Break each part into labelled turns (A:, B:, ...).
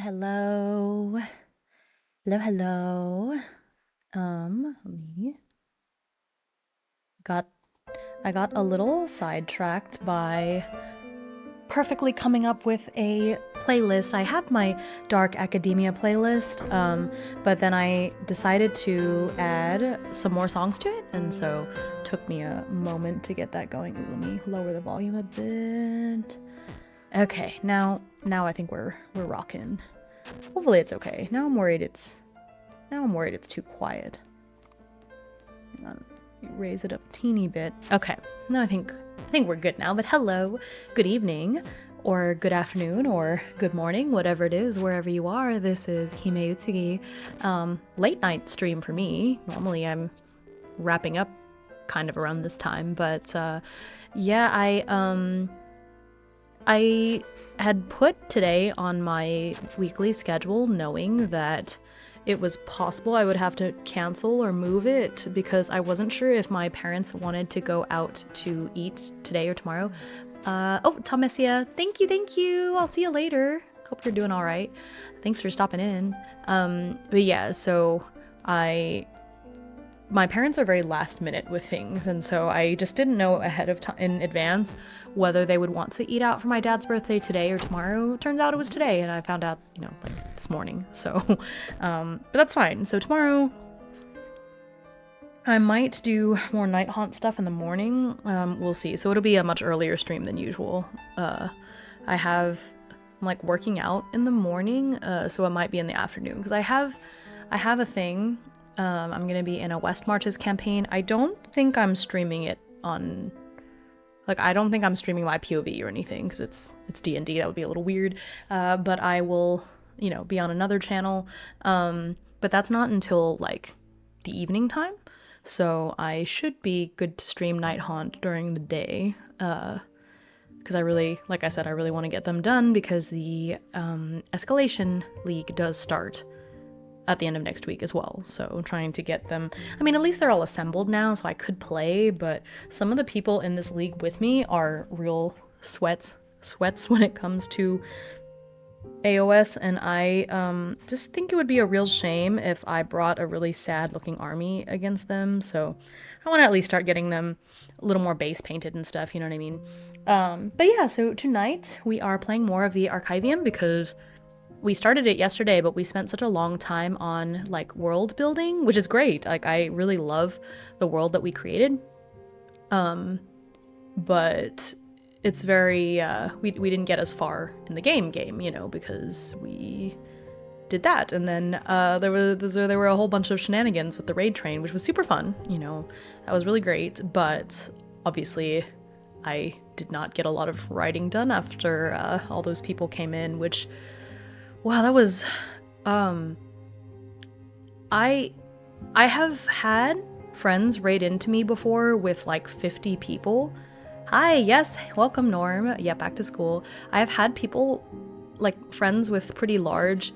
A: Hello. Hello. Me got I got a little sidetracked by perfectly coming up with a playlist. I have my Dark Academia playlist, but then I decided to add some more songs to it, and so it took me a moment to get that going. Ooh, let me lower the volume a bit. Okay, now I think we're rocking. Hopefully it's okay. Now I'm worried it's too quiet. Hang on, raise it up a teeny bit. Okay, no, I think we're good now. But hello, good evening, or good afternoon, or good morning, whatever it is, wherever you are. This is Hime Utsugi. Late night stream for me. Normally I'm wrapping up kind of around this time, but yeah, I had put today on my weekly schedule knowing that it was possible I would have to cancel or move it because I wasn't sure if my parents wanted to go out to eat today or tomorrow. Oh, Thomasia, thank you. I'll see you later. Hope you're doing all right. Thanks for stopping in. But yeah, so my parents are very last minute with things, and so I just didn't know ahead of time in advance whether they would want to eat out for my dad's birthday today or tomorrow. Turns out it was today, and I found out, like this morning. So, but that's fine. So tomorrow, I might do more night haunt stuff in the morning. We'll see. So it'll be a much earlier stream than usual. I'm like working out in the morning, so it might be in the afternoon because I have a thing. I'm gonna be in a West Marches campaign. I don't think I'm streaming it on, like, I don't think I'm streaming my POV or anything because it's D&D. That would be a little weird. But I will, be on another channel. But that's not until like the evening time. So I should be good to stream Night Haunt during the day. Because I really want to get them done because the Escalation League does start at the end of next week as well. So trying to get them, at least they're all assembled now, so I could play, but some of the people in this league with me are real sweats when it comes to AOS, and I just think it would be a real shame if I brought a really sad looking army against them. So I want to at least start getting them a little more base painted and stuff, you know what I mean? But yeah, so tonight we are playing more of the Archivium because we started it yesterday, but we spent such a long time on like world building, which is great. Like, I really love the world that we created. But it's very we didn't get as far in the game, because we did that, and then there were a whole bunch of shenanigans with the raid train, which was super fun. That was really great, but obviously I did not get a lot of writing done after all those people came in, which, wow, that was, I have had friends raid into me before with like 50 people. Hi, yes, welcome Norm. Yeah, back to school. I have had people, like friends with pretty large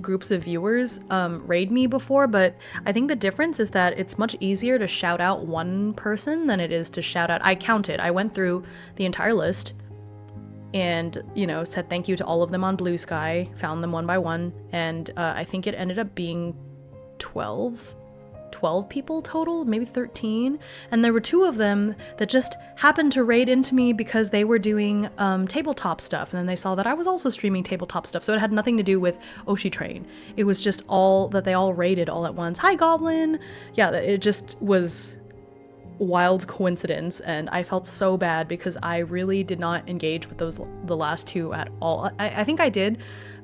A: groups of viewers, raid me before, but I think the difference is that it's much easier to shout out one person than it is to shout out. I went through the entire list and, said thank you to all of them on Blue Sky, found them one by one, and I think it ended up being 12 people total, maybe 13, and there were 2 of them that just happened to raid into me because they were doing tabletop stuff, and then they saw that I was also streaming tabletop stuff, so it had nothing to do with Oshi Train. It was just all that they all raided all at once. Hi, Goblin! Yeah, it just was wild coincidence, and I felt so bad because I really did not engage with the last 2 at all. I think I did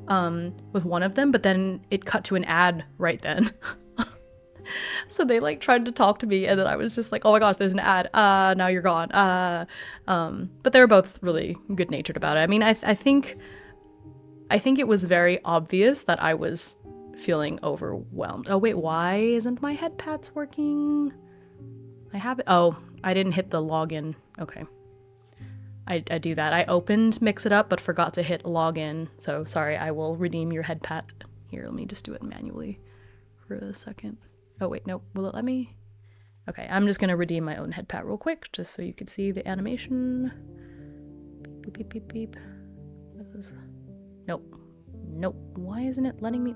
A: with one of them, but then it cut to an ad right then. So they like tried to talk to me, and then I was just like, oh my gosh, there's an ad, now you're gone. But they were both really good natured about it. I think it was very obvious that I was feeling overwhelmed. Oh wait, why isn't my head pats working? I have it. Oh, I didn't hit the login. Okay. I do that. I opened Mix It Up, but forgot to hit login. So sorry, I will redeem your head pat. Here, let me just do it manually for a second. Oh wait, nope. Will it let me? Okay, I'm just gonna redeem my own head pat real quick, just so you could see the animation. Beep, beep, beep, beep. Nope. Nope. Why isn't it letting me?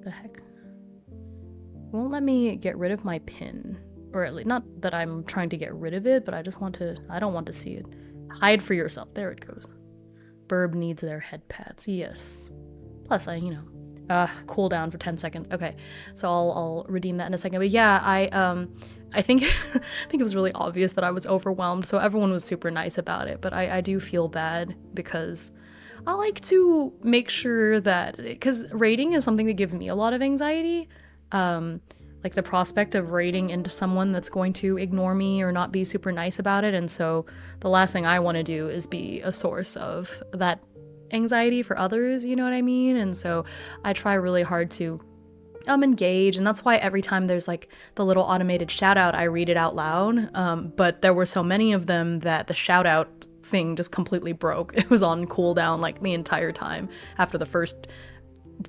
A: The heck? It won't let me get rid of my pin. Or at least, not that I'm trying to get rid of it, but I don't want to see it. Hide for yourself. There it goes. Burb needs their head pads. Yes. Plus, cool down for 10 seconds. Okay, so I'll redeem that in a second. But yeah, I think I think it was really obvious that I was overwhelmed, so everyone was super nice about it. But I do feel bad because I like to make sure that, because raiding is something that gives me a lot of anxiety. Like the prospect of raiding into someone that's going to ignore me or not be super nice about it. And so the last thing I want to do is be a source of that anxiety for others, you know what I mean? And so I try really hard to engage, and that's why every time there's like the little automated shout out, I read it out loud. But there were so many of them that the shout out thing just completely broke. It was on cooldown like the entire time after the first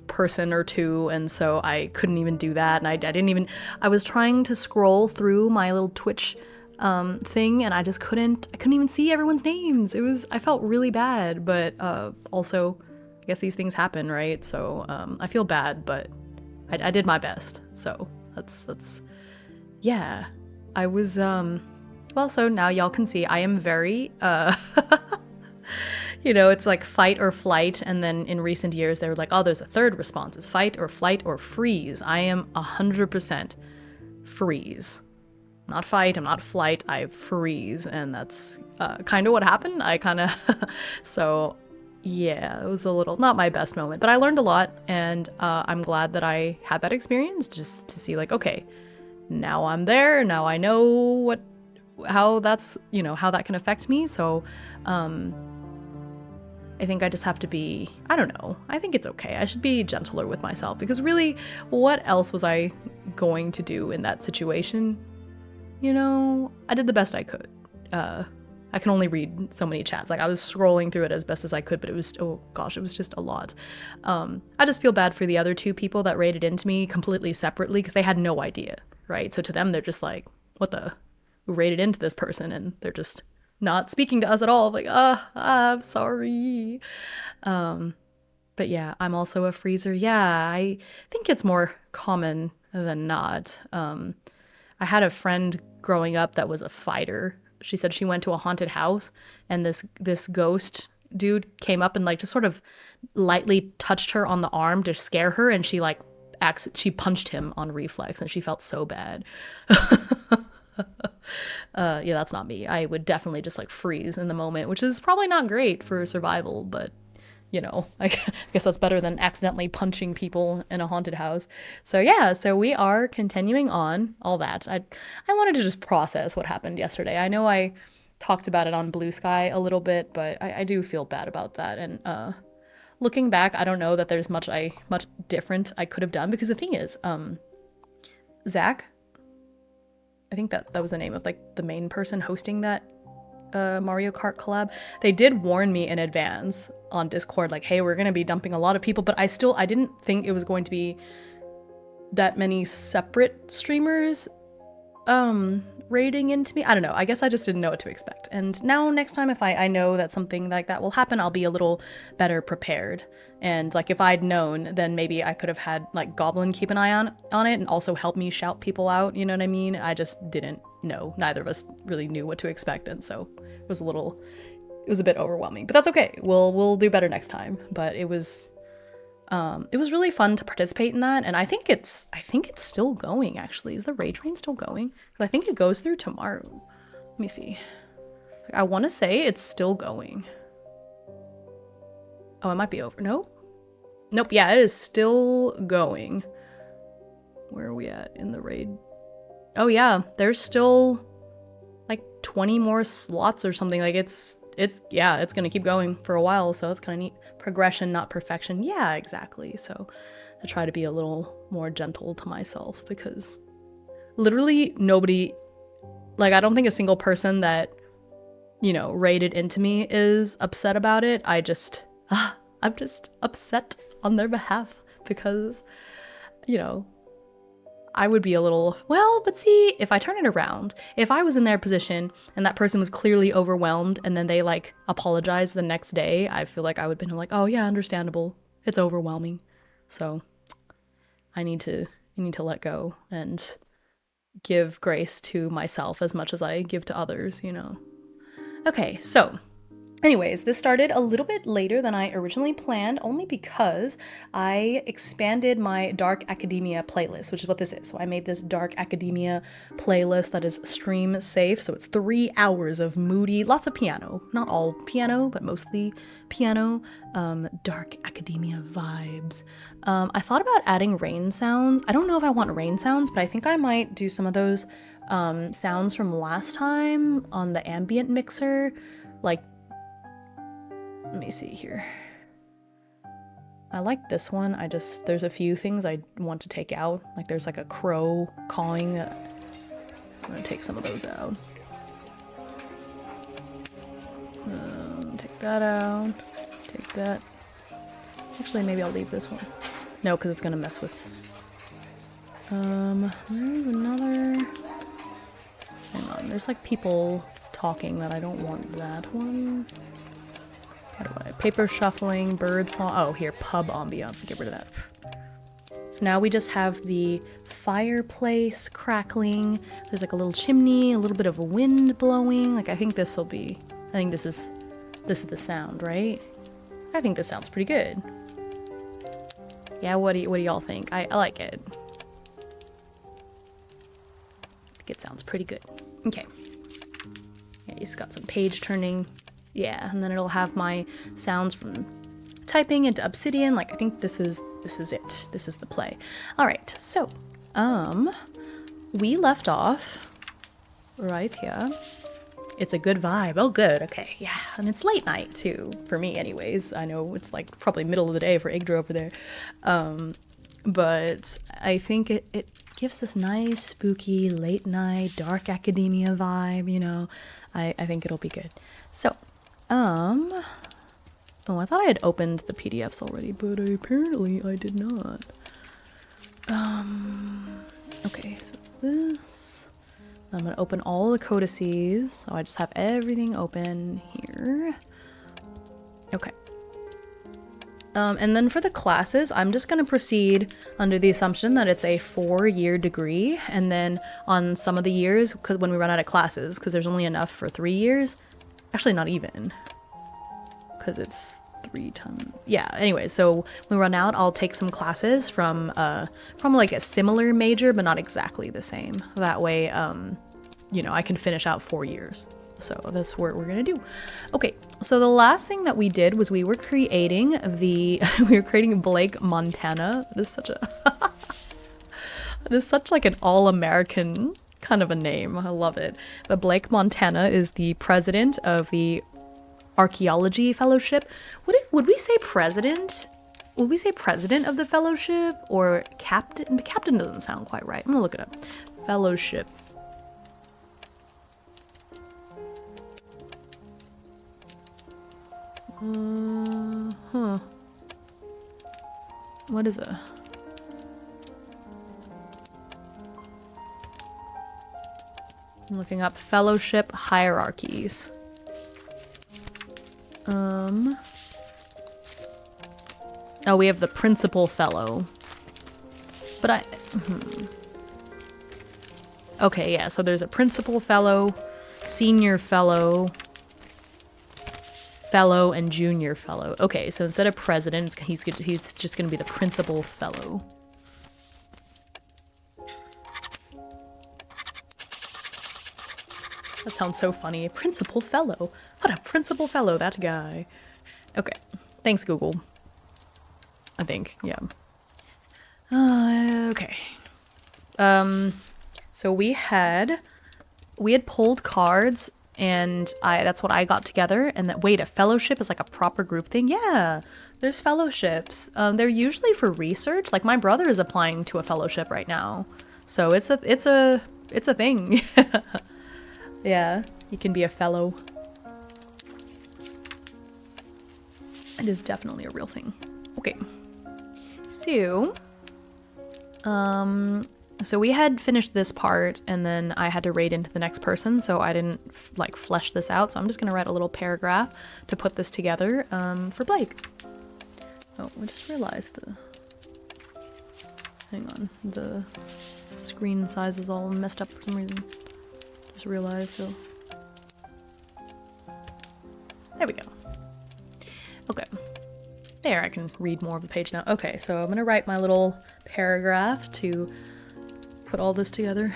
A: person or two, and so I couldn't even do that. And I was trying to scroll through my little Twitch thing, and I couldn't even see everyone's names. I felt really bad, but also I guess these things happen, right? So I feel bad, but I did my best. So that's yeah. I was well, so now y'all can see I am very it's like fight or flight, and then in recent years they were like, oh, there's a third response. It's fight or flight or freeze. I am 100% freeze. Not fight, I'm not flight, I freeze, and that's kind of what happened. So yeah, it was a little, not my best moment, but I learned a lot, and I'm glad that I had that experience just to see like, okay, now I'm there, now I know how that can affect me. So I think I just have to be, I don't know, I think it's okay. I should be gentler with myself, because really, what else was I going to do in that situation? I did the best I could. I can only read so many chats. Like, I was scrolling through it as best as I could, but it was, oh gosh, it was just a lot. I just feel bad for the other two people that raided into me completely separately, because they had no idea, right? So to them, they're just like, who raided into this person? And they're just not speaking to us at all. Like, I'm sorry. But yeah, I'm also a freezer. Yeah, I think it's more common than not. I had a friend growing up that was a fighter. She said she went to a haunted house, and this ghost dude came up and like just sort of lightly touched her on the arm to scare her, and she punched him on reflex, and she felt so bad. Yeah, that's not me. I would definitely just like freeze in the moment, which is probably not great for survival, but I guess that's better than accidentally punching people in a haunted house. So yeah, so we are continuing on all that. I wanted to just process what happened yesterday. I know I talked about it on Blue Sky a little bit, but I do feel bad about that. And looking back, I don't know that there's much different I could have done, because the thing is, Zach, I think that was the name of like the main person hosting that Mario Kart collab. They did warn me in advance on Discord, like, hey, we're gonna be dumping a lot of people, but I didn't think it was going to be that many separate streamers raiding into me. I don't know. I guess I just didn't know what to expect. And now next time, if I know that something like that will happen, I'll be a little better prepared. And like if I'd known, then maybe I could have had like Goblin keep an eye on it and also help me shout people out. You know what I mean? I just didn't know. Neither of us really knew what to expect, and so it was a bit overwhelming. But that's okay. We'll do better next time. But it was really fun to participate in that, and I think it's still going. Actually, is the raid train still going? Because I think it goes through tomorrow. Let me see. I want to say it's still going. Oh, it might be over. No? Nope. Yeah, it is still going. Where are we at in the raid? Oh yeah, there's still like 20 more slots or something. Like it's gonna keep going for a while, so it's kind of neat. Progression, not perfection. Yeah, exactly. So I try to be a little more gentle to myself, because literally nobody, like, I don't think a single person that, raided into me is upset about it. I'm just upset on their behalf, because, I would be a little, well, but see, if I turn it around, if I was in their position and that person was clearly overwhelmed and then they like apologized the next day, I feel like I would have been like, oh yeah, understandable. It's overwhelming. So I need to let go and give grace to myself as much as I give to others, you know. Okay, so anyways, this started a little bit later than I originally planned, only because I expanded my Dark Academia playlist, which is what this is. So I made this Dark Academia playlist that is stream safe. So it's 3 hours of moody, lots of piano, not all piano, but mostly piano, Dark Academia vibes. I thought about adding rain sounds. I don't know if I want rain sounds, but I think I might do some of those sounds from last time on the ambient mixer, like, let me see here. I like this one. There's a few things I want to take out. Like there's like a crow cawing. I'm gonna take some of those out. Take that out. Take that. Actually, maybe I'll leave this one. No, because it's gonna mess with. There's another. Hang on. There's like people talking that I don't want that one. How do I? Paper shuffling, bird song. Oh, here, pub ambiance. Get rid of that. So now we just have the fireplace crackling. There's like a little chimney, a little bit of a wind blowing. Like I think this is the sound, right? I think this sounds pretty good. Yeah, what do y'all think? I like it. I think it sounds pretty good. Okay. Yeah, it's got some page turning. Yeah, and then it'll have my sounds from typing into Obsidian. Like I think this is it. This is the play. All right. So, we left off right here. It's a good vibe. Oh, good. Okay. Yeah, and it's late night too for me, anyways. I know it's like probably middle of the day for Yggdra over there, but I think it gives this nice, spooky, late night, dark academia vibe. You know, I think it'll be good. So. Oh, I thought I had opened the PDFs already, but apparently I did not. Okay, so this. I'm gonna open all the codices, so I just have everything open here. Okay. And then for the classes, I'm just gonna proceed under the assumption that it's a 4-year degree, and then on some of the years, because when we run out of classes, because there's only enough for 3 years. Actually, not even, because it's 3 times. Yeah. Anyway, so when we run out, I'll take some classes from like a similar major, but not exactly the same. That way, you know, I can finish out 4 years. So that's what we're gonna do. Okay. So the last thing that we did was we were creating Blake Montana. This is such like an all-American kind of a name. I love it. But Blake Montana is the president of the Archaeology Fellowship. Would we say president? Would we say president of the fellowship or captain? Captain doesn't sound quite right. I'm gonna look it up. Fellowship. What is a? I'm looking up fellowship hierarchies. Oh, we have the principal fellow. But Okay, yeah, so there's a principal fellow, senior fellow, and junior fellow. Okay, so instead of president, he's just gonna be the principal fellow. That sounds so funny. Principal fellow. What a principal fellow, that guy. Okay. Thanks, Google. I think, yeah. Okay. So we had pulled cards, and that's what I got together. And wait, a fellowship is like a proper group thing? Yeah, there's fellowships. They're usually for research. Like my brother is applying to a fellowship right now, so it's a thing. Yeah, you can be a fellow. It is definitely a real thing. Okay. So, So we had finished this part and then I had to raid into the next person, so I didn't like flesh this out. So I'm just gonna write a little paragraph to put this together for Blake. Oh, I just realized hang on, the screen size is all messed up for some reason. Just realized, so. There we go. Okay. There, I can read more of the page now. Okay, so I'm gonna write my little paragraph to put all this together.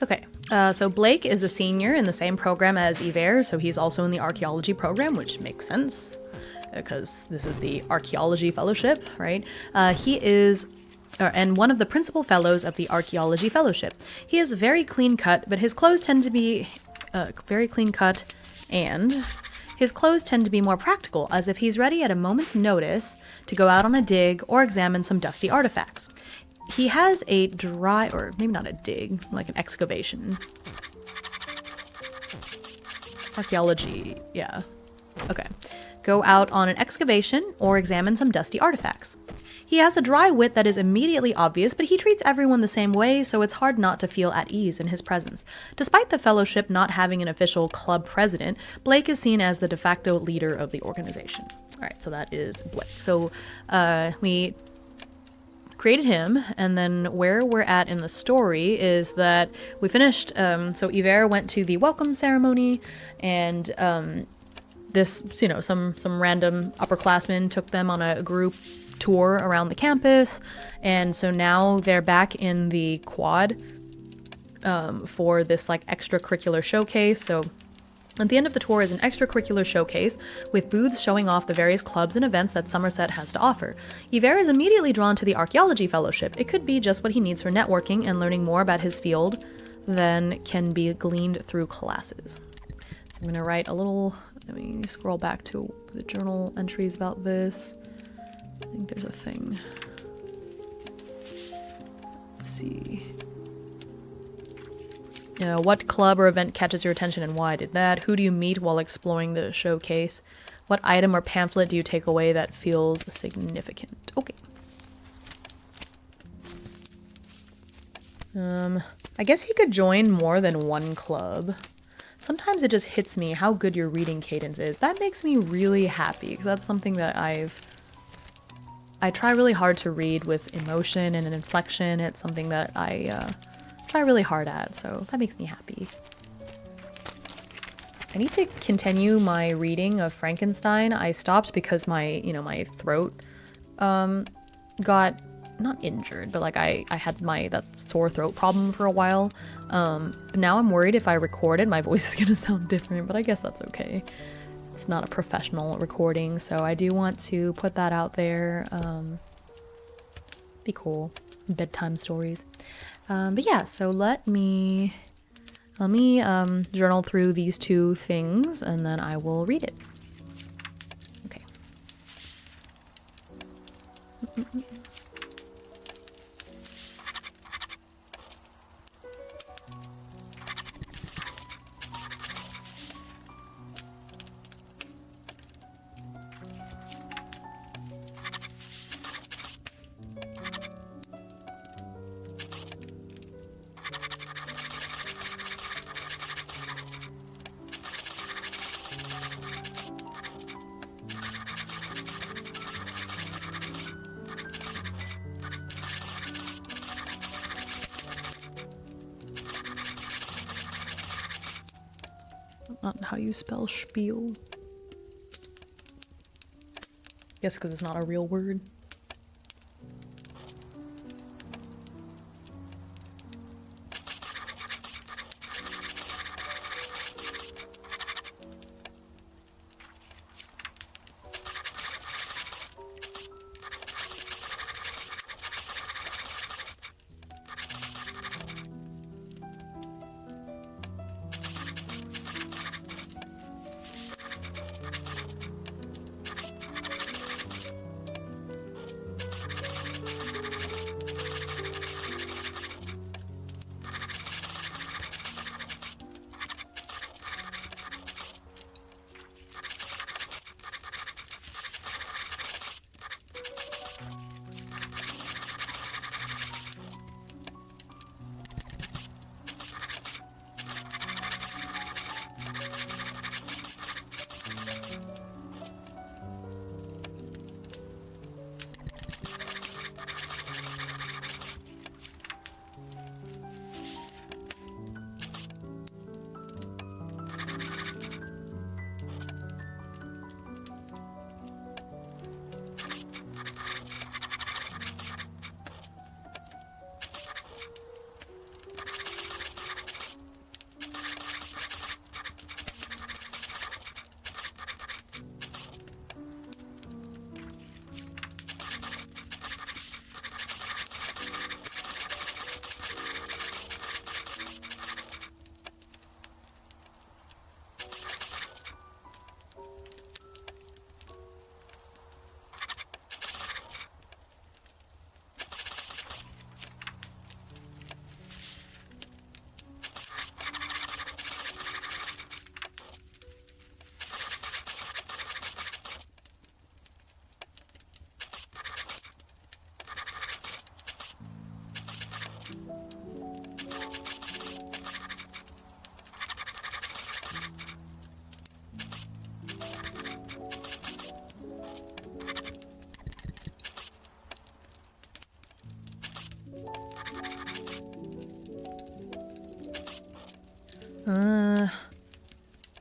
A: Okay, so Blake is a senior in the same program as Yver, so he's also in the archaeology program, which makes sense because this is the archaeology fellowship, right? He is and one of the principal fellows of the archaeology fellowship. He is very clean cut, but his clothes tend to be very clean cut, and his clothes tend to be more practical, as if he's ready at a moment's notice to go out on a dig or examine some dusty artifacts. He has a dry, or maybe not a dig, like an excavation. Archaeology, yeah. Okay. Go out on an excavation or examine some dusty artifacts. He has a dry wit that is immediately obvious, but he treats everyone the same way, so it's hard not to feel at ease in his presence. Despite the fellowship not having an official club president, Blake is seen as the de facto leader of the organization. All right, so that is Blake. So we created him, and then where we're at in the story is that we finished, so Yver went to the welcome ceremony, and this, you know, some random upperclassmen took them on a group tour around the campus, and so now they're back in the quad for this like extracurricular showcase. So at the end of the tour is an extracurricular showcase with booths showing off the various clubs and events that Somerset has to offer. Yver is immediately drawn to the archaeology fellowship. It could be just what he needs for networking and learning more about his field than can be gleaned through classes. So I'm going to write a little, let me scroll back to the journal entries about this. I think there's a thing. Let's see. What club or event catches your attention and why did that? Who do you meet while exploring the showcase? What item or pamphlet do you take away that feels significant? Okay. I guess he could join more than one club. Sometimes it just hits me how good your reading cadence is. That makes me really happy because that's something that I try really hard to read with emotion and an inflection. It's something that I try really hard at, so that makes me happy. I need to continue my reading of Frankenstein. I stopped because my throat got not injured, but like I had that sore throat problem for a while. But now I'm worried if I record it, my voice is gonna sound different, but I guess that's okay. It's not a professional recording, so I do want to put that out there. Be cool. Bedtime stories. But yeah, so let me journal through these two things and then I will read it. Okay. Not how you spell spiel. Guess because it's not a real word.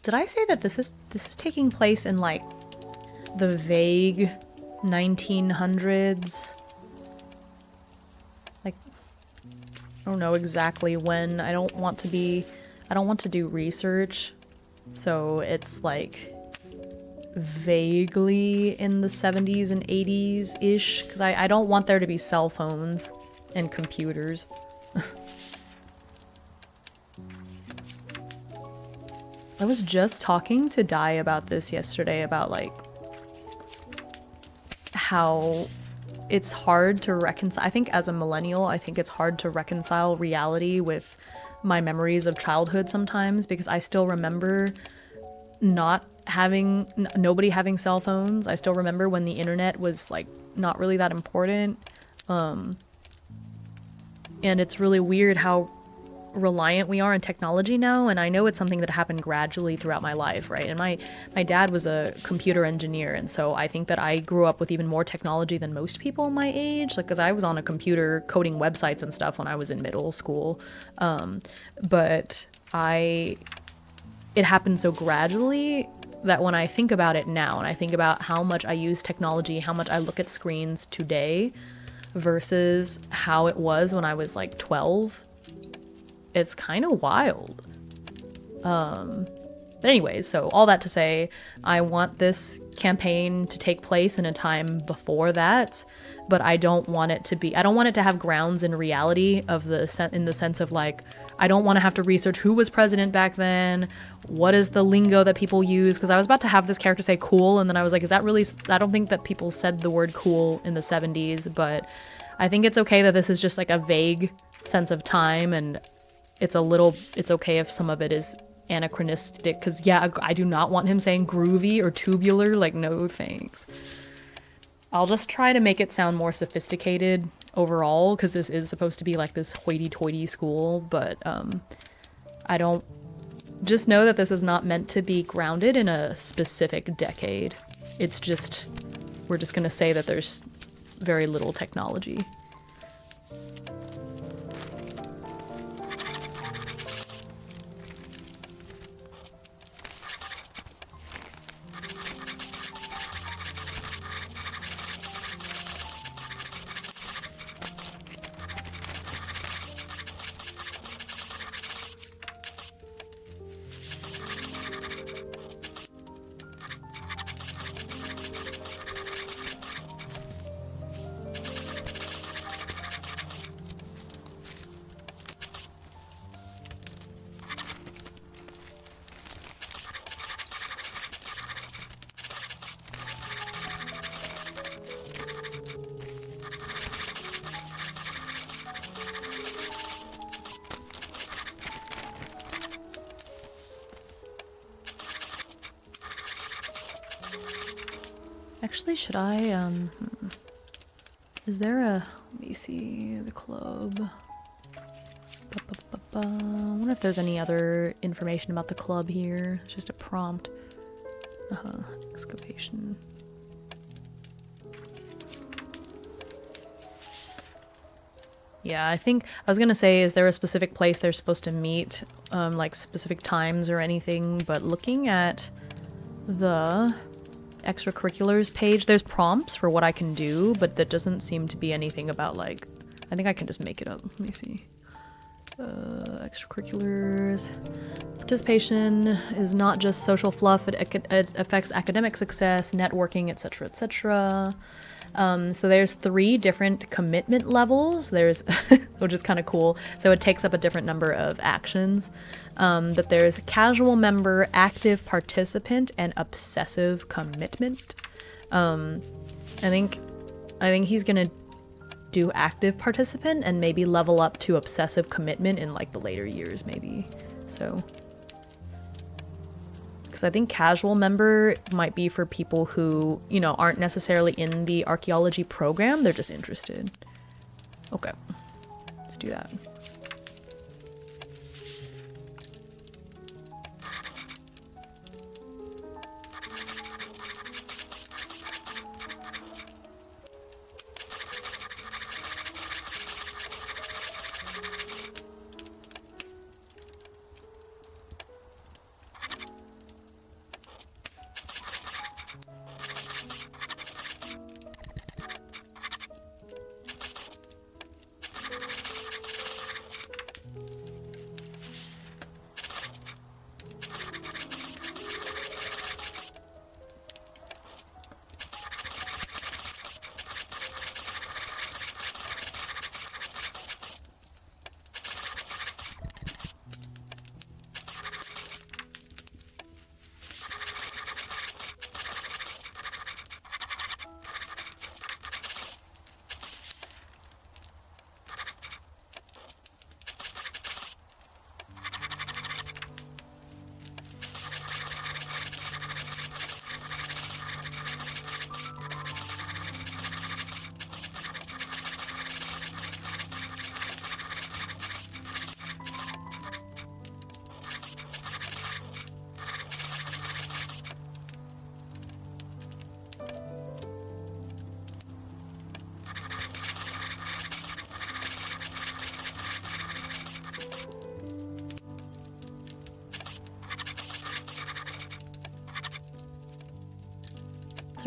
A: Did I say that this is taking place in like the vague 1900s? Like, I don't know exactly when. I don't want to do research, so it's like vaguely in the 70s and 80s ish, because I don't want there to be cell phones and computers. I was just talking to Dai about this yesterday, about like how it's hard to reconcile. I think as a millennial, I think it's hard to reconcile reality with my memories of childhood sometimes, because I still remember nobody having cell phones. I still remember when the internet was like not really that important. And it's really weird how reliant we are on technology now, and I know it's something that happened gradually throughout my life, right? And my dad was a computer engineer, and so I think that I grew up with even more technology than most people my age, like, because I was on a computer coding websites and stuff when I was in middle school. But it happened so gradually that when I think about it now, and I think about how much I use technology, how much I look at screens today versus how it was when I was like 12, it's kind of wild. But anyways, so all that to say, I want this campaign to take place in a time before that, but I don't want it to have grounds in reality in the sense of like, I don't want to have to research who was president back then, what is the lingo that people use, because I was about to have this character say cool, and then I was like, is that really, I don't think that people said the word cool in the 70s, but I think it's okay that this is just like a vague sense of time, and it's okay if some of it is anachronistic, because yeah, I do not want him saying groovy or tubular, like no thanks. I'll just try to make it sound more sophisticated overall, because this is supposed to be like this hoity-toity school, but I don't, just know that this is not meant to be grounded in a specific decade. It's just, we're just gonna say that there's very little technology. Actually, should I, is there a, let me see, the club. I wonder if there's any other information about the club here. It's just a prompt. Excavation. Yeah, I think, I was gonna say, is there a specific place they're supposed to meet, like specific times or anything, but looking at the extracurriculars page, there's prompts for what I can do, but that doesn't seem to be anything about like, I think I can just make it up. Let me see. Extracurriculars. Participation is not just social fluff, it affects academic success, networking, etc., etc. So there's 3 different commitment levels. There's, which is kind of cool. So it takes up a different number of actions. But there's casual member, active participant, and obsessive commitment. I think he's gonna do active participant and maybe level up to obsessive commitment in like the later years, maybe. So, because I think casual member might be for people who, you know, aren't necessarily in the archaeology program, they're just interested. Okay, let's do that.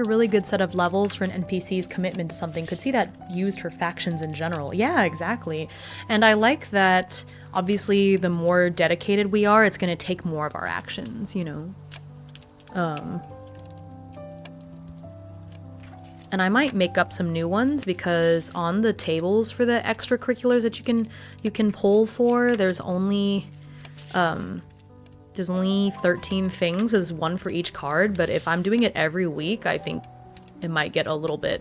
A: A really good set of levels for an NPC's commitment to something. Could see that used for factions in general. Yeah, exactly. And I like that obviously the more dedicated we are, it's going to take more of our actions, you know. And I might make up some new ones because on the tables for the extracurriculars that you can pull for, there's only 13 things, as one for each card, but if I'm doing it every week, I think it might get a little bit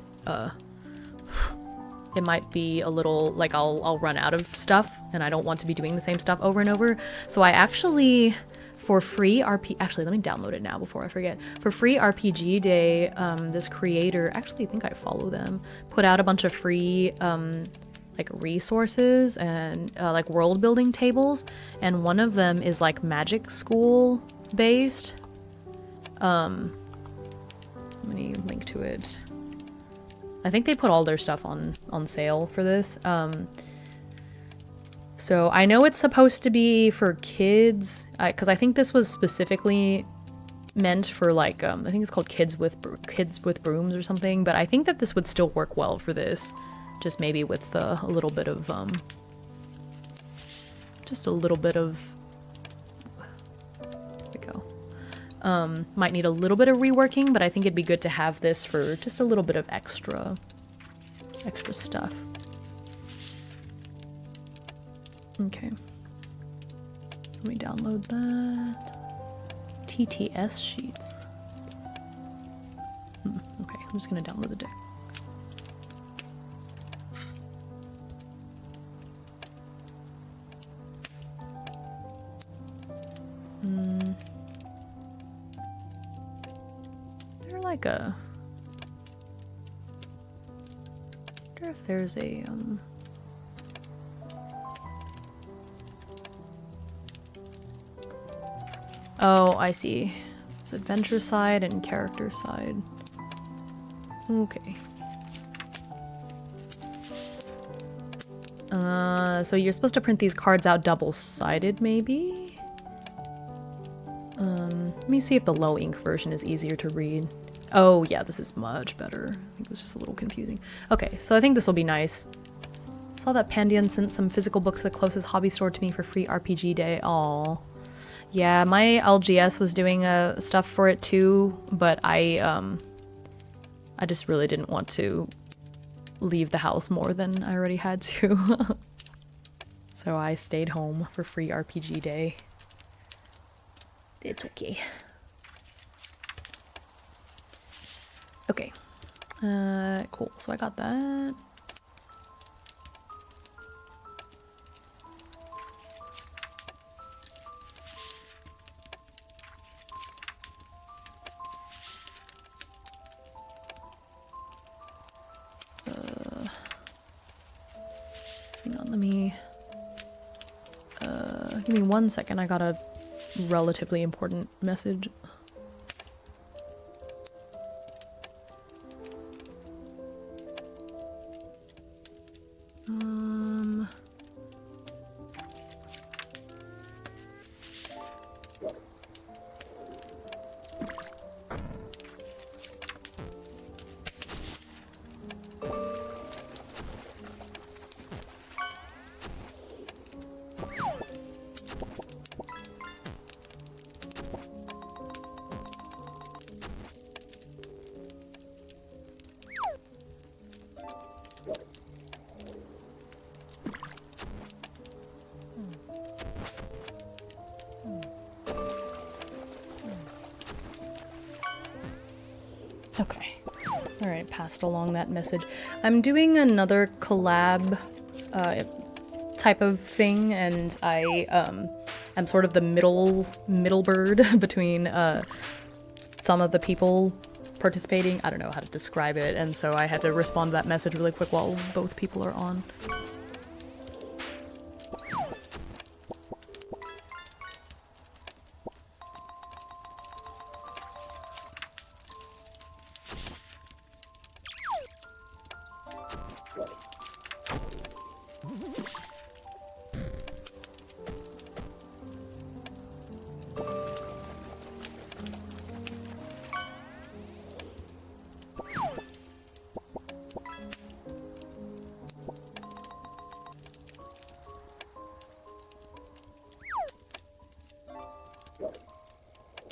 A: it might be a little like I'll run out of stuff and I don't want to be doing the same stuff over and over. So I actually, for free actually, let me download it now before I forget. For free RPG Day, this creator, actually I think I follow them, put out a bunch of free like resources and like world building tables, and one of them is like magic school based. Let me link to it. I think they put all their stuff on sale for this. So I know it's supposed to be for kids, because I think this was specifically meant for like, I think it's called Kids with Brooms or something, but I think that this would still work well for this, just maybe with a little bit of, just a little bit of, there we go. Might need a little bit of reworking, but I think it'd be good to have this for just a little bit of extra stuff. Okay. Let me download that. TTS sheets. Okay, I'm just gonna download the deck. They're like a... I wonder if there's a, Oh, I see. It's adventure side and character side. Okay. So you're supposed to print these cards out double-sided, maybe? Let me see if the low ink version is easier to read. Oh, yeah, this is much better. I think it was just a little confusing. Okay, so I think this will be nice. Saw that Pandion sent some physical books to the closest hobby store to me for free RPG Day. Aww. Yeah, my LGS was doing stuff for it too, but I just really didn't want to leave the house more than I already had to. So I stayed home for free RPG Day. It's okay. Okay. Cool. So I got that. Hang on, let me... give me 1 second. I got a relatively important message. Okay. Alright, passed along that message. I'm doing another collab type of thing, and I am sort of the middle bird between some of the people participating. I don't know how to describe it, and so I had to respond to that message really quick while both people are on.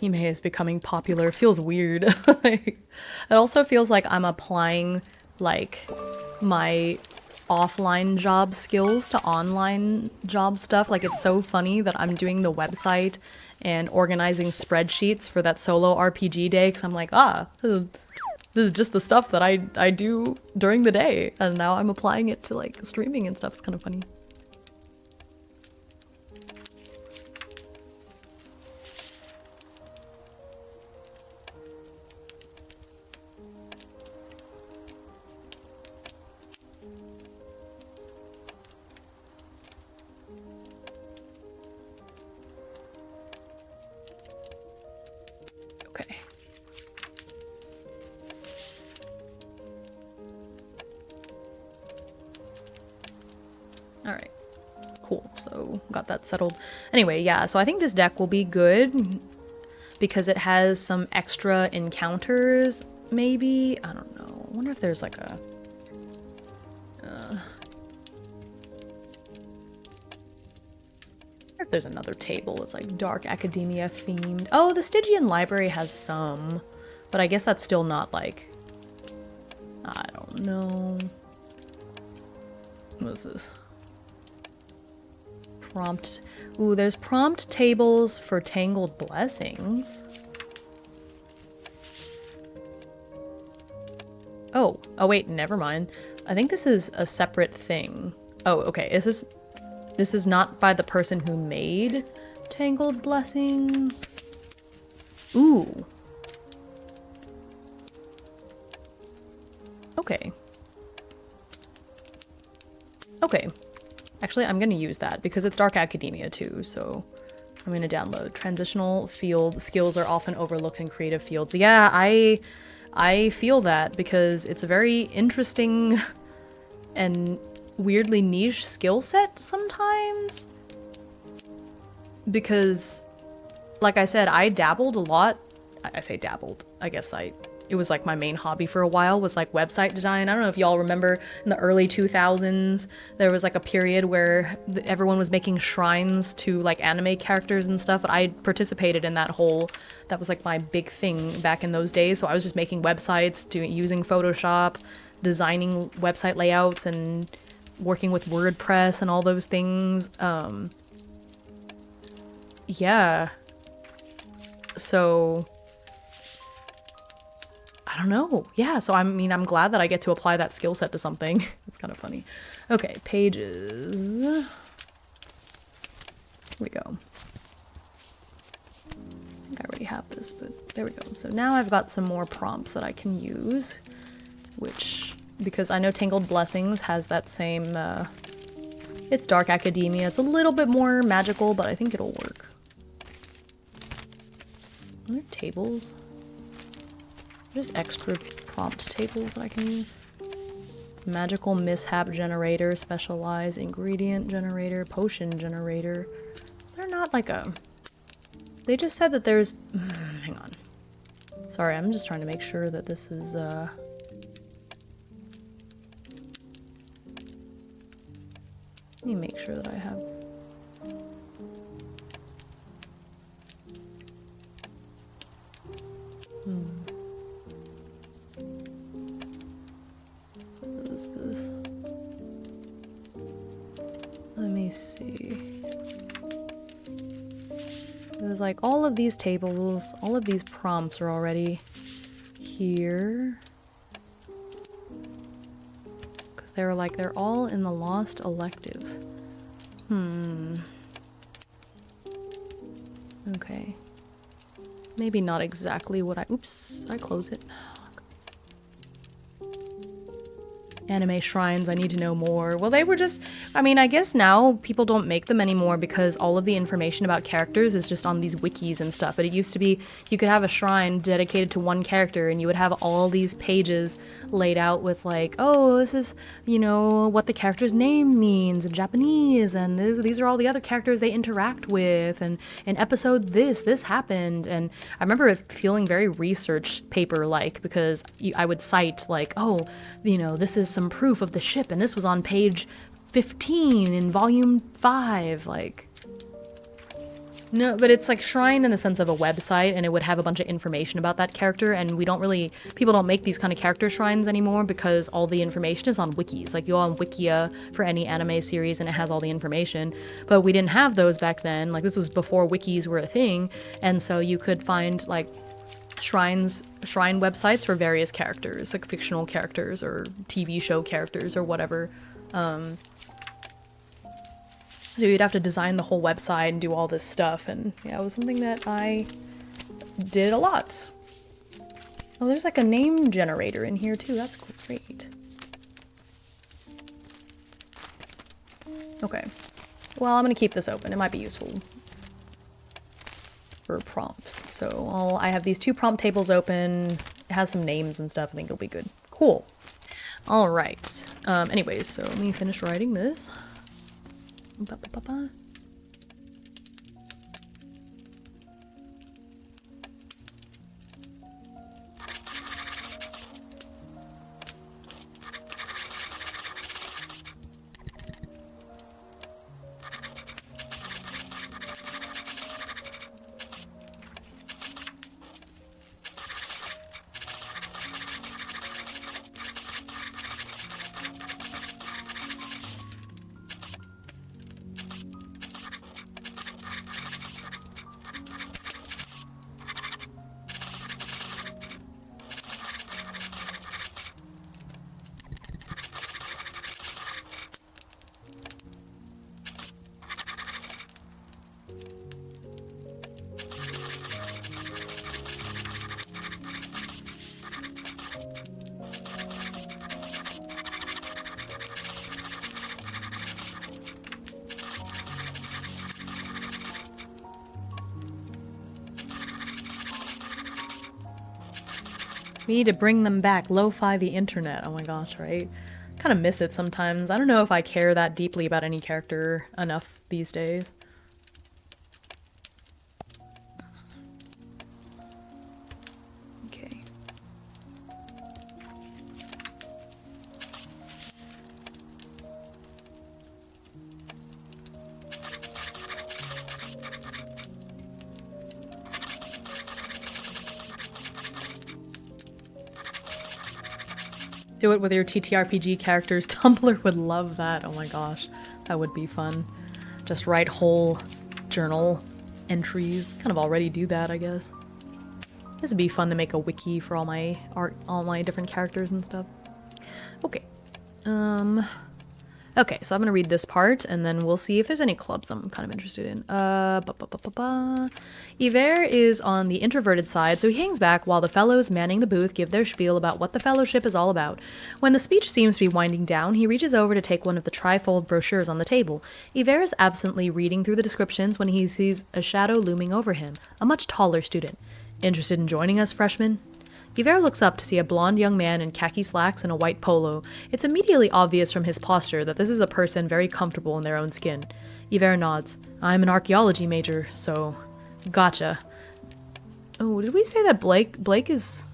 A: Hime is becoming popular. It feels weird. It also feels like I'm applying like my offline job skills to online job stuff. Like it's so funny that I'm doing the website and organizing spreadsheets for that solo RPG day because I'm like, this is just the stuff that I do during the day, and now I'm applying it to like streaming and stuff. It's kind of funny. Okay. All right. Cool. So got that settled. Anyway, yeah, so I think this deck will be good because it has some extra encounters, maybe. I don't know. I wonder if there's like a... if there's another table that's like dark academia themed. Oh, the Stygian library has some, but I guess that's still not like... I don't know. What is this? Prompt. Ooh, there's prompt tables for Tangled Blessings. Oh wait, never mind. I think this is a separate thing. Oh, okay. This is not by the person who made Tangled Blessings. Ooh. Okay. Okay. Actually, I'm gonna use that because it's Dark Academia too, so I'm gonna download. Transitional field skills are often overlooked in creative fields. Yeah, I feel that because it's a very interesting and weirdly niche skill set sometimes. Because, like I said, I dabbled a lot. I say dabbled. I guess it was like my main hobby for a while was like website design. I don't know if y'all remember in the early 2000s, there was like a period where everyone was making shrines to like anime characters and stuff. But I participated in that was like my big thing back in those days. So I was just making websites, using Photoshop, designing website layouts and working with WordPress and all those things. Yeah. So I don't know. Yeah, so I'm glad that I get to apply that skill set to something. It's kind of funny. Okay, pages. Here we go. I think I already have this, but there we go. So now I've got some more prompts that I can use, because I know Tangled Blessings has that same, it's Dark Academia. It's a little bit more magical, but I think it'll work. Are there tables? Just extra prompt tables that I can use. Magical mishap generator, specialized ingredient generator, potion generator. Is there not like a... They just said that there's... hang on. Sorry, I'm just trying to make sure that this is... Let me make sure that I have... What is this? Let me see. There's like all of these tables, all of these prompts are already here. Because they're all in the lost electives. Okay. Maybe not exactly what I... Oops, I close it. Anime shrines, I need to know more. Well, they were just... I mean, I guess now people don't make them anymore because all of the information about characters is just on these wikis and stuff. But it used to be, you could have a shrine dedicated to one character and you would have all these pages laid out with like, oh, this is, you know, what the character's name means in Japanese, and these are all the other characters they interact with, and in episode this happened. And I remember it feeling very research paper-like because I would cite like, oh, you know, this is some proof of the ship and this was on page 15 in volume 5, like, No, but it's like Shrine in the sense of a website, and it would have a bunch of information about that character, and we don't really, people don't make these kind of character shrines anymore because all the information is on wikis. Like, you go on Wikia for any anime series and it has all the information, but we didn't have those back then. Like, this was before wikis were a thing, and so you could find, like, shrine websites for various characters, like fictional characters or TV show characters or whatever. So you'd have to design the whole website and do all this stuff, and yeah, it was something that I did a lot. Oh, there's like a name generator in here too, that's great. Okay, well, I'm gonna keep this open, it might be useful for prompts. So I have these 2 prompt tables open, it has some names and stuff, I think it'll be good. Cool. All right, anyways, so let me finish writing this. Ba, ba, ba, ba. We need to bring them back. Lo-fi the internet. Oh my gosh, right? Kind of miss it sometimes. I don't know if I care that deeply about any character enough these days. Okay. Do it with your TTRPG characters. Tumblr would love that. Oh my gosh, that would be fun. Just write whole journal entries. Kind of already do that, I guess. This would be fun to make a wiki for all my art, all my different characters and stuff. Okay. Okay, so I'm gonna read this part, and then we'll see if there's any clubs I'm kind of interested in. Yver is on the introverted side, so he hangs back while the fellows manning the booth give their spiel about what the fellowship is all about. When the speech seems to be winding down, he reaches over to take one of the trifold brochures on the table. Yver is absently reading through the descriptions when he sees a shadow looming over him, a much taller student. Interested in joining us, freshman? Yver looks up to see a blonde young man in khaki slacks and a white polo. It's immediately obvious from his posture that this is a person very comfortable in their own skin. Yver nods. I'm an archaeology major, so... Gotcha. Oh, did we say that Blake is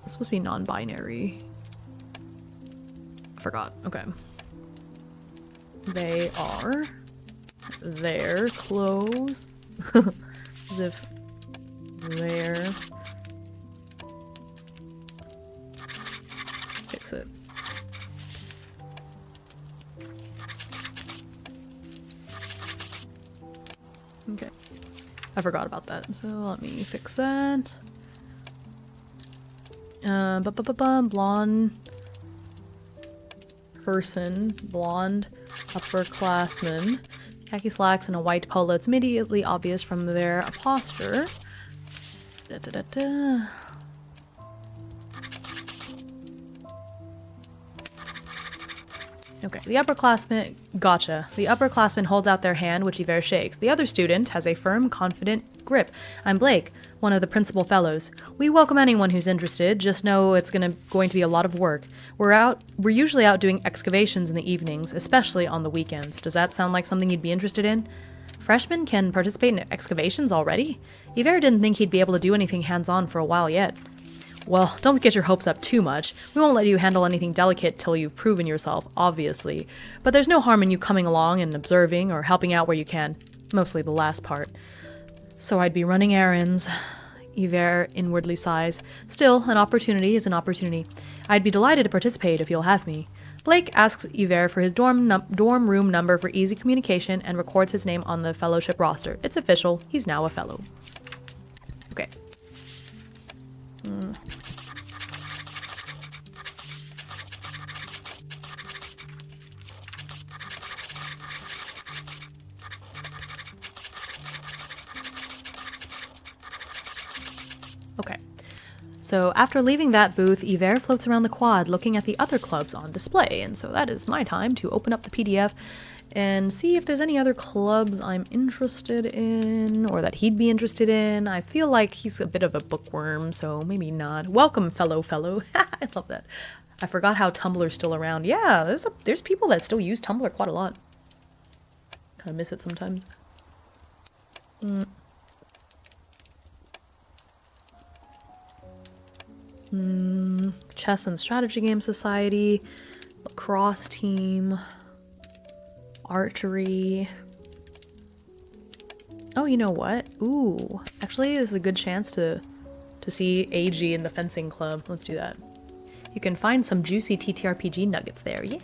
A: supposed to be non-binary? Forgot. Okay. They are their clothes. As if they're... Fix it. Okay. I forgot about that, so let me fix that. Blonde person, blonde upperclassman, khaki slacks and a white polo. It's immediately obvious from their posture. Okay, the upperclassman, gotcha. The upperclassman holds out their hand, which Yver shakes. The other student has a firm, confident grip. I'm Blake, one of the principal fellows. We welcome anyone who's interested, just know it's going to be a lot of work. We're usually out doing excavations in the evenings, especially on the weekends. Does that sound like something you'd be interested in? Freshmen can participate in excavations already? Yver didn't think he'd be able to do anything hands-on for a while yet. Well, don't get your hopes up too much. We won't let you handle anything delicate till you've proven yourself, obviously. But there's no harm in you coming along and observing or helping out where you can. Mostly the last part. So I'd be running errands. Yver inwardly sighs. Still, an opportunity is an opportunity. I'd be delighted to participate if you'll have me. Blake asks Yver for his dorm room number for easy communication and records his name on the fellowship roster. It's official. He's now a fellow. Okay. Okay. So after leaving that booth, Yver floats around the quad looking at the other clubs on display, and so that is my time to open up the PDF and see if there's any other clubs I'm interested in or that he'd be interested in. I feel like he's a bit of a bookworm, so maybe not. Welcome, fellow. I love that. I forgot how Tumblr's still around. Yeah, there's people that still use Tumblr quite a lot. Kind of miss it sometimes. Chess and Strategy Game Society, lacrosse team, archery. Oh, you know what? Ooh, actually, this is a good chance to see Eiji in the fencing club. Let's do that. You can find some juicy TTRPG nuggets there. Yeah.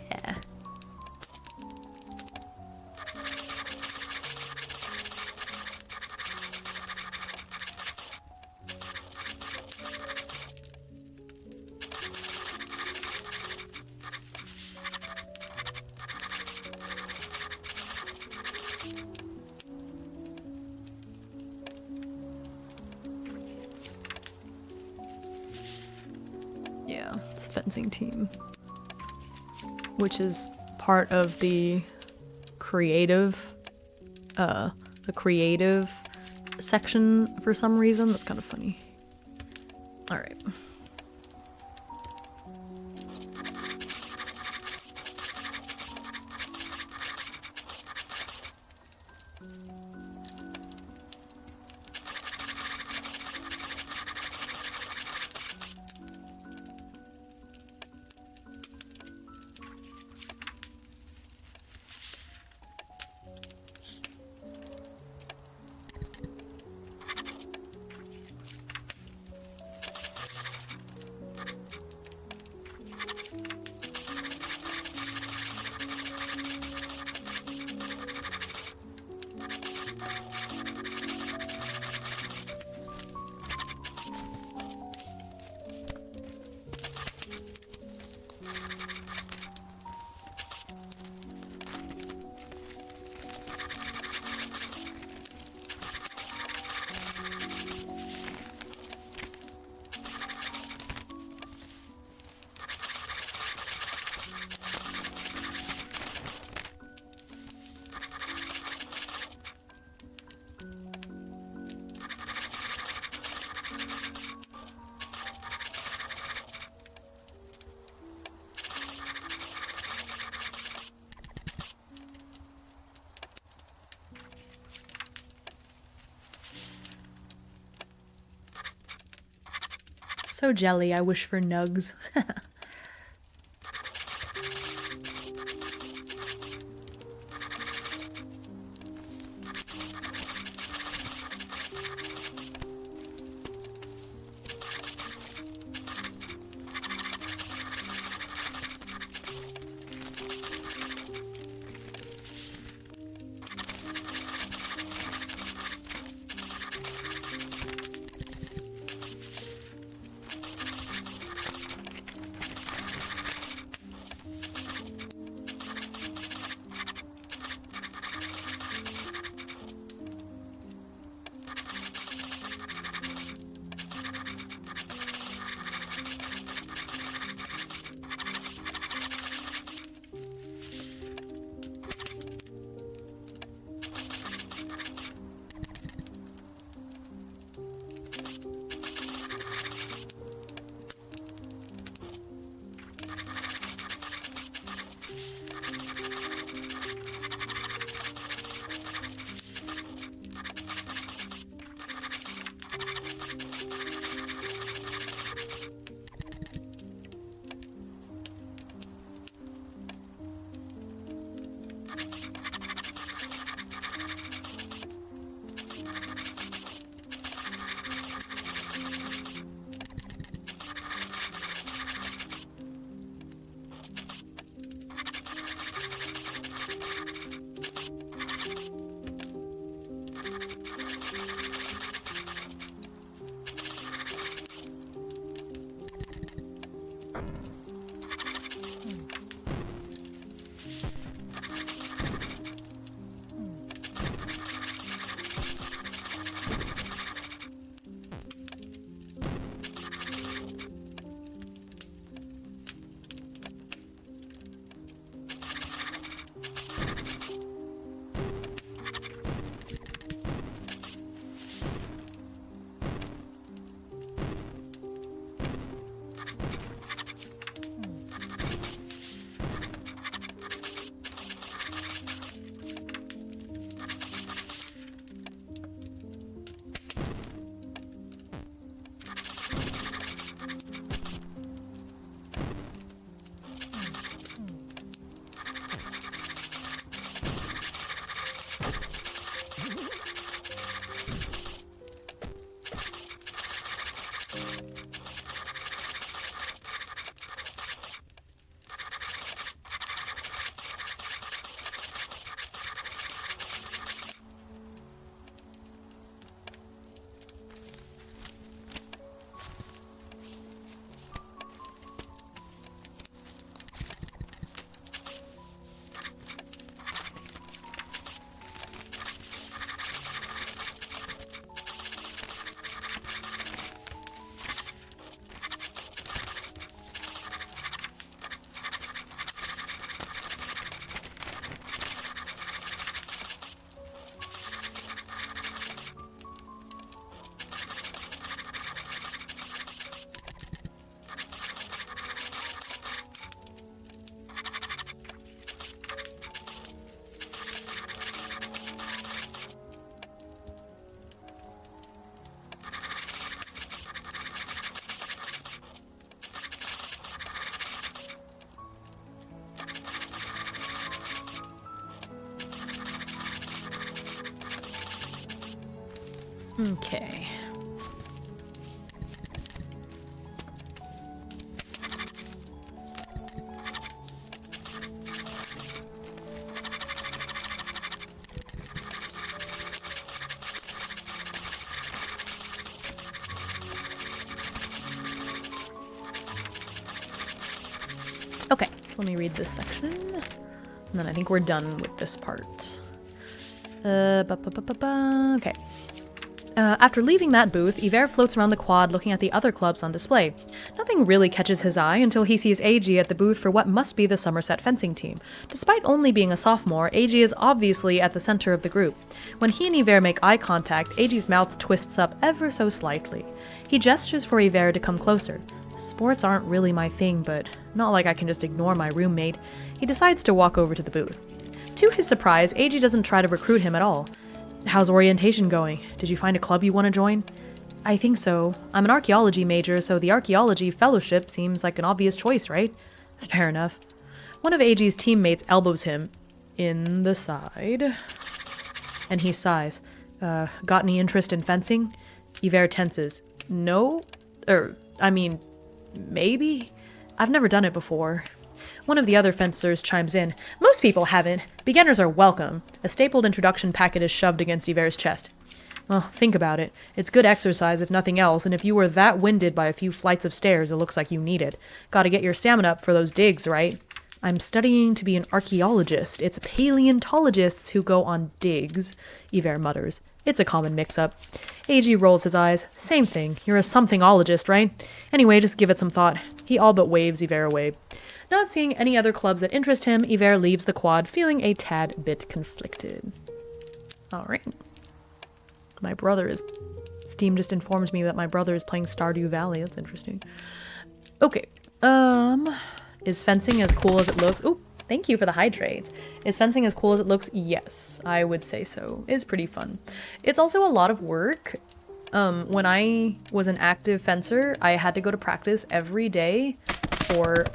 A: Yeah, it's a fencing team, which is part of the creative section for some reason. That's kind of funny. All right. So jelly, I wish for nugs. Okay. Okay, so let me read this section, and then I think we're done with this part. Okay. After leaving that booth, Yver floats around the quad looking at the other clubs on display. Nothing really catches his eye until he sees Eiji at the booth for what must be the Somerset fencing team. Despite only being a sophomore, Eiji is obviously at the center of the group. When he and Yver make eye contact, Eiji's mouth twists up ever so slightly. He gestures for Yver to come closer. Sports aren't really my thing, but not like I can just ignore my roommate. He decides to walk over to the booth. To his surprise, Eiji doesn't try to recruit him at all. How's orientation going? Did you find a club you want to join? I think so. I'm an archaeology major, so the archaeology fellowship seems like an obvious choice, right? Fair enough. One of Eiji's teammates elbows him in the side, and he sighs. Got any interest in fencing? Yver tenses. No? Maybe? I've never done it before. One of the other fencers chimes in. Most people haven't. Beginners are welcome. A stapled introduction packet is shoved against Yver's chest. Well, think about it. It's good exercise if nothing else, and if you were that winded by a few flights of stairs, it looks like you need it. Gotta get your stamina up for those digs, right? I'm studying to be an archaeologist. It's paleontologists who go on digs, Yver mutters. It's a common mix-up. Eiji rolls his eyes. Same thing. You're a somethingologist, right? Anyway, just give it some thought. He all but waves Yver away. Not seeing any other clubs that interest him, Yver leaves the quad, feeling a tad bit conflicted. Alright. Steam just informed me that my brother is playing Stardew Valley. That's interesting. Okay. Is fencing as cool as it looks? Ooh, thank you for the hydrate. Is fencing as cool as it looks? Yes, I would say so. It's pretty fun. It's also a lot of work. When I was an active fencer, I had to go to practice every day for...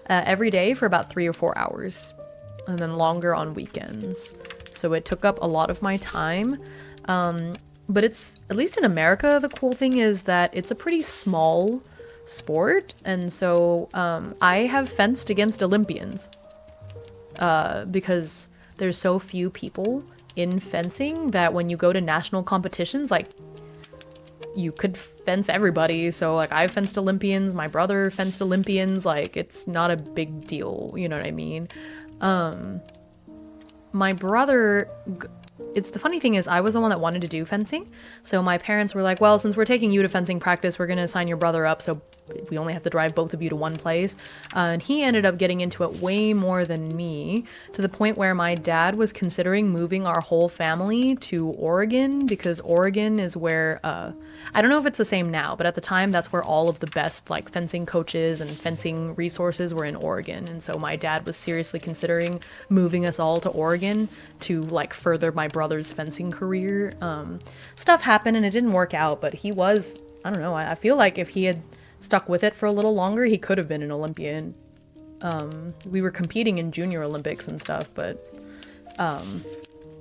A: every day for about 3 or 4 hours, and then longer on weekends. So it took up a lot of my time. But it's, at least in America, the cool thing is that it's a pretty small sport, and so I have fenced against Olympians because there's so few people in fencing that when you go to national competitions, like, you could fence everybody. So like I fenced Olympians, my brother fenced Olympians, like it's not a big deal, you know what I mean? My brother, it's the funny thing is I was the one that wanted to do fencing. So my parents were like, well, since we're taking you to fencing practice, we're going to assign your brother up. So we only have to drive both of you to one place. And he ended up getting into it way more than me, to the point where my dad was considering moving our whole family to Oregon, because Oregon is where, I don't know if it's the same now, but at the time that's where all of the best like fencing coaches and fencing resources were in Oregon. And so my dad was seriously considering moving us all to Oregon to like further my brother's fencing career. Stuff happened and it didn't work out, but he was, I don't know, I feel like if he had stuck with it for a little longer, he could have been an Olympian. We were competing in junior Olympics and stuff, but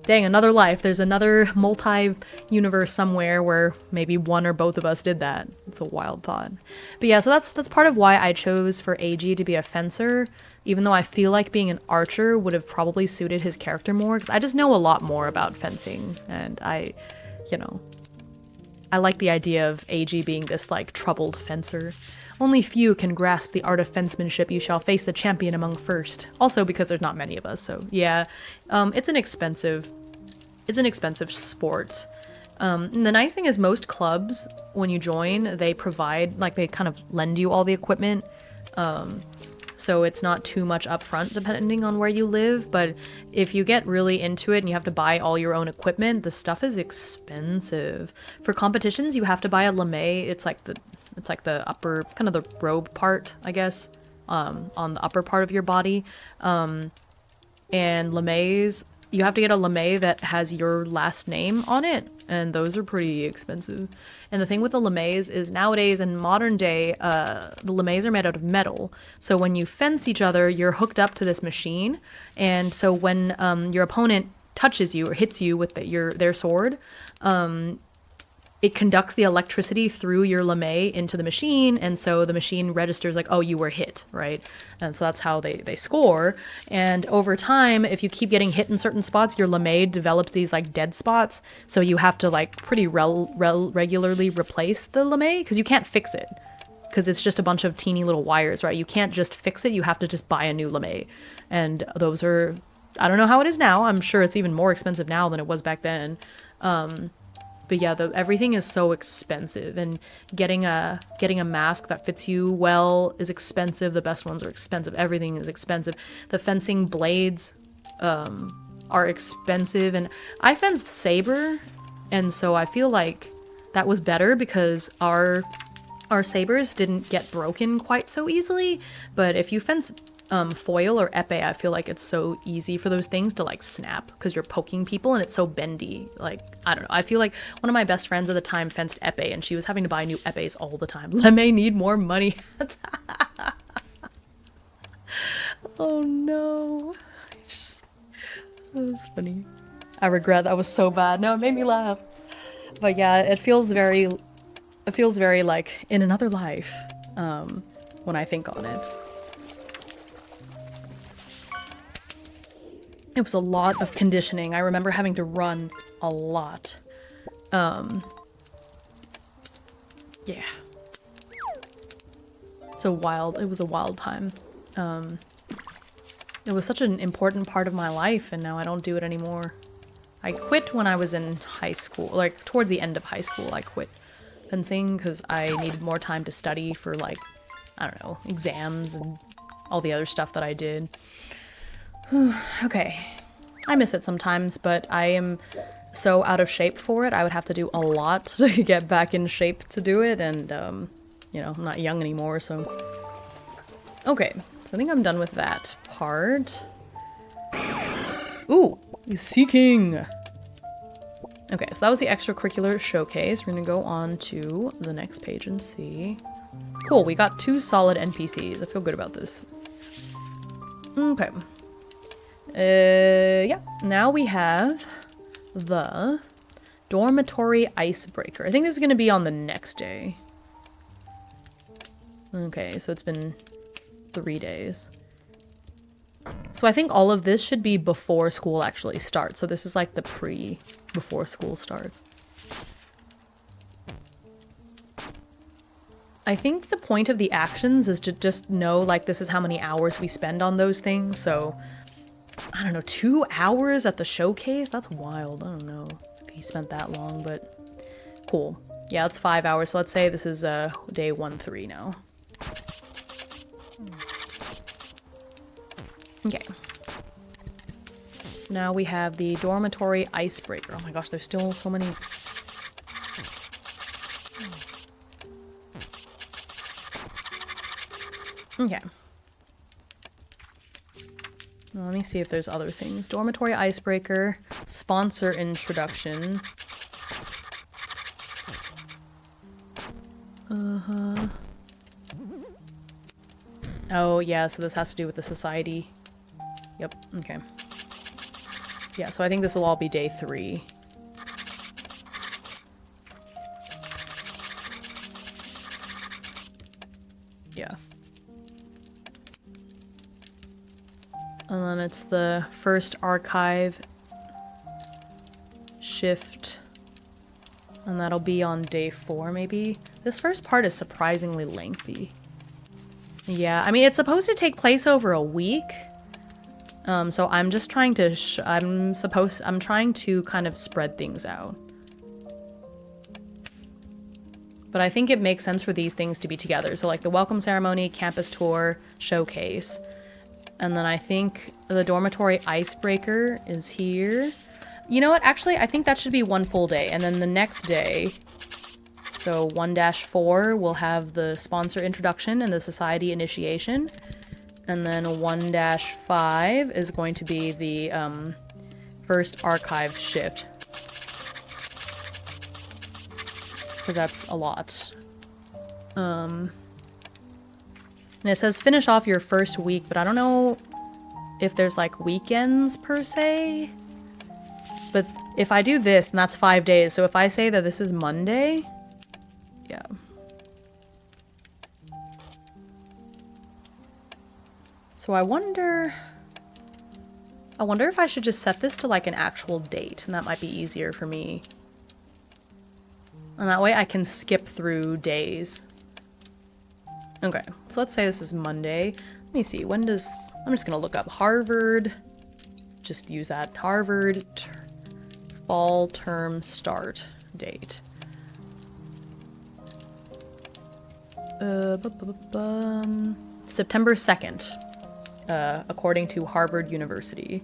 A: dang, another life. There's another multi-universe somewhere where maybe one or both of us did that. It's a wild thought. But yeah, so that's part of why I chose for Eiji to be a fencer, even though I feel like being an archer would have probably suited his character more, because I just know a lot more about fencing, and I like the idea of Eiji being this, like, troubled fencer. Only few can grasp the art of fencemanship. You shall face the champion among first. Also because there's not many of us, so yeah. It's an expensive sport. And the nice thing is most clubs, when you join, they provide, like, they kind of lend you all the equipment. So it's not too much upfront depending on where you live, but if you get really into it and you have to buy all your own equipment, the stuff is expensive. For competitions, you have to buy a lame. It's like the upper, kind of the robe part, I guess, on the upper part of your body. And lames, you have to get a lame that has your last name on it, and those are pretty expensive. And the thing with the lames is nowadays in modern day, the lames are made out of metal. So when you fence each other, you're hooked up to this machine. And so when your opponent touches you or hits you with their sword, it conducts the electricity through your lame into the machine, and so the machine registers like, oh, you were hit, right? And so that's how they score. And over time, if you keep getting hit in certain spots, your lame develops these like dead spots, so you have to like pretty regularly replace the lame, because you can't fix it, because it's just a bunch of teeny little wires, right? You can't just fix it, you have to just buy a new lame. And those are, I don't know how it is now, I'm sure it's even more expensive now than it was back then. But yeah, everything is so expensive, and getting a mask that fits you well is expensive. The best ones are expensive. Everything is expensive. The fencing blades are expensive, and I fenced saber, and so I feel like that was better because our sabers didn't get broken quite so easily. But if you fence foil or epee, I feel like it's so easy for those things to like snap because you're poking people and it's so bendy. Like, I don't know. I feel like one of my best friends at the time fenced epee, and she was having to buy new epees all the time. Lemme need more money. Oh no. That was funny. I regret that was so bad. No, it made me laugh. But yeah, it feels very like in another life when I think on it. It was a lot of conditioning. I remember having to run a lot. Yeah. It was a wild time. It was such an important part of my life, and now I don't do it anymore. I quit when I was in high school, like towards the end of high school. I quit fencing because I needed more time to study for like, I don't know, exams and all the other stuff that I did. Okay, I miss it sometimes, but I am so out of shape for it. I would have to do a lot to get back in shape to do it, and you know, I'm not young anymore, so. Okay, so I think I'm done with that part. Ooh, seeking. Okay, so that was the extracurricular showcase. We're gonna go on to the next page and see. Cool, we got 2 solid NPCs. I feel good about this. Okay. Yeah, now we have the dormitory icebreaker. I think this is going to be on the next day. Okay, so it's been 3 days. So I think all of this should be before school actually starts. So this is like the before school starts. I think the point of the actions is to just know like this is how many hours we spend on those things, so I don't know, 2 hours at the showcase? That's wild. I don't know if he spent that long, but cool. Yeah, it's 5 hours. So let's say this is day 1-3 now. Okay. Now we have the dormitory icebreaker. Oh my gosh, there's still so many. Okay. Let me see if there's other things. Dormitory icebreaker, sponsor introduction. Oh, yeah, so this has to do with the society. Yep, okay. Yeah, so I think this will all be day 3. Yeah. And then it's the first archive shift. And that'll be on day 4, maybe. This first part is surprisingly lengthy. Yeah, I mean, it's supposed to take place over a week. So I'm just trying to, I'm trying to kind of spread things out. But I think it makes sense for these things to be together. So like the welcome ceremony, campus tour, showcase. And then I think the dormitory icebreaker is here. You know what? Actually, I think that should be 1 full day. And then the next day, so 1-4, we'll have the sponsor introduction and the society initiation. And then 1-5 is going to be the first archive shift. Because that's a lot. And it says finish off your first week, but I don't know if there's like weekends per se. But if I do this, then that's 5 days. So if I say that this is Monday, yeah. So I wonder if I should just set this to like an actual date, and that might be easier for me. And that way I can skip through days. Okay, so let's say this is Monday. Let me see, I'm just gonna look up Harvard. Just use that, Harvard fall term start date. September 2nd, according to Harvard University.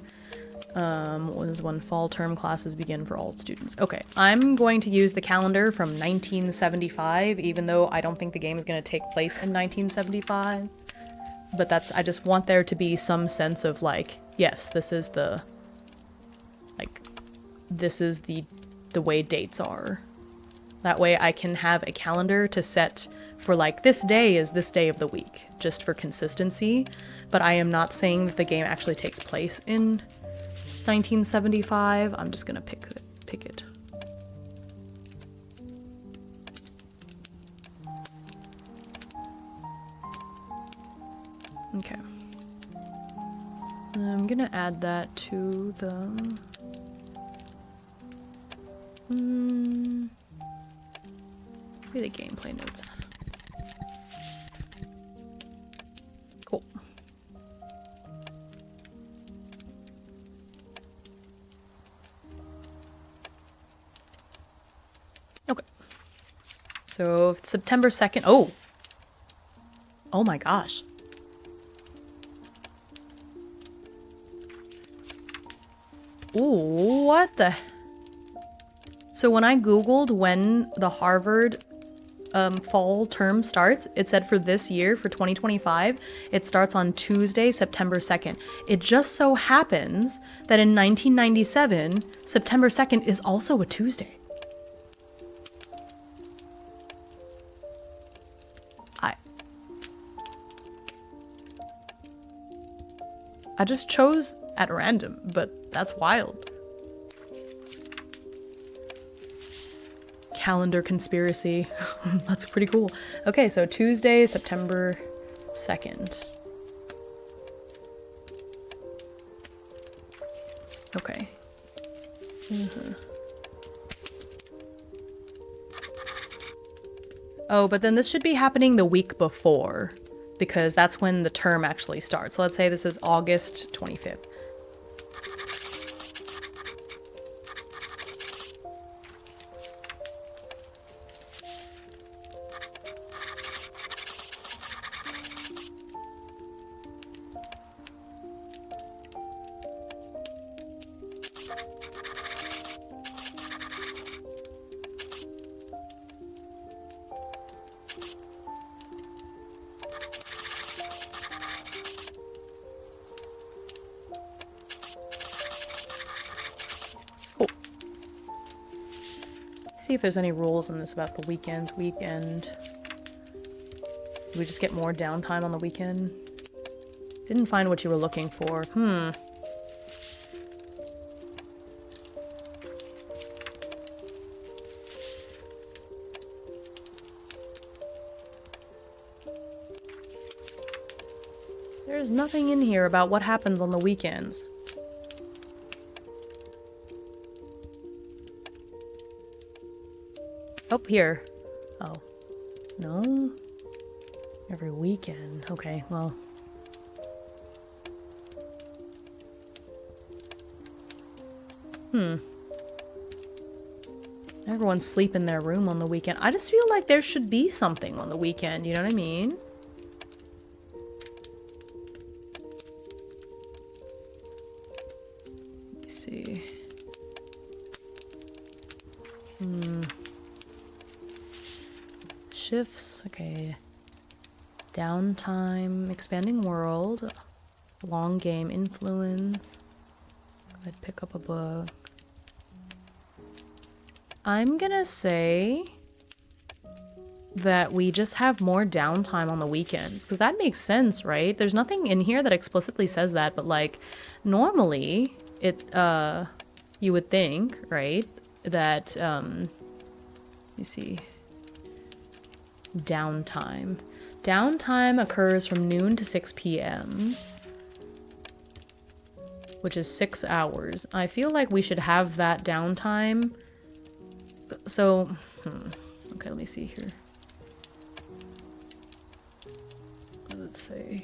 A: Was when fall term classes begin for all students. Okay, I'm going to use the calendar from 1975, even though I don't think the game is going to take place in 1975. But I just want there to be some sense of like, yes, this is the way dates are. That way I can have a calendar to set for like, this day is this day of the week, just for consistency. But I am not saying that the game actually takes place in 1975. I'm just gonna pick it. Okay. I'm gonna add that to the maybe the gameplay notes. Cool. Okay. So September 2nd. Oh. Oh my gosh. Ooh, what the? So when I Googled when the Harvard fall term starts, it said for this year, for 2025, it starts on Tuesday, September 2nd. It just so happens that in 1997, September 2nd is also a Tuesday. I just chose at random, but that's wild. Calendar conspiracy. That's pretty cool. Okay, so Tuesday, September 2nd. Okay. Oh, but then this should be happening the week before, because that's when the term actually starts. So let's say this is August 25th. See if there's any rules in this about the weekend. Do we just get more downtime on the weekend? Didn't find what you were looking for. There's nothing in here about what happens on the weekends. Oh, here. Oh. No? Every weekend. Okay, well. Everyone's sleep in their room on the weekend. I just feel like there should be something on the weekend, you know what I mean? Let me see. Shifts, okay. Downtime, expanding world, long game, influence. I'd pick up a book. I'm gonna say that we just have more downtime on the weekends, because that makes sense, right? There's nothing in here that explicitly says that, but like normally it you would think, right, that, let me see, downtime. Downtime occurs from noon to 6 p.m., which is 6 hours. I feel like we should have that downtime. So, okay, let me see here. What does it say?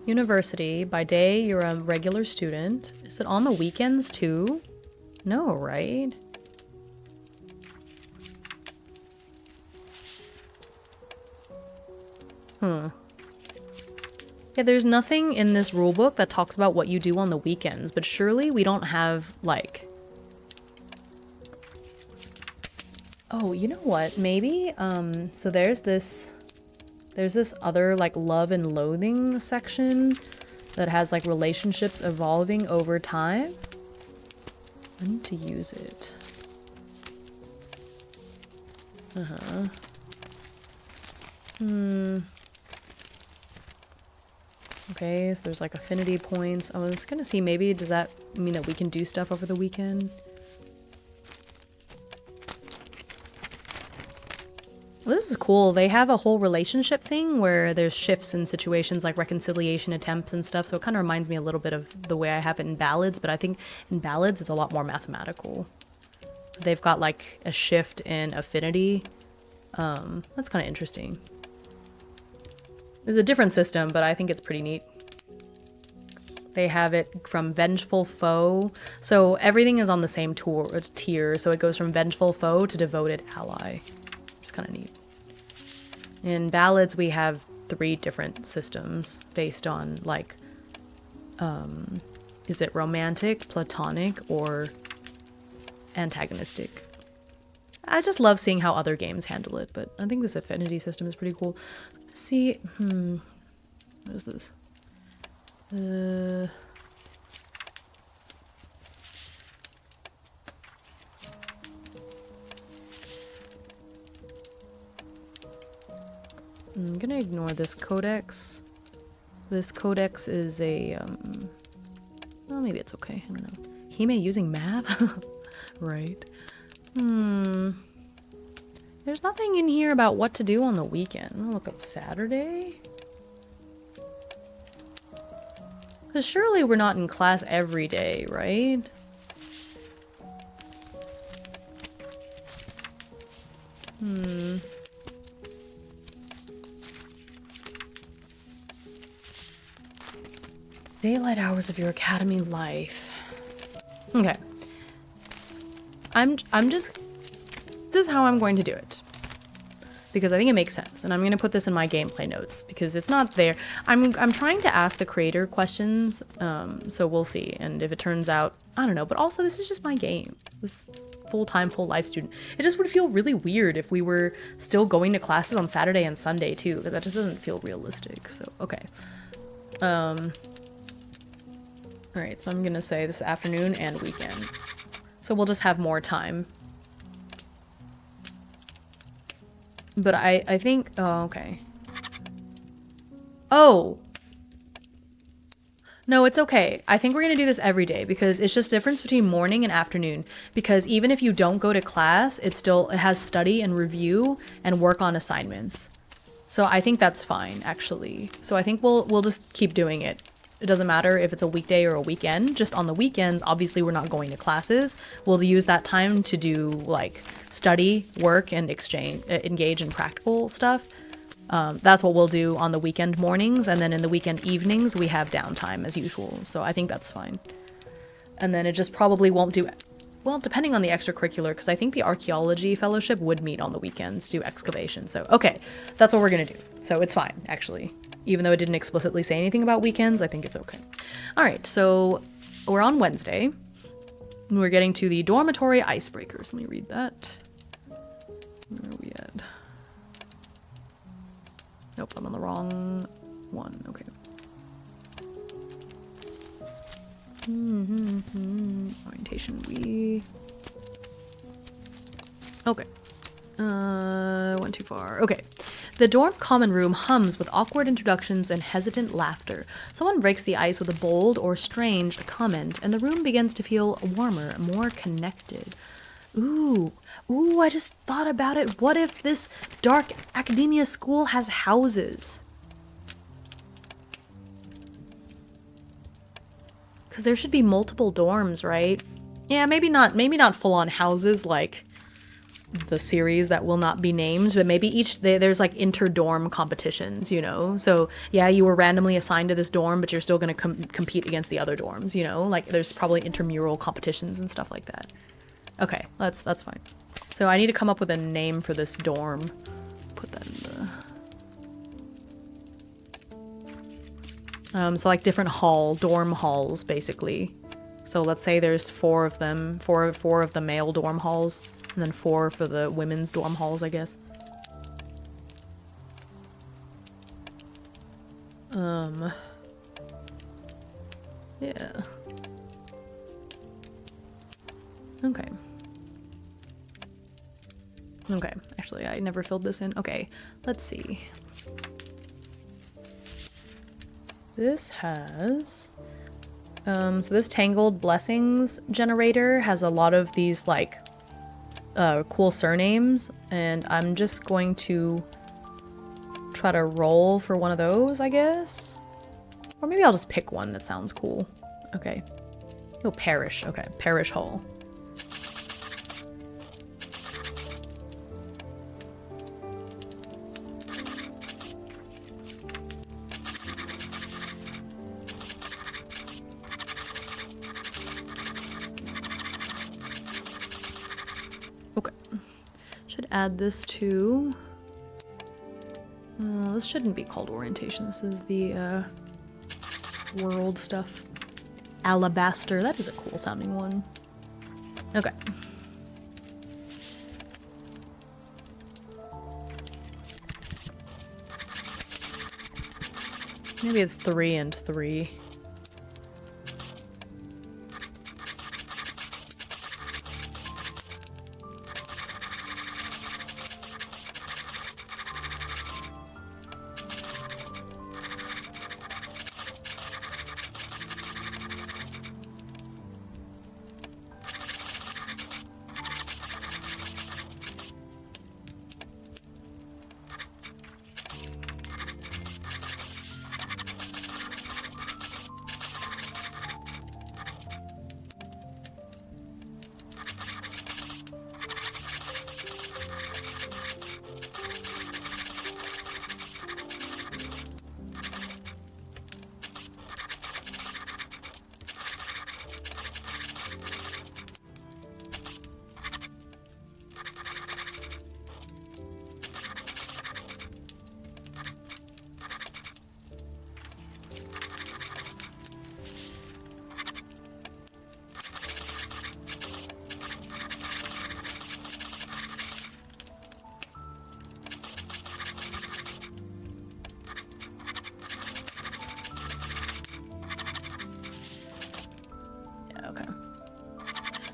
A: University. By day, you're a regular student. Is it on the weekends too? No, right? Yeah, there's nothing in this rulebook that talks about what you do on the weekends, but surely we don't have, like... Oh, you know what? Maybe, so there's this other, like, love and loathing section that has, like, relationships evolving over time. I need to use it. Okay, so there's like affinity points. I was gonna see, maybe does that mean that we can do stuff over the weekend? Well, this is cool. They have a whole relationship thing where there's shifts in situations like reconciliation attempts and stuff. So it kind of reminds me a little bit of the way I have it in ballads, but I think in ballads it's a lot more mathematical. They've got like a shift in affinity. That's kind of interesting. It's a different system, but I think it's pretty neat. They have it from Vengeful Foe. So everything is on the same tier. So it goes from Vengeful Foe to Devoted Ally. It's kind of neat. In ballads, we have 3 different systems based on like, is it romantic, platonic, or antagonistic? I just love seeing how other games handle it, but I think this affinity system is pretty cool. See, what is this? I'm gonna ignore this codex. This codex is a, well, maybe it's okay, I don't know. Hime using math? Right. There's nothing in here about what to do on the weekend. I'm gonna look up Saturday. Because surely we're not in class every day, right? Daylight hours of your academy life. Okay. I'm just... This is how I'm going to do it. Because I think it makes sense. And I'm going to put this in my gameplay notes. Because it's not there. I'm trying to ask the creator questions. So we'll see. And if it turns out... I don't know. But also, this is just my game. This full-time, full-life student. It just would feel really weird if we were still going to classes on Saturday and Sunday, too. Because that just doesn't feel realistic. So, okay. Alright, so I'm going to say this afternoon and weekend. So we'll just have more time. But I think... Oh, okay. Oh! No, it's okay. I think we're going to do this every day because it's just difference between morning and afternoon. Because even if you don't go to class, it has study and review and work on assignments. So I think that's fine, actually. So I think we'll just keep doing it. It doesn't matter if it's a weekday or a weekend. Just on the weekends, obviously we're not going to classes. We'll use that time to do like study, work, and engage in practical stuff. That's what we'll do on the weekend mornings. And then in the weekend evenings, we have downtime as usual. So I think that's fine. And then it just probably won't do... Well, depending on the extracurricular, because I think the archaeology fellowship would meet on the weekends to do excavation. So, okay, that's what we're going to do. So it's fine, actually. Even though it didn't explicitly say anything about weekends, I think it's okay. All right, so we're on Wednesday. And we're getting to the dormitory icebreakers. Let me read that. Where are we at? Nope, I'm on the wrong one. Okay. Orientation week. Okay. Went too far. Okay. The dorm common room hums with awkward introductions and hesitant laughter. Someone breaks the ice with a bold or strange comment, and the room begins to feel warmer, more connected. Ooh, I just thought about it. What if this dark academia school has houses? Because there should be multiple dorms, right? Yeah, maybe not full-on houses like the series that will not be named, but maybe there's like inter-dorm competitions, you know? So yeah, you were randomly assigned to this dorm, but you're still going to compete against the other dorms, you know? Like there's probably intramural competitions and stuff like that. Okay, that's fine. So I need to come up with a name for this dorm. Put that in the... so like different dorm halls, basically. So let's say there's 4 of them, four of the male dorm halls, and then 4 for the women's dorm halls, I guess. Yeah. Okay. Okay, actually, I never filled this in. Okay, let's see. This has... so this Tangled Blessings generator has a lot of these, like, cool surnames, and I'm just going to try to roll for one of those, I guess? Or maybe I'll just pick one that sounds cool. Okay. Oh, Parish. Okay, Parish Hall. Add this to... this shouldn't be called orientation. This is the world stuff. Alabaster. That is a cool sounding one. Okay. Maybe it's 3 and 3.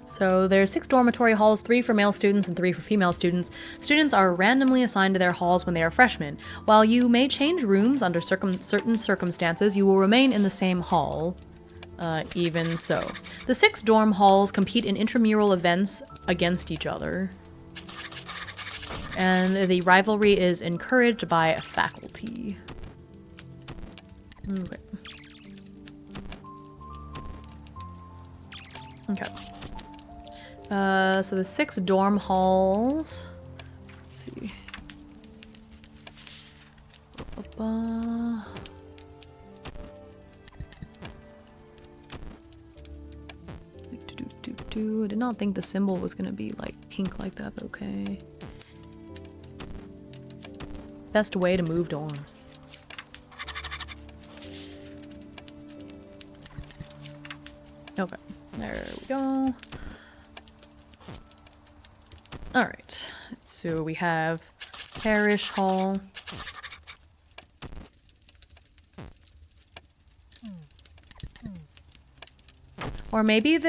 A: So there's 6 dormitory halls, 3 for male students and 3 for female students. Students are randomly assigned to their halls when they are freshmen. While you may change rooms under certain circumstances, you will remain in the same hall. Even so. The 6 dorm halls compete in intramural events against each other. And the rivalry is encouraged by faculty. Okay. Okay. So the 6 dorm halls. Let's see. I did not think the symbol was gonna be like pink like that, but okay. Best way to move dorms. Okay, there we go. Alright, so we have Parish Hall. Or maybe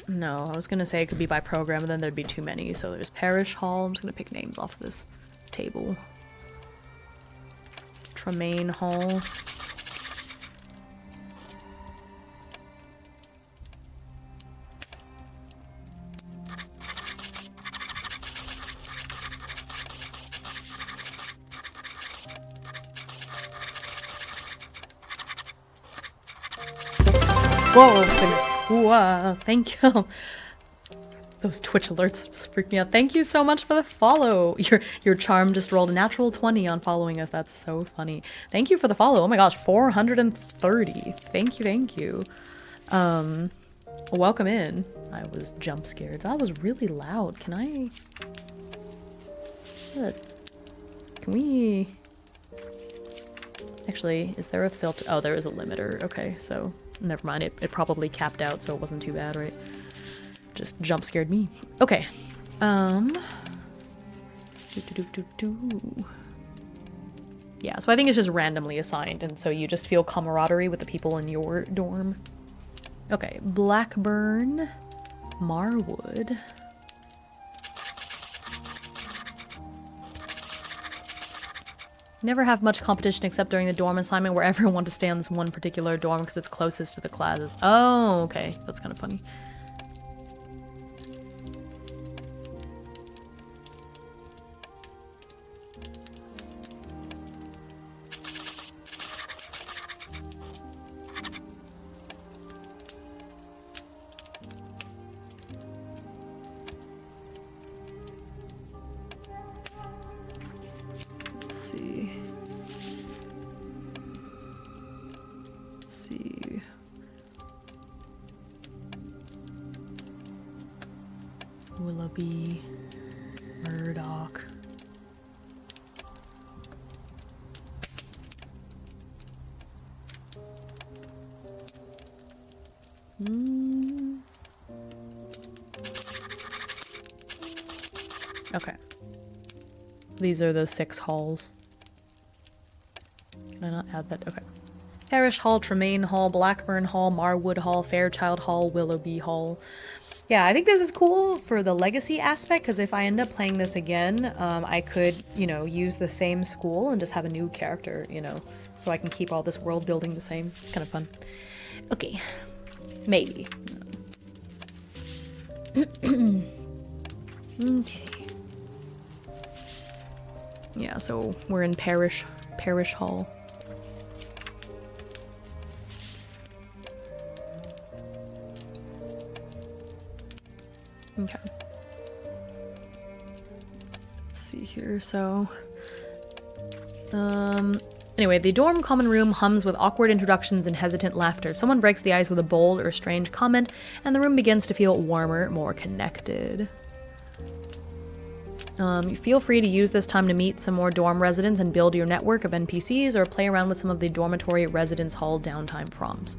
A: no, I was gonna say it could be by program, but then there'd be too many. So there's Parish Hall. I'm just gonna pick names off this table. Tremaine Hall. Whoa, goodness. Whoa, thank you. Those Twitch alerts freak me out. Thank you so much for the follow. Your charm just rolled a natural 20 on following us. That's so funny. Thank you for the follow. Oh my gosh, 430. Thank you, thank you. Welcome in. I was jump scared. That was really loud. Can I... What? Can we... Actually, is there a filter? Oh, there is a limiter. Okay, so never mind. It probably capped out, so it wasn't too bad, right? Just jump scared me. Okay. Yeah, so I think it's just randomly assigned, and so you just feel camaraderie with the people in your dorm. Okay, Blackburn, Marwood. Never have much competition except during the dorm assignment where everyone wants to stay on this one particular dorm because it's closest to the classes. Oh, okay. That's kind of funny. Willoughby, Murdoch. Okay. These are the 6 halls. Can I not add that? Okay. Parish Hall, Tremaine Hall, Blackburn Hall, Marwood Hall, Fairchild Hall, Willoughby Hall. Yeah, I think this is cool for the legacy aspect, because if I end up playing this again, I could, you know, use the same school and just have a new character, you know, so I can keep all this world building the same. It's kind of fun. Okay. Maybe. Okay. Yeah, so we're in Parish Hall. Okay. Let's see here, so... Anyway, the dorm common room hums with awkward introductions and hesitant laughter. Someone breaks the ice with a bold or strange comment, and the room begins to feel warmer, more connected. You feel free to use this time to meet some more dorm residents and build your network of NPCs, or play around with some of the dormitory residence hall downtime prompts.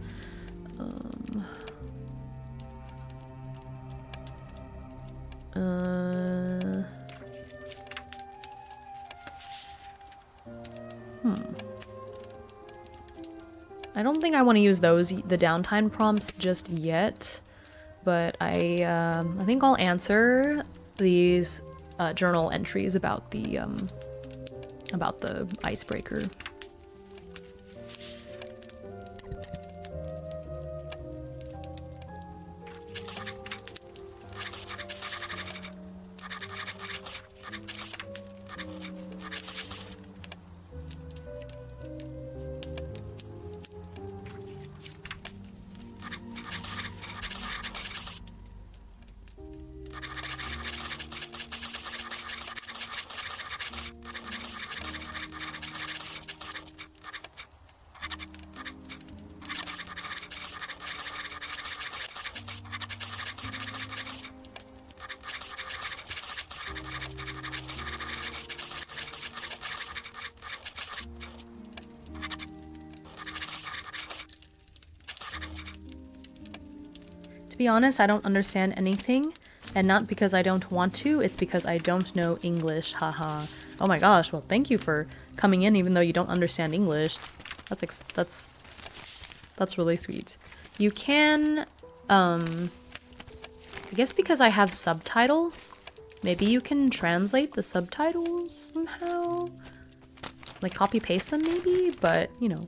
A: I don't think I want to use those, the downtime prompts, just yet, but I think I'll answer these journal entries about the icebreaker. To be honest, I don't understand anything, and not because I don't want to, it's because I don't know English, haha. Oh my gosh, well thank you for coming in even though you don't understand English. That's really sweet. You can, I guess because I have subtitles, maybe you can translate the subtitles somehow? like copy paste them maybe, but you know,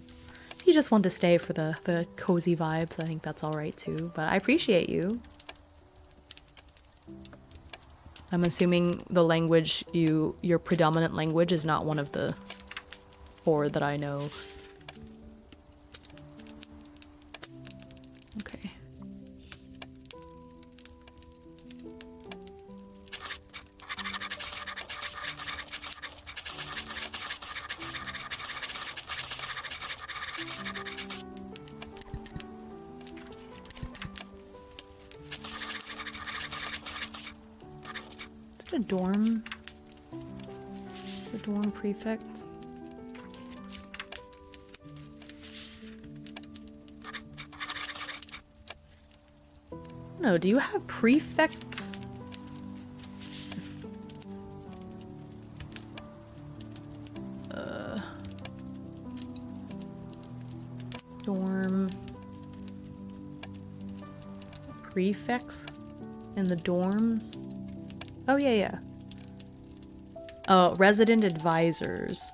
A: if you just want to stay for the cozy vibes, I think that's all right too. But I appreciate you. I'm assuming the language your predominant language is not one of the 4 that I know. Okay. Is it a dorm? The dorm prefect? No, do you have prefects? Dorm prefects in the dorms? Oh, yeah. Oh, resident advisors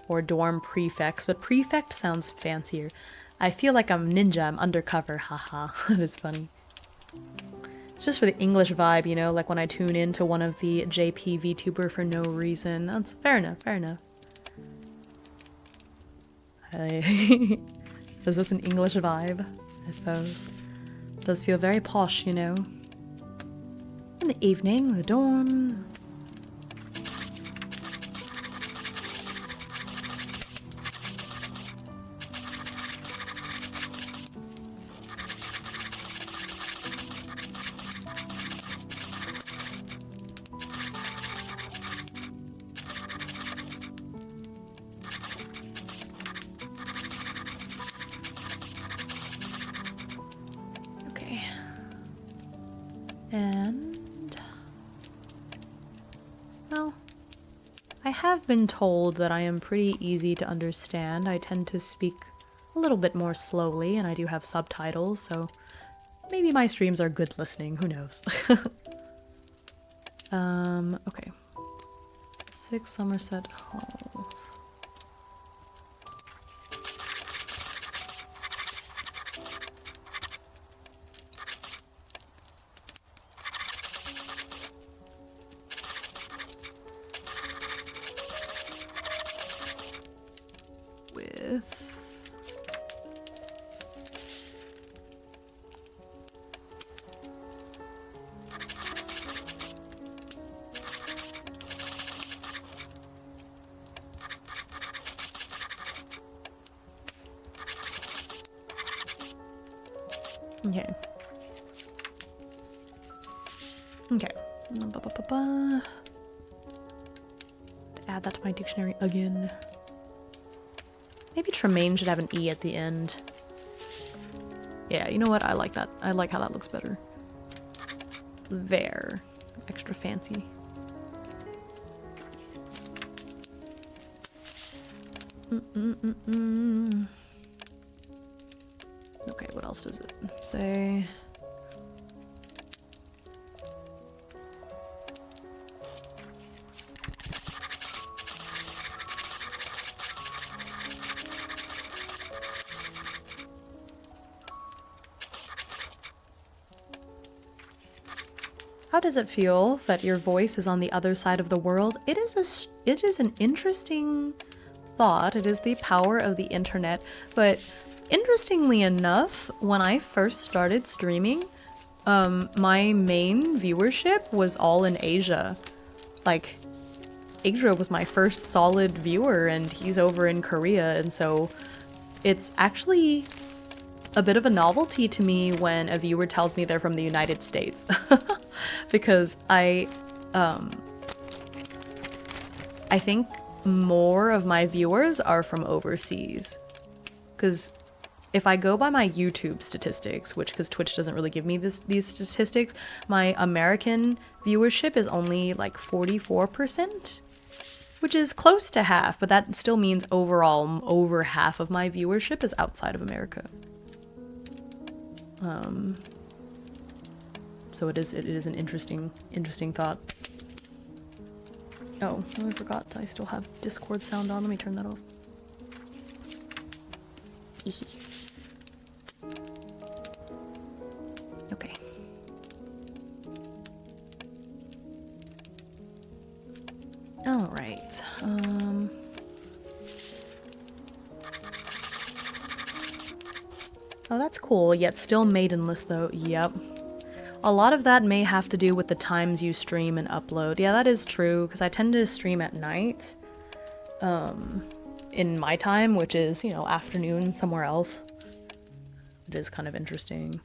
A: or dorm prefects, but prefect sounds fancier. I feel like I'm ninja, I'm undercover, haha. That is funny. It's just for the English vibe, you know, like when I tune into one of the JP VTuber for no reason. That's fair enough, fair enough. Is this an English vibe? I suppose. It does feel very posh, you know. In the evening, the dawn. And, well, I have been told that I am pretty easy to understand. I tend to speak a little bit more slowly, and I do have subtitles, so maybe my streams are good listening, who knows. Okay. 6 Somerset Halls. Okay. Okay. Add that to my dictionary again. Maybe Tremaine should have an E at the end. Yeah, you know what? I like that. I like how that looks better. There. Extra fancy. Okay, what else does it say? How does it feel that your voice is on the other side of the world? It is an interesting thought. It is the power of the internet, but interestingly enough, when I first started streaming, my main viewership was all in Asia. Like, Asia was my first solid viewer, and he's over in Korea, and so it's actually a bit of a novelty to me when a viewer tells me they're from the United States. Because I think more of my viewers are from overseas. Because if I go by my YouTube statistics, because Twitch doesn't really give me these statistics, my American viewership is only like 44%, which is close to half, but that still means overall over half of my viewership is outside of America. So it is an interesting thought. Oh, I forgot. I still have Discord sound on. Let me turn that off. Okay. All right. Oh, that's cool. Yet still maidenless though. Yep. A lot of that may have to do with the times you stream and upload. Yeah, that is true, because I tend to stream at night. In my time, which is, you know, afternoon somewhere else. It is kind of interesting.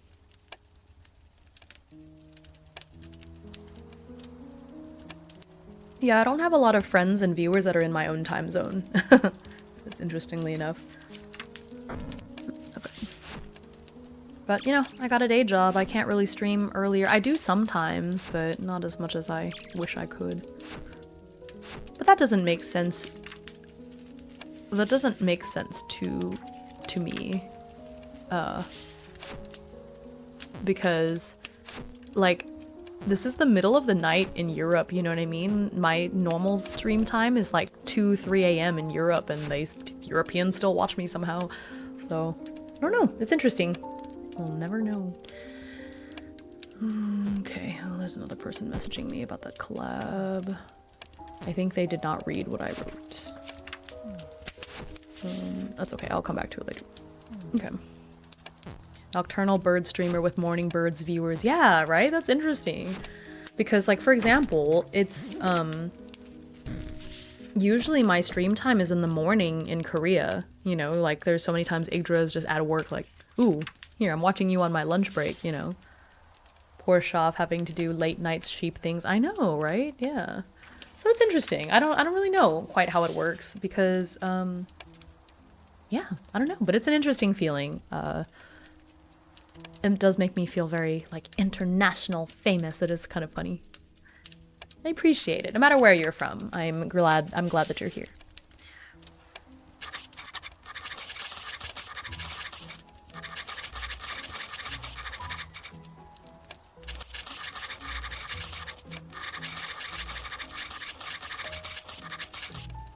A: Yeah, I don't have a lot of friends and viewers that are in my own time zone. That's interestingly enough. Okay. But, you know, I got a day job. I can't really stream earlier. I do sometimes, but not as much as I wish I could. But that doesn't make sense. That doesn't make sense to me. Because, like, this is the middle of the night in Europe, you know what I mean? My normal stream time is like 2, 3 a.m. in Europe, and Europeans still watch me somehow. So, I don't know. It's interesting. We'll never know. Okay, well, there's another person messaging me about that collab. I think they did not read what I wrote. That's okay, I'll come back to it later. Okay. Nocturnal bird streamer with morning birds viewers. Yeah, right? That's interesting. Because, like, for example, it's, usually my stream time is in the morning in Korea. You know, like, there's so many times Yggdra is just at work, like, ooh, here, I'm watching you on my lunch break, you know. Poor Shop having to do late nights sheep things. I know, right? Yeah. So it's interesting. I don't really know quite how it works because, yeah, I don't know, but it's an interesting feeling. It does make me feel very, like, international famous. It is kind of funny. I appreciate it. No matter where you're from, I'm glad that you're here.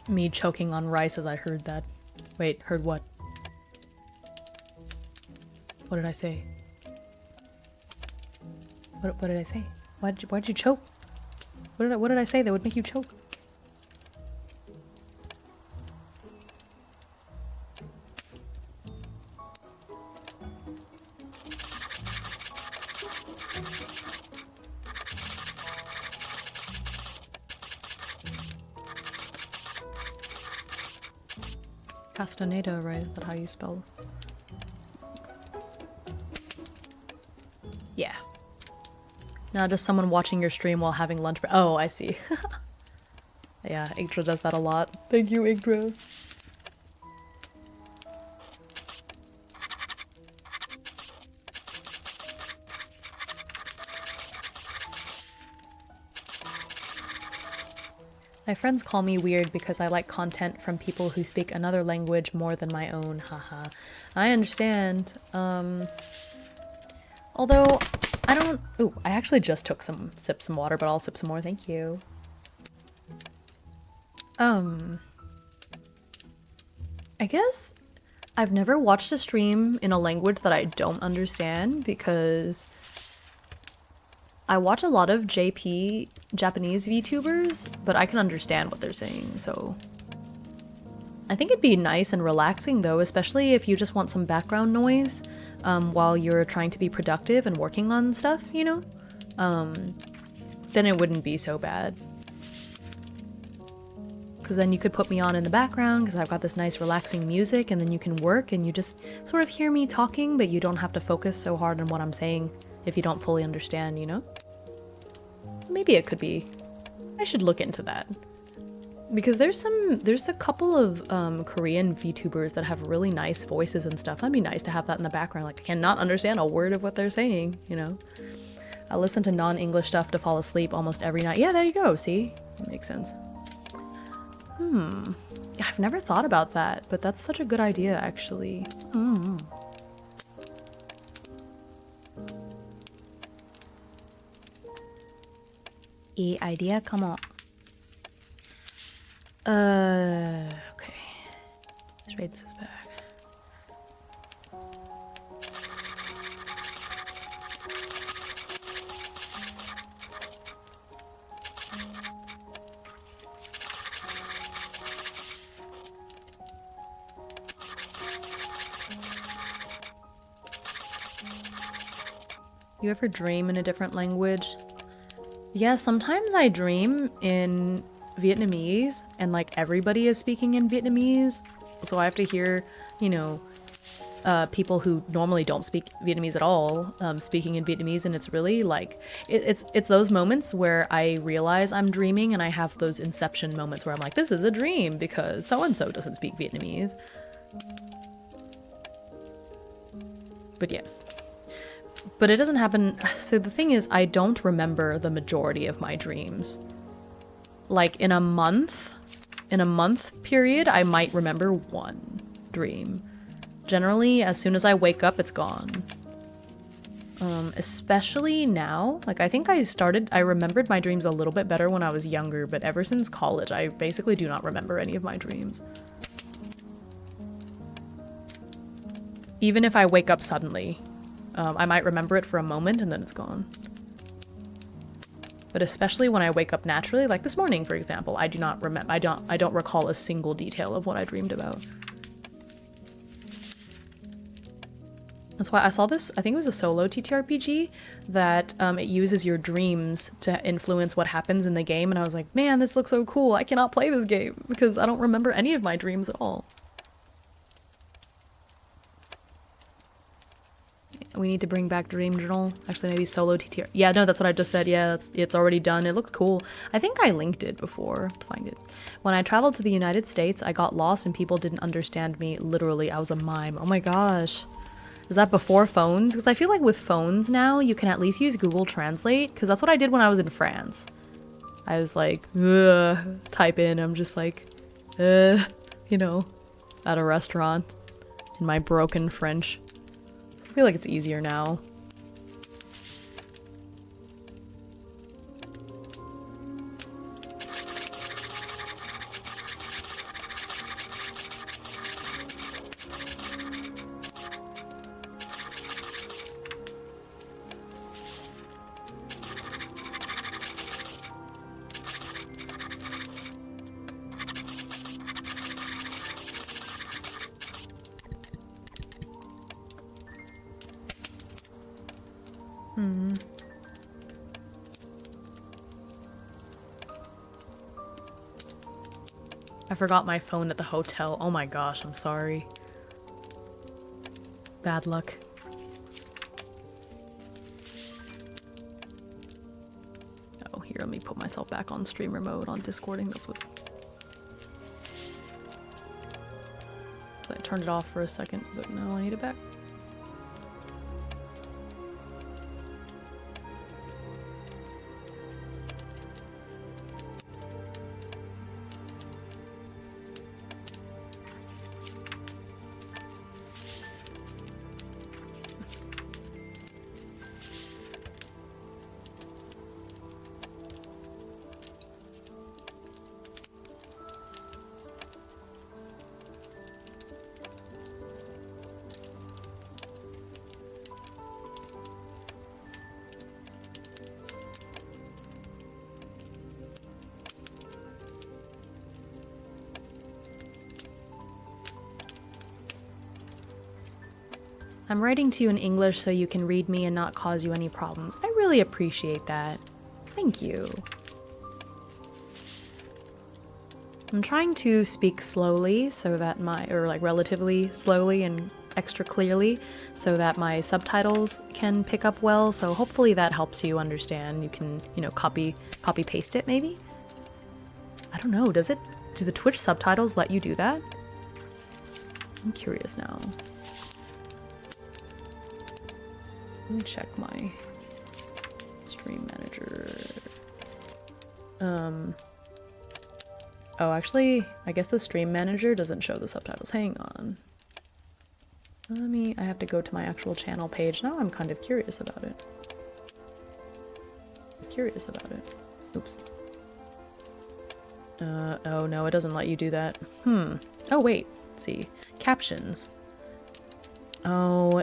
A: Me choking on rice as I heard that. Wait, heard what? What did I say? What did I say? Why'd you choke? What did I say that would make you choke? Castaneda, right? Is that how you spell? Yeah. Now just someone watching your stream while having lunch. Oh, I see. Yeah, Yggdra does that a lot. Thank you, Yggdra. My friends call me weird because I like content from people who speak another language more than my own. Haha. I understand. Although, I don't... Ooh, I actually just took some water, but I'll sip some more. Thank you. I guess I've never watched a stream in a language that I don't understand because I watch a lot of Japanese VTubers, but I can understand what they're saying, so... I think it'd be nice and relaxing though, especially if you just want some background noise while you're trying to be productive and working on stuff, you know? Then it wouldn't be so bad. Because then you could put me on in the background because I've got this nice relaxing music, and then you can work and you just sort of hear me talking, but you don't have to focus so hard on what I'm saying if you don't fully understand, you know? Maybe it could be. I should look into that. Because there's a couple of Korean VTubers that have really nice voices and stuff. That'd be nice to have that in the background. Like, I cannot understand a word of what they're saying, you know? I listen to non-English stuff to fall asleep almost every night. Yeah, there you go, see? That makes sense. Yeah, I've never thought about that, but that's such a good idea, actually. I idea, come on. Okay. Trades is back. You ever dream in a different language? Yeah, sometimes I dream in Vietnamese and like everybody is speaking in Vietnamese. So I have to hear, you know, people who normally don't speak Vietnamese at all speaking in Vietnamese, and it's really like it's those moments where I realize I'm dreaming, and I have those inception moments where I'm like, this is a dream because so and so doesn't speak Vietnamese. But yes. But it doesn't happen. So the thing is, I don't remember the majority of my dreams. Like in a month period, I might remember one dream. Generally, as soon as I wake up, it's gone. Especially now, like I think I remembered my dreams a little bit better when I was younger, but ever since college, I basically do not remember any of my dreams. Even if I wake up suddenly, I might remember it for a moment and then it's gone. But especially when I wake up naturally, like this morning, for example, I don't recall a single detail of what I dreamed about. That's why I saw this, I think it was a solo TTRPG, that it uses your dreams to influence what happens in the game, and I was like, man, this looks so cool, I cannot play this game, because I don't remember any of my dreams at all. We need to bring back Dream Journal. Actually, maybe solo TTR. Yeah, no, that's what I just said. Yeah, it's already done. It looks cool. I think I linked it before to find it. When I traveled to the United States, I got lost and people didn't understand me. Literally, I was a mime. Oh my gosh. Is that before phones? Because I feel like with phones now, you can at least use Google Translate. Because that's what I did when I was in France. I was like, type in. I'm just like, you know, at a restaurant in my broken French. I feel like it's easier now. I forgot my phone at the hotel. Oh my gosh, I'm sorry. Bad luck. Oh, here, let me put myself back on streamer mode on Discording. That's what... I turned it off for a second, but now I need it back. I'm writing to you in English so you can read me and not cause you any problems. I really appreciate that. Thank you. I'm trying to speak slowly so that relatively slowly and extra clearly so that my subtitles can pick up well. So hopefully that helps you understand. You can, copy paste it maybe? I don't know. Do the Twitch subtitles let you do that? I'm curious now. Let me check my stream manager. Oh, actually, I guess the stream manager doesn't show the subtitles. Hang on. I have to go to my actual channel page. Now I'm kind of curious about it. Oops. Oh no, it doesn't let you do that. Oh wait, let's see. Captions. Oh,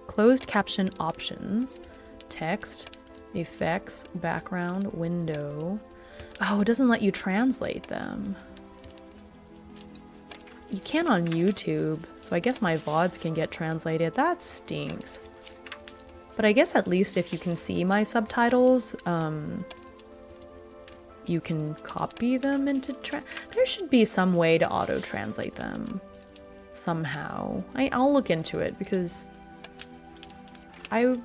A: Closed caption options. Text, effects, background, window. Oh, it doesn't let you translate them. You can on YouTube, so I guess my VODs can get translated. That stinks. But I guess at least if you can see my subtitles, you can copy them into there should be some way to auto-translate them somehow. I'll look into it because I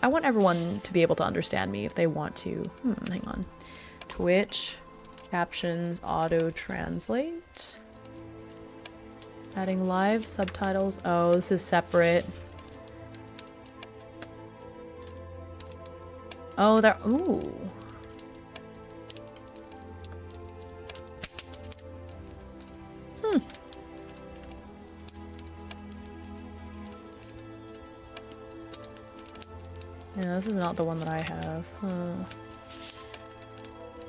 A: want everyone to be able to understand me if they want to. Hang on. Twitch, captions, auto-translate. Adding live subtitles. Oh, this is separate. Oh, there. Ooh. Yeah, this is not the one that I have.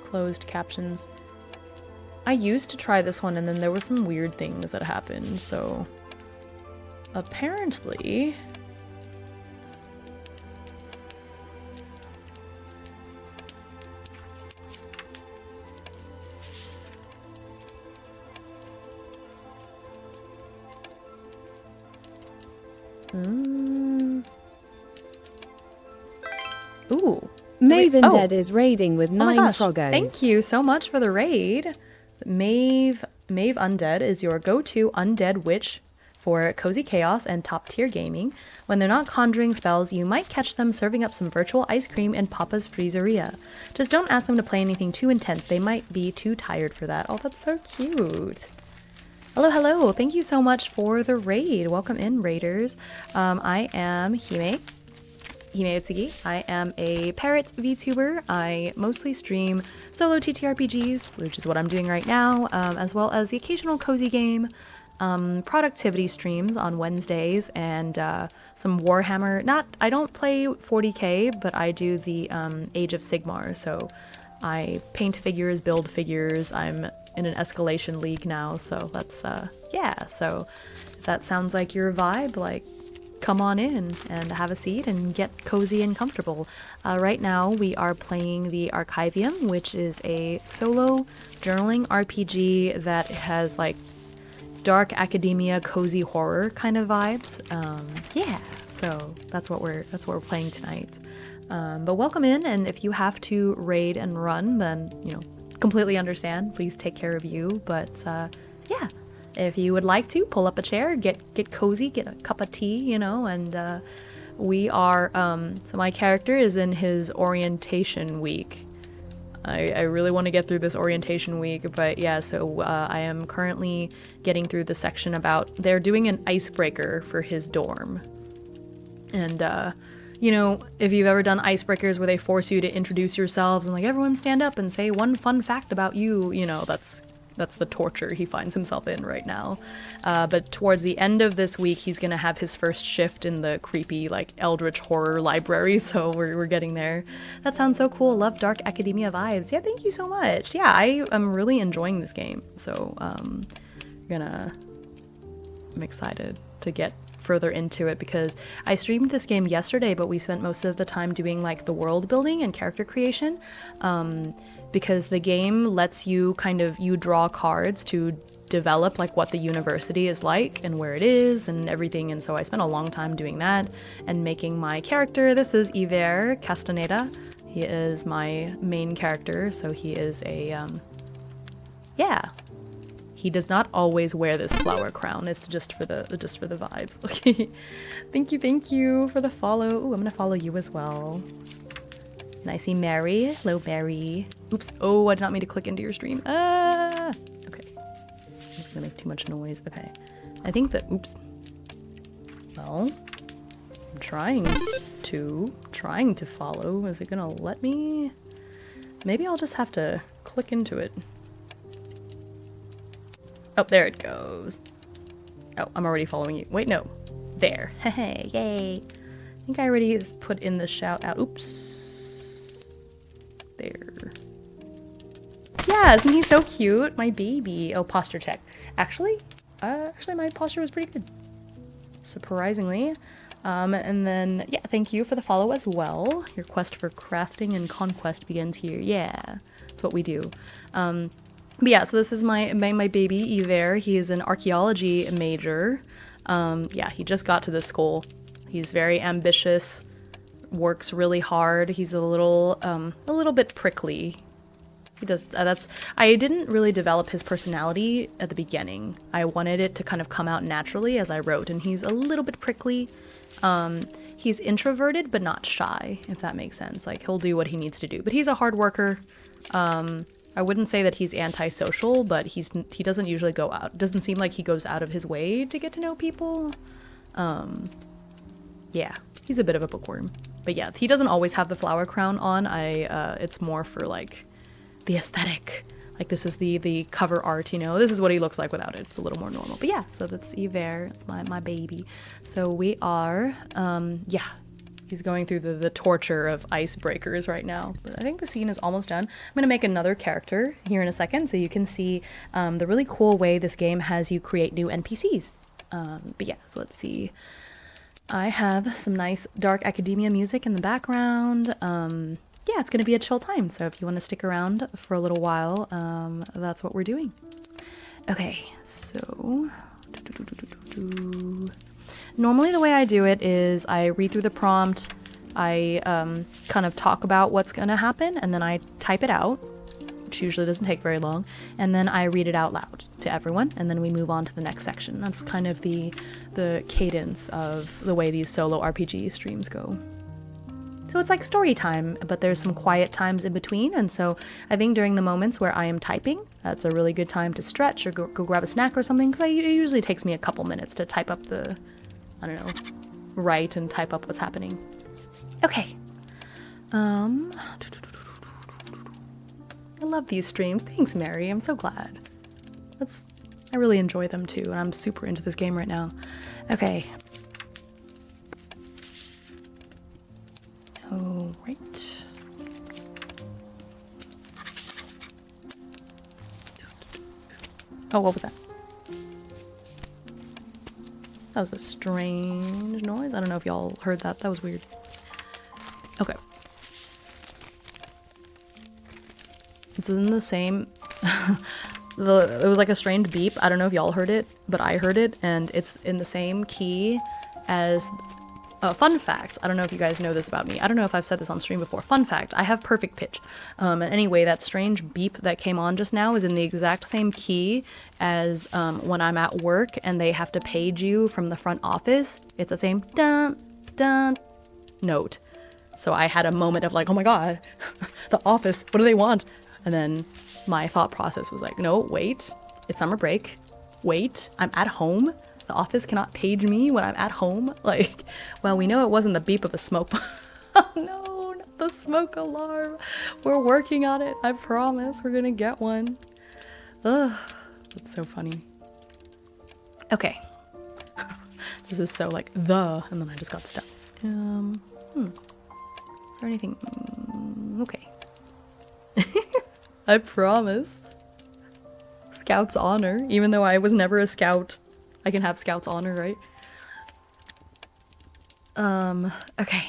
A: Closed captions. I used to try this one and then there were some weird things that happened, so apparently Ooh.
B: Maeve Undead is raiding with 9 froggos.
A: Thank you so much for the raid. Maeve Undead is your go-to undead witch for cozy chaos and top-tier gaming. When they're not conjuring spells, you might catch them serving up some virtual ice cream in Papa's Freezeria. Just don't ask them to play anything too intense. They might be too tired for that. Oh, that's so cute. Hello, hello. Thank you so much for the raid. Welcome in, raiders. I am Hime Utsugi. I am a parrot VTuber. I mostly stream solo TTRPGs, which is what I'm doing right now, as well as the occasional cozy game, productivity streams on Wednesdays, and some Warhammer. I don't play 40k, but I do the Age of Sigmar, so I paint figures, build figures. I'm in an escalation league now, so that's, yeah, so if that sounds like your vibe, like, come on in and have a seat and get cozy and comfortable. Right now we are playing the ARCHIVIUM, which is a solo journaling RPG that has like dark academia, cozy horror kind of vibes. Yeah, so that's what we're playing tonight. But welcome in, and if you have to raid and run, then completely understand. Please take care of you. But yeah. If you would like to, pull up a chair, get cozy, get a cup of tea, and we are, so my character is in his orientation week. I really want to get through this orientation week, but yeah, so I am currently getting through the section about, they're doing an icebreaker for his dorm. And, if you've ever done icebreakers where they force you to introduce yourselves and like, everyone stand up and say one fun fact about you, that's the torture he finds himself in right now. But towards the end of this week, he's gonna have his first shift in the creepy, like, eldritch horror library, so we're getting there. That sounds so cool. Love dark academia vibes. Yeah, thank you so much. Yeah, I am really enjoying this game, so I'm excited to get further into it because I streamed this game yesterday, but we spent most of the time doing, like, the world building and character creation. Because the game lets you you draw cards to develop like what the university is like and where it is and everything, and so I spent a long time doing that and making my character. This is Iver Castaneda. He is my main character, so he is a yeah. He does not always wear this flower crown. It's just for the vibes. Okay. Thank you for the follow. Ooh, I'm gonna follow you as well. And I see Mary. Hello, Mary. Oops. Oh, I did not mean to click into your stream. Okay. It's gonna make too much noise. Okay. I think that, oops. Well, I'm trying to follow. Is it gonna let me? Maybe I'll just have to click into it. Oh, there it goes. Oh, I'm already following you. Wait, no. There. Hey, yay. I think I already put in the shout out. Oops. There. Yeah, isn't he so cute? My baby. Oh, posture check. Actually, my posture was pretty good. Surprisingly. And then, yeah, thank you for the follow as well. Your quest for crafting and conquest begins here. Yeah, that's what we do. But yeah, so this is my baby, Yver. He is an archaeology major. Yeah, he just got to this school. He's very ambitious, works really hard. He's a little bit prickly. He does, I didn't really develop his personality at the beginning. I wanted it to kind of come out naturally as I wrote, and he's a little bit prickly. He's introverted, but not shy, if that makes sense. Like, he'll do what he needs to do, but he's a hard worker. I wouldn't say that he's antisocial, but he doesn't usually go out. It doesn't seem like he goes out of his way to get to know people. Yeah, he's a bit of a bookworm. But yeah, he doesn't always have the flower crown on. It's more for like the aesthetic. Like, this is the cover art, you know? This is what he looks like without it. It's a little more normal. But yeah, so that's Yver. It's my baby. So we are, yeah, he's going through the torture of icebreakers right now. But I think the scene is almost done. I'm going to make another character here in a second so you can see the really cool way this game has you create new NPCs. But yeah, so let's see. I have some nice dark academia music in the background. Yeah, it's going to be a chill time, so if you want to stick around for a little while, that's what we're doing. Okay, so normally the way I do it is I read through the prompt, I kind of talk about what's going to happen, and then I type it out, which usually doesn't take very long, and then I read it out loud to everyone, and then we move on to the next section. That's kind of the cadence of the way these solo RPG streams go. So it's like story time, but there's some quiet times in between, and so I think during the moments where I am typing, that's a really good time to stretch or go grab a snack or something, because it usually takes me a couple minutes to type up the, I don't know, write and type up what's happening. Okay. I love these streams. Thanks, Mary. I'm so glad. I really enjoy them too, and I'm super into this game right now. Okay. All right. Oh, what was that? That was a strange noise. I don't know if y'all heard that. That was weird. Okay. It's in the same... it was like a strange beep. I don't know if y'all heard it, but I heard it, and it's in the same key as... fun fact, I don't know if you guys know this about me. I don't know if I've said this on stream before. Fun fact, I have perfect pitch. And anyway, that strange beep that came on just now is in the exact same key as when I'm at work and they have to page you from the front office. It's the same dun, dun note. So I had a moment of like, oh my god, the office, what do they want? And then my thought process was like, no, wait, it's summer break. Wait, I'm at home. The office cannot page me when I'm at home. Like, well, we know it wasn't the beep of a smoke. Oh, no, not the smoke alarm. We're working on it. I promise we're gonna get one. Ugh, that's so funny. Okay. This is so like and then I just got stuck. Is there anything? Okay. I promise. Scout's honor, even though I was never a scout. I can have Scout's honor, right? Okay.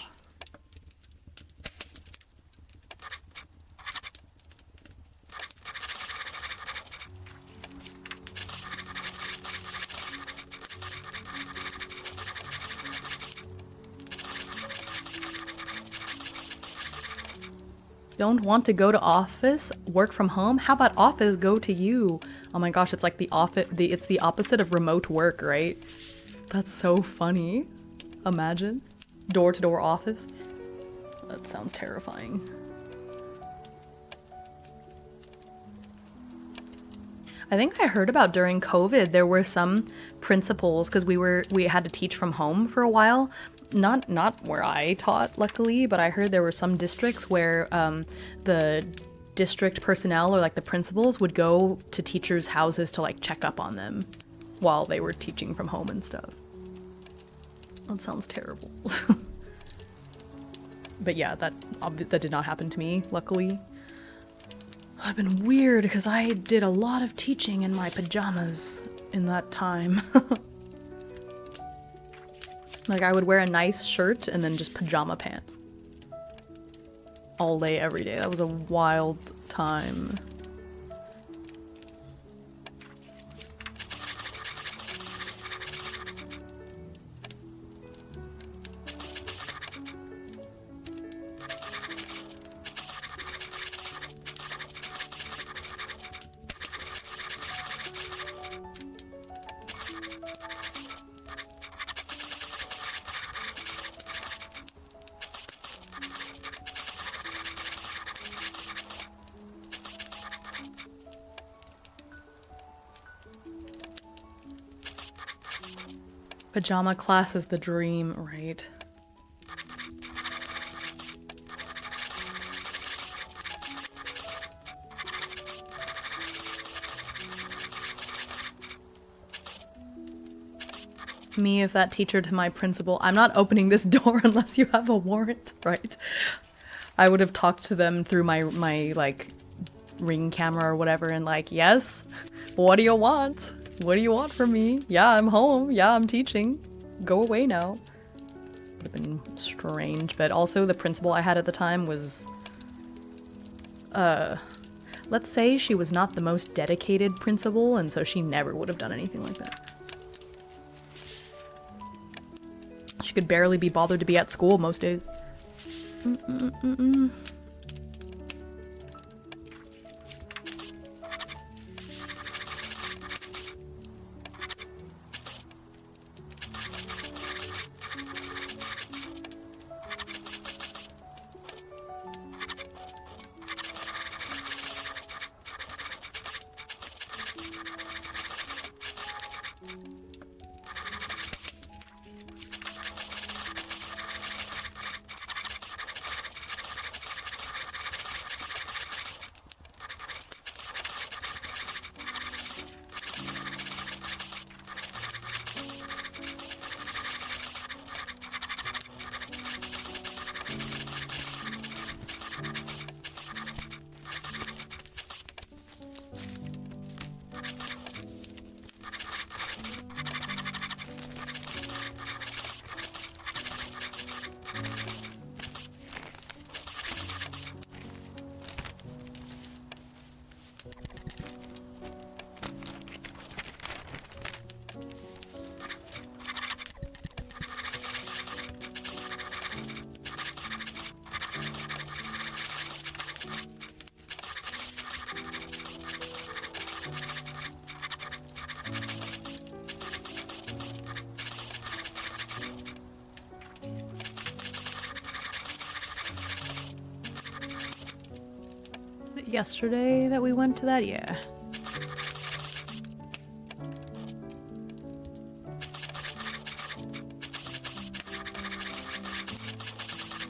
A: Don't want to go to office, work from home? How about office go to you? Oh my gosh, it's like it's the opposite of remote work, right? That's so funny. Imagine. Door-to-door office. That sounds terrifying. I think I heard about during COVID, there were some principals, because we had to teach from home for a while. Not where I taught, luckily, but I heard there were some districts where the district personnel or like the principals would go to teachers' houses to like check up on them while they were teaching from home and stuff. That sounds terrible. But yeah, that did not happen to me, luckily. That'd have been weird because I did a lot of teaching in my pajamas in that time. Like, I would wear a nice shirt and then just pajama pants. All day, every day. That was a wild time. Pajama class is the dream, right? Me, if that teacher to my principal, I'm not opening this door unless you have a warrant, right? I would have talked to them through my like ring camera or whatever and like, yes, what do you want? What do you want from me? Yeah, I'm home. Yeah, I'm teaching. Go away now. Would have been strange, but also the principal I had at the time was, let's say she was not the most dedicated principal, and so she never would have done anything like that. She could barely be bothered to be at school most days. Yesterday that we went to that? Yeah.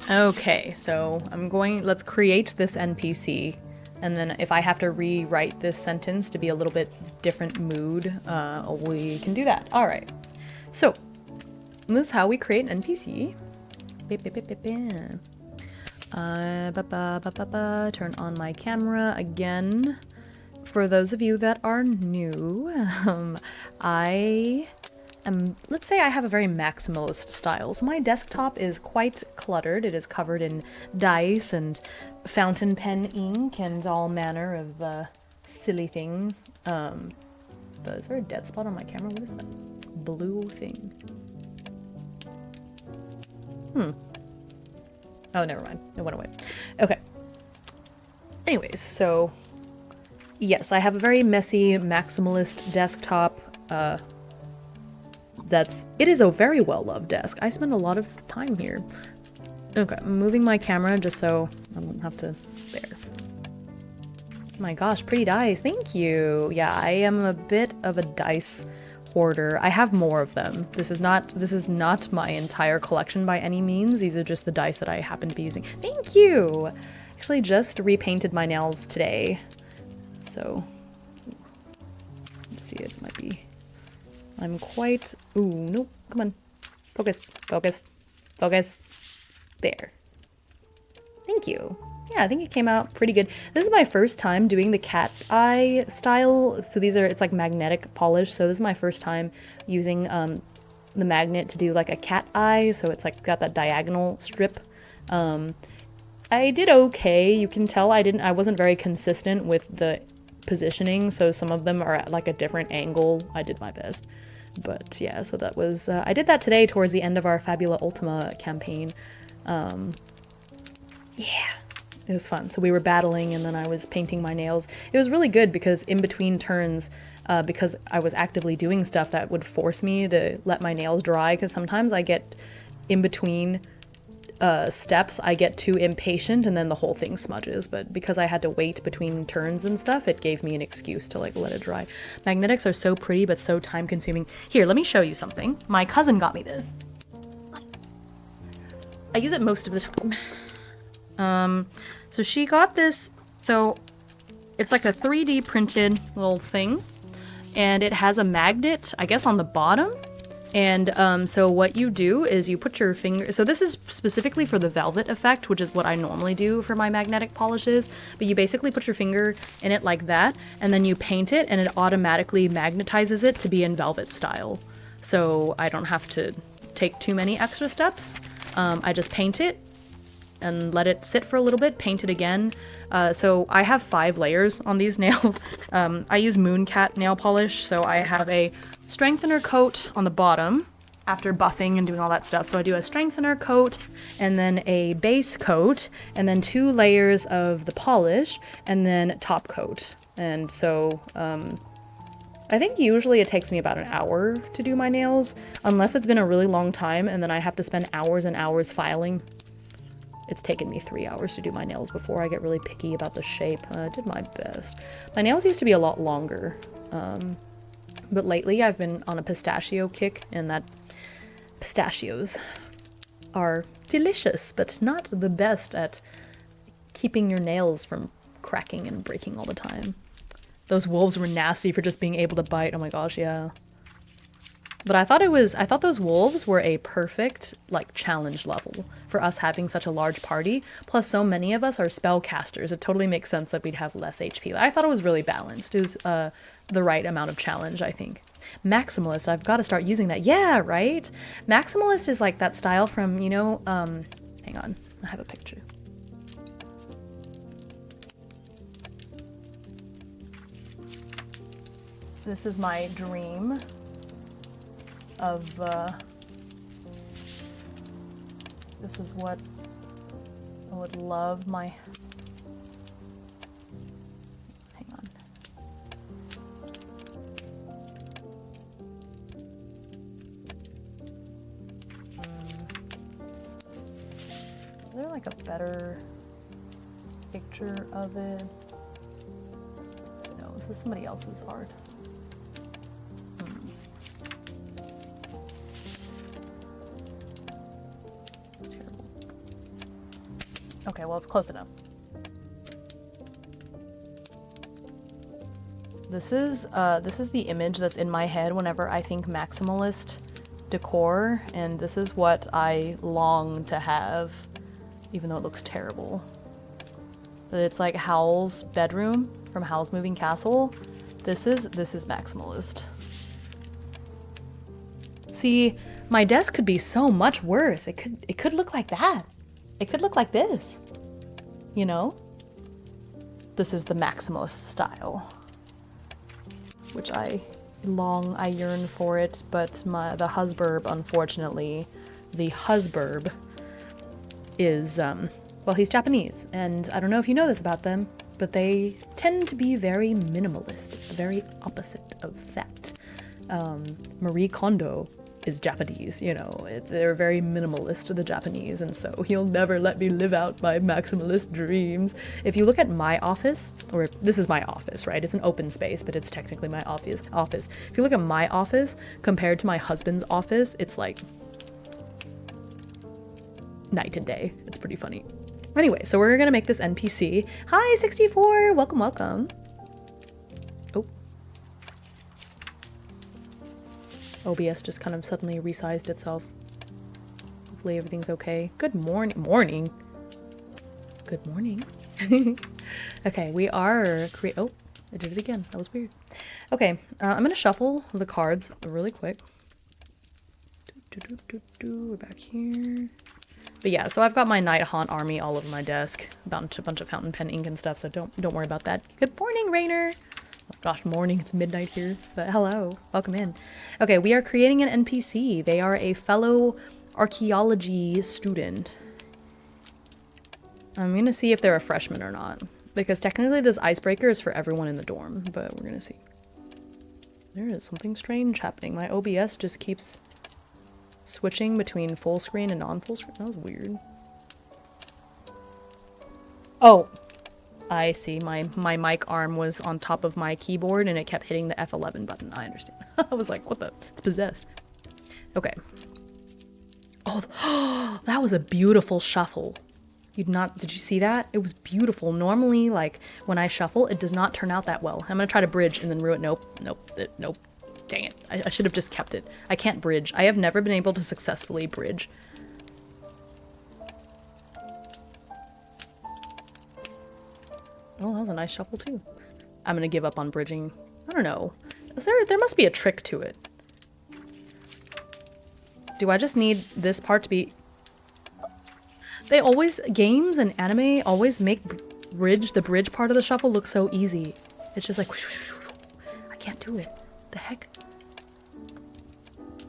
A: Okay, so let's create this NPC, and then if I have to rewrite this sentence to be a little bit different mood, we can do that. All right, so this is how we create an NPC. Turn on my camera again. For those of you that are new, let's say I have a very maximalist style. So my desktop is quite cluttered. It is covered in dice and fountain pen ink and all manner of silly things. Is there a dead spot on my camera? What is that blue thing? Oh, never mind. It went away. Okay. Anyways, so yes, I have a very messy maximalist desktop. It is a very well-loved desk. I spend a lot of time here. Okay, I'm moving my camera just so I won't have to there. My gosh, pretty dice. Thank you. Yeah, I am a bit of a dice hoarder. I have more of them. This is not my entire collection by any means. These are just the dice that I happen to be using. Thank you. Actually just repainted my nails today. So let's see, it might be I'm quite nope, come on. Focus. There. Thank you. yeah, I think it came out pretty good. This is my first time doing the cat eye style. So it's like magnetic polish. So this is my first time using the magnet to do like a cat eye. So it's like got that diagonal strip. I did okay. You can tell I wasn't very consistent with the positioning. So some of them are at like a different angle. I did my best. But yeah, so that was, I did that today towards the end of our Fabula Ultima campaign. Yeah. It was fun. So we were battling and then I was painting my nails. It was really good because in between turns, because I was actively doing stuff that would force me to let my nails dry, because sometimes I get in between steps, I get too impatient and then the whole thing smudges. But because I had to wait between turns and stuff, it gave me an excuse to like let it dry. Magnetics are so pretty but so time consuming. Here, let me show you something. My cousin got me this. I use it most of the time. So she got this, so it's like a 3D printed little thing, and it has a magnet, I guess, on the bottom. And so what you do is you put your finger, so this is specifically for the velvet effect, which is what I normally do for my magnetic polishes, but you basically put your finger in it like that, and then you paint it, and it automatically magnetizes it to be in velvet style. So I don't have to take too many extra steps. I just paint it and let it sit for a little bit, paint it again. So I have 5 layers on these nails. I use Mooncat nail polish, so I have a strengthener coat on the bottom after buffing and doing all that stuff. So I do a strengthener coat and then a base coat and then 2 layers of the polish and then top coat. And so I think usually it takes me about an hour to do my nails, unless it's been a really long time and then I have to spend hours and hours filing. It's taken me 3 hours to do my nails before I get really picky about the shape. I did my best. My nails used to be a lot longer, but lately I've been on a pistachio kick, and that pistachios are delicious, but not the best at keeping your nails from cracking and breaking all the time. Those wolves were nasty for just being able to bite. Oh my gosh, yeah. But I thought those wolves were a perfect, like, challenge level for us having such a large party. Plus, so many of us are spellcasters. It totally makes sense that we'd have less HP. I thought it was really balanced. It was the right amount of challenge, I think. Maximalist, I've got to start using that. Yeah, right? Maximalist is like that style from, you know, hang on, I have a picture. This is my dream of, this is what I would love my, hang on. Is there like a better picture of it? No, this is somebody else's art. Okay, well, it's close enough. This is the image that's in my head whenever I think maximalist decor, and this is what I long to have, even though it looks terrible. But it's like Howl's bedroom from Howl's Moving Castle. This is maximalist. See, my desk could be so much worse. It could look like that. It could look like this, you know? This is the maximalist style, which I yearn for it, but the husband, unfortunately, the husband is, well, he's Japanese, and I don't know if you know this about them, but they tend to be very minimalist. It's the very opposite of that. Marie Kondo is Japanese, you know, they're very minimalist, the Japanese, and so he'll never let me live out my maximalist dreams. If you look at my office, or this is my office, right? It's an open space, but it's technically my office. If you look at my office compared to my husband's office, it's like night and day. It's pretty funny. Anyway, so we're gonna make this NPC. Hi, 64! Welcome, welcome. Oh. OBS just kind of suddenly resized itself. Hopefully everything's okay. Good morning. Good morning. Okay, we are oh, I did it again. That was weird. Okay, I'm gonna shuffle the cards really quick. We're back here. But yeah, so I've got my Night Haunt army all over my desk. A bunch of fountain pen ink and stuff, so don't worry about that. Good morning, Rainer! Oh gosh, morning, it's midnight here. But hello, welcome in. Okay, we are creating an NPC. They are a fellow archaeology student. I'm gonna see if they're a freshman or not. Because technically this icebreaker is for everyone in the dorm, but we're gonna see. There is something strange happening. My OBS just keeps switching between full screen and non-full screen. That was weird. Oh, I see. My mic arm was on top of my keyboard and it kept hitting the F11 button. I understand. I was like, what the? It's possessed. Okay. Oh, that was a beautiful shuffle. Did you see that? It was beautiful. Normally, like, when I shuffle, it does not turn out that well. I'm gonna try to bridge and then ruin. Nope. Dang it. I should have just kept it. I can't bridge. I have never been able to successfully bridge. Oh, that was a nice shuffle too. I'm gonna give up on bridging. I don't know. There must be a trick to it. Do I just need this part to be... Games and anime always make the bridge part of the shuffle look so easy. It's just like... I can't do it. The heck?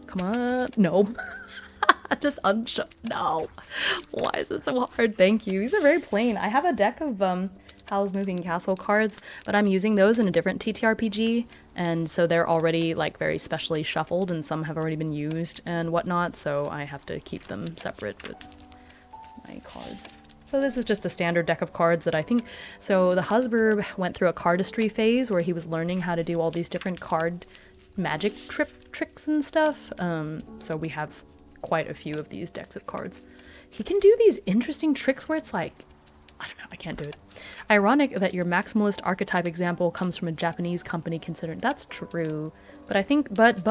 A: Come on. No. Just no. Why is it so hard? Thank you. These are very plain. I have a deck of Howl's Moving Castle cards, but I'm using those in a different TTRPG, and so they're already like very specially shuffled, and some have already been used and whatnot, so I have to keep them separate, but my cards. So this is just a standard deck of cards that I think... So the husband went through a cardistry phase where he was learning how to do all these different card magic tricks and stuff. So we have quite a few of these decks of cards. He can do these interesting tricks where it's like... I don't know, I can't do it. Ironic that your maximalist archetype example comes from a Japanese company considered... That's true. But I think... But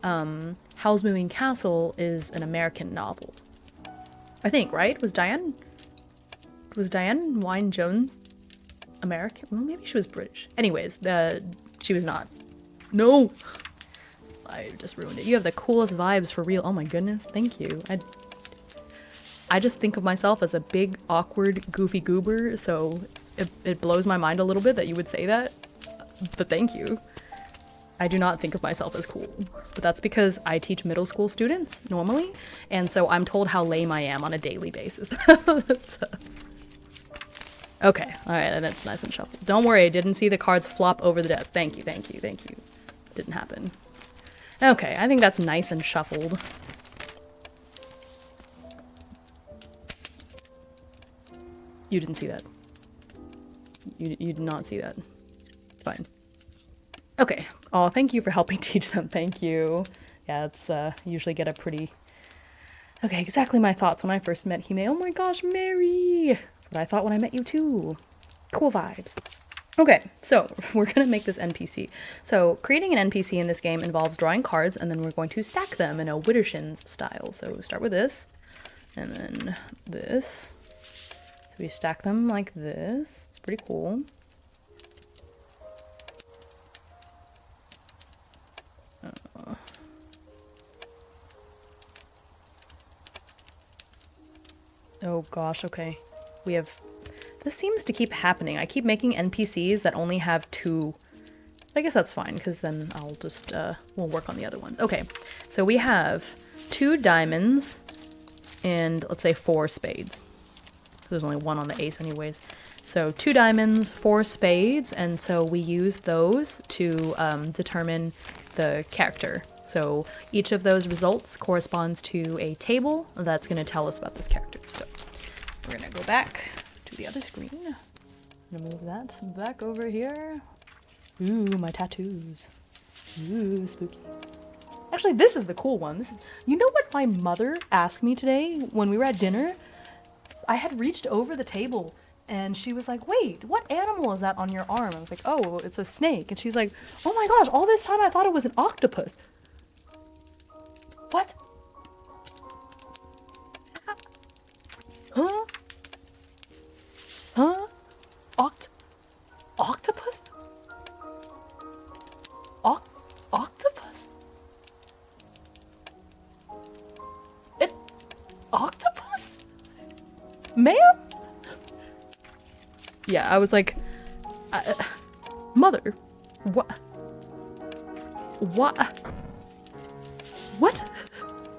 A: Howl's Moving Castle is an American novel. I think, right? Was Diane Wynne-Jones American? Well, maybe she was British. Anyways, she was not. No! I just ruined it. You have the coolest vibes for real. Oh my goodness, thank you. I just think of myself as a big, awkward, goofy goober, so it blows my mind a little bit that you would say that. But thank you. I do not think of myself as cool, but that's because I teach middle school students normally, and so I'm told how lame I am on a daily basis. So. Okay, alright, that's nice and shuffled. Don't worry, I didn't see the cards flop over the desk. Thank you. Didn't happen. Okay, I think that's nice and shuffled. You didn't see that. You did not see that. It's fine. Okay. Oh, thank you for helping teach them. Thank you. Yeah, it's usually get a pretty... Okay, exactly my thoughts when I first met Hime. Oh my gosh, Mary! That's what I thought when I met you too. Cool vibes. Okay, so we're gonna make this NPC. So creating an NPC in this game involves drawing cards, and then we're going to stack them in a Widdershins style. So start with this, and then this. So we stack them like this. It's pretty cool. Oh gosh, okay. We have... This seems to keep happening. I keep making NPCs that only have 2. I guess that's fine, because then I'll just, we'll work on the other ones. Okay, so we have 2 diamonds and, let's say, 4 spades. There's only 1 on the ace anyways. So 2 diamonds, 4 spades, and so we use those to determine the character. So each of those results corresponds to a table that's going to tell us about this character. So we're going to go back to the other screen. I'm going to move that back over here. Ooh, my tattoos. Ooh, spooky. Actually, this is the cool one. You know what my mother asked me today when we were at dinner? I had reached over the table and she was like, wait, what animal is that on your arm? I was like, oh, it's a snake. And she's like, oh my gosh, all this time I thought it was an octopus. What? Huh? Ma'am? Yeah, I was like, mother, what? What? What?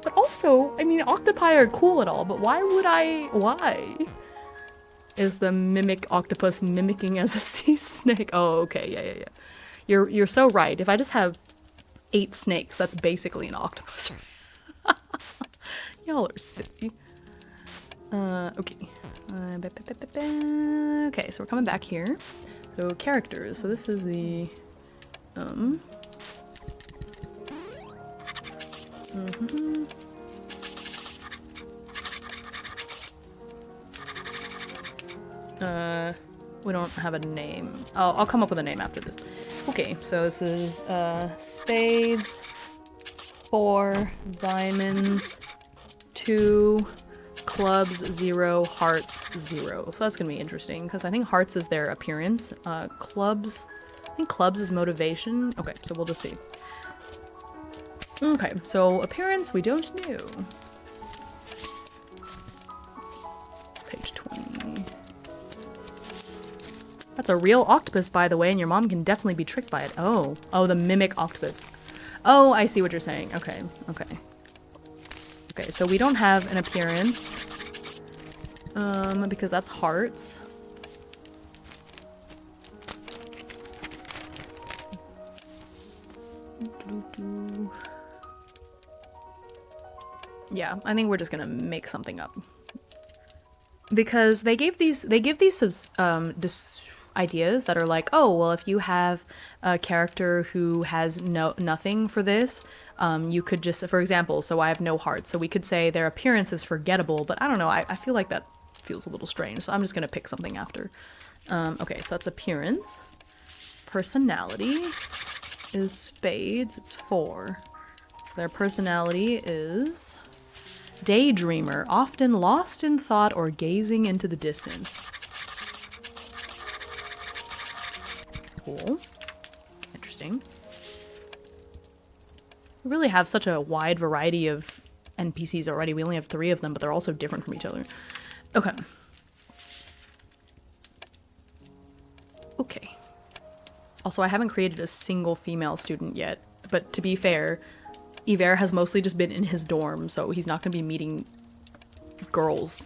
A: But also, I mean, octopi are cool and all, but why? Is the mimic octopus mimicking as a sea snake? Oh, okay, yeah. You're so right. If I just have 8 snakes, that's basically an octopus. Y'all are silly. Okay. Okay, so we're coming back here. So characters. So this is the we don't have a name. I'll come up with a name after this. Okay, so this is spades, 4 diamonds, 2 clubs, 0 hearts, 0. So that's gonna be interesting because I think hearts is their appearance. Clubs, I think clubs is motivation. Okay, so we'll just see. Okay, so appearance we don't know. Page 20. That's a real octopus, by the way, and your mom can definitely be tricked by it. Oh, the mimic octopus. Oh, I see what you're saying. Okay. Okay, so we don't have an appearance. Because that's hearts. Yeah, I think we're just gonna make something up. Because they give these ideas that are like, oh, well, if you have a character who has nothing for this, you could just, for example, so I have no hearts, so we could say their appearance is forgettable, but I don't know, I feel like that feels a little strange, so I'm just gonna pick something after. Okay, so that's appearance. Personality is spades, it's 4. So their personality is daydreamer, often lost in thought or gazing into the distance. Cool. Interesting. We really have such a wide variety of NPCs already. We only have 3 of them, but they're also different from each other. Okay. Okay. Also, I haven't created a single female student yet, but to be fair, Yver has mostly just been in his dorm, so he's not going to be meeting girls.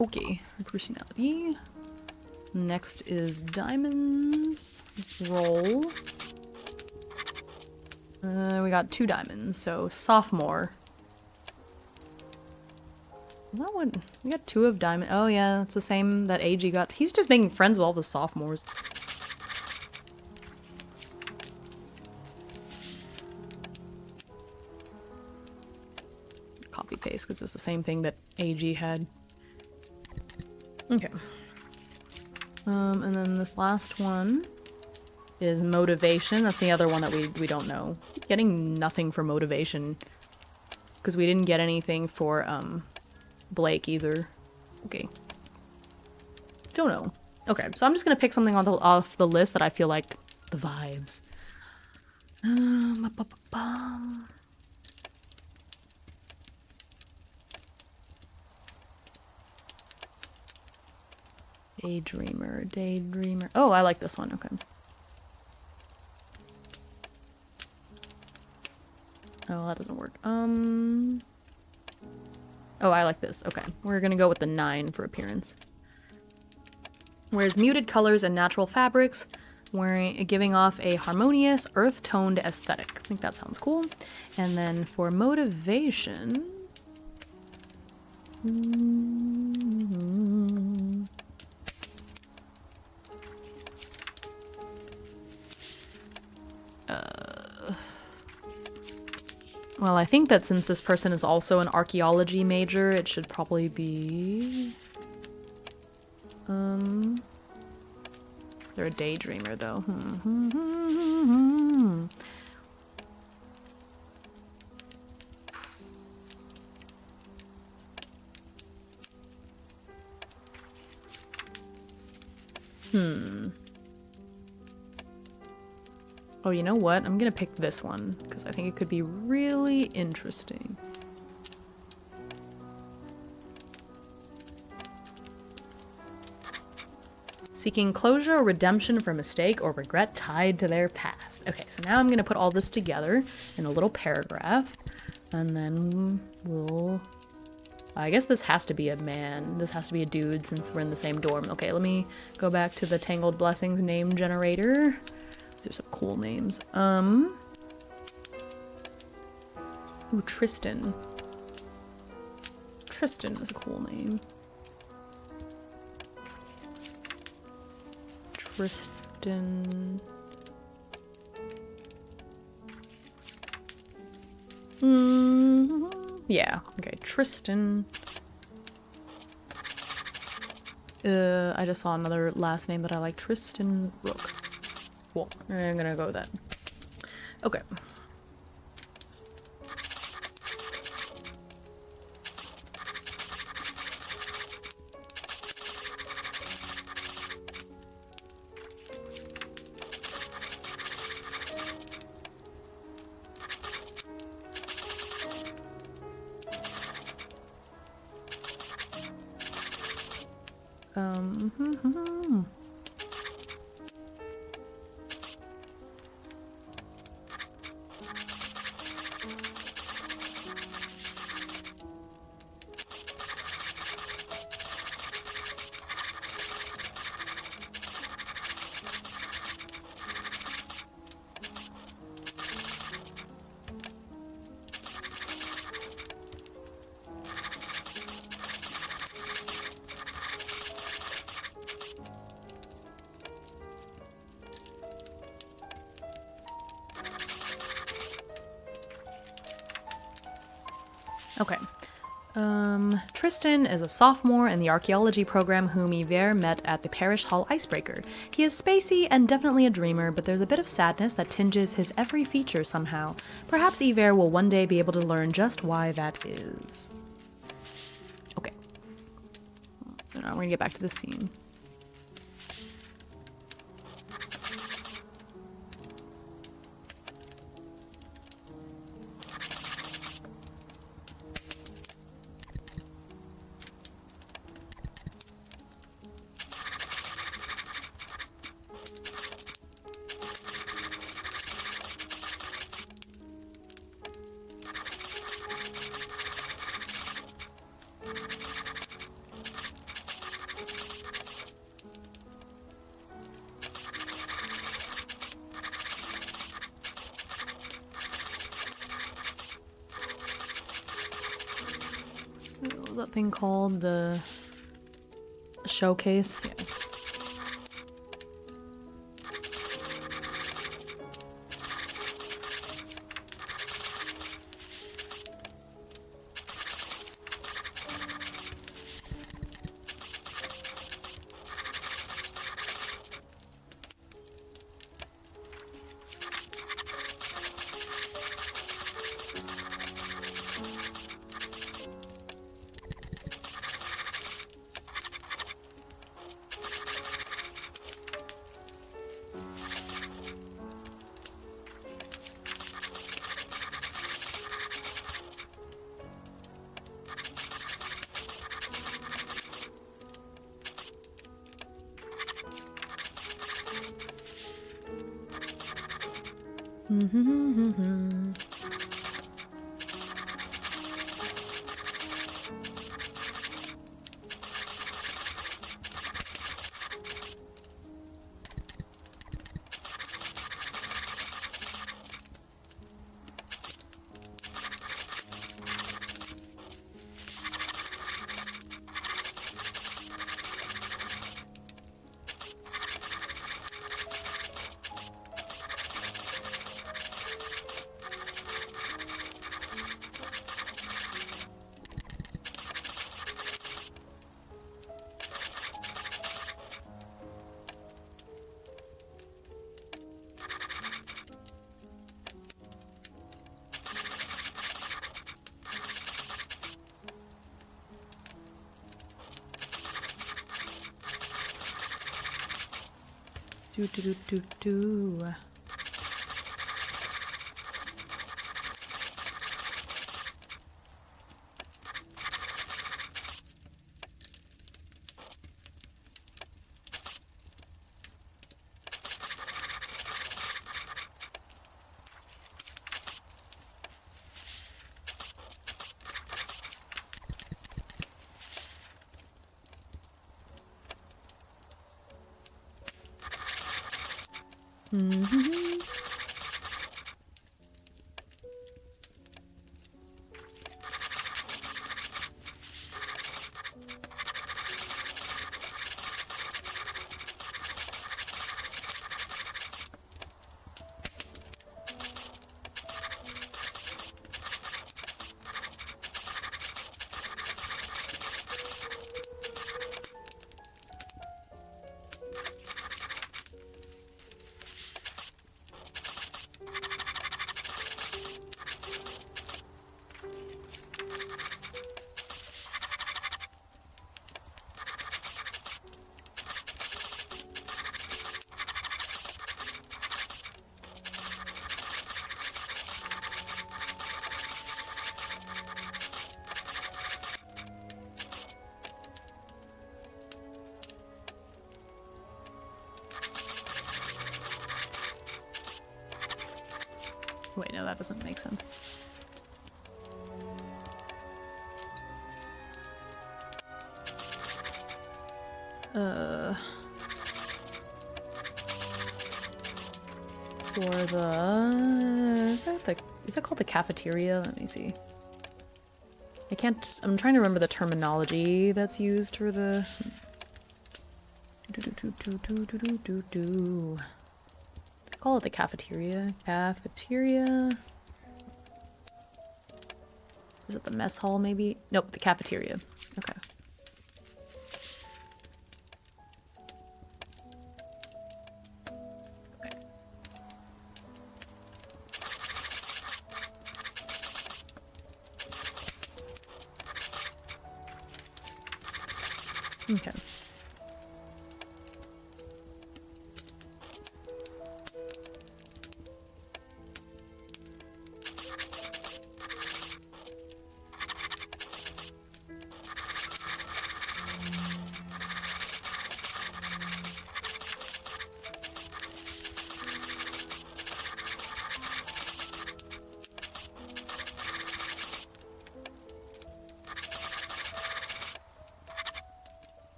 A: Okay. Personality. Next is diamonds. Let's roll. We got 2 diamonds, so sophomore. That one, we got 2 of diamond. Oh yeah, it's the same that Eiji got. He's just making friends with all the sophomores. Copy paste because it's the same thing that Eiji had. Okay. And then this last one is motivation. That's the other one that we don't know. Getting nothing for motivation because we didn't get anything for Blake either. Okay. Don't know. Okay, so I'm just gonna pick something off the list that I feel like the vibes. Daydreamer. Oh, I like this one. Okay. Oh, that doesn't work. Oh, I like this. Okay. We're gonna go with the 9 for appearance. Whereas muted colors and natural fabrics, giving off a harmonious, earth-toned aesthetic. I think that sounds cool. And then for motivation... Well, I think that since this person is also an archaeology major, it should probably be... They're a daydreamer, though. Oh, you know what? I'm gonna pick this one, because I think it could be really interesting. Seeking closure or redemption for mistake or regret tied to their past. Okay, so now I'm going to put all this together in a little paragraph. And then we'll... I guess this has to be a man. This has to be a dude since we're in the same dorm. Okay, let me go back to the Tangled Blessings name generator. These are some cool names. Ooh, Tristan. Tristan is a cool name. Tristan. Yeah, okay, Tristan. I just saw another last name that I like, Tristan Rook. Cool, I'm gonna go with that. Okay. Okay. Tristan is a sophomore in the archaeology program whom Yver met at the Parish Hall Icebreaker. He is spacey and definitely a dreamer, but there's a bit of sadness that tinges his every feature somehow. Perhaps Yver will one day be able to learn just why that is. Okay. So now we're gonna get back to the scene. What was that thing called? The showcase? Yeah. Do do do do do. Mm-hmm. Wait, no, that doesn't make sense. For the... Is that called the cafeteria? Let me see. I'm trying to remember the terminology that's used for the... I call it the cafeteria. Cafeteria. Is it the mess hall, maybe? Nope, the cafeteria. Okay. Okay.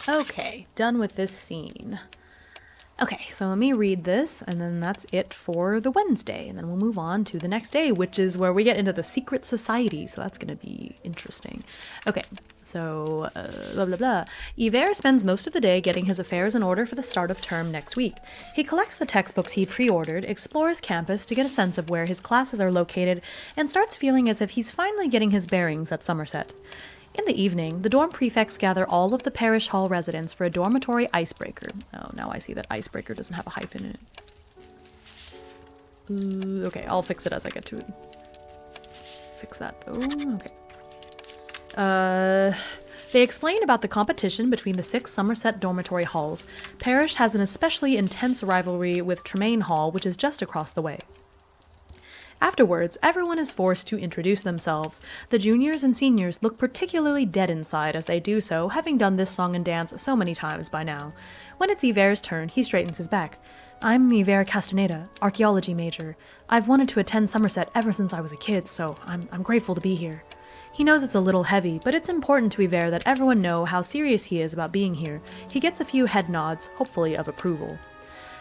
A: Okay, done with this scene. Okay, so let me read this, and then that's it for the Wednesday, and then we'll move on to the next day, which is where we get into the secret society, so that's going to be interesting. Okay, so, blah, blah, blah. Yver spends most of the day getting his affairs in order for the start of term next week. He collects the textbooks he pre-ordered, explores campus to get a sense of where his classes are located, and starts feeling as if he's finally getting his bearings at Somerset. In the evening, the dorm prefects gather all of the parish hall residents for a dormitory icebreaker. Oh, now I see that icebreaker doesn't have a hyphen in it. Okay, I'll fix it as I get to it. Fix that though. Okay. They explain about the competition between the 6 Somerset dormitory halls. Parish has an especially intense rivalry with Tremaine Hall, which is just across the way. Afterwards, everyone is forced to introduce themselves. The juniors and seniors look particularly dead inside as they do so, having done this song and dance so many times by now. When it's Yver's turn, he straightens his back. I'm Yver Castaneda, archaeology major. I've wanted to attend Somerset ever since I was a kid, so I'm grateful to be here. He knows it's a little heavy, but it's important to Yver that everyone know how serious he is about being here. He gets a few head nods, hopefully of approval.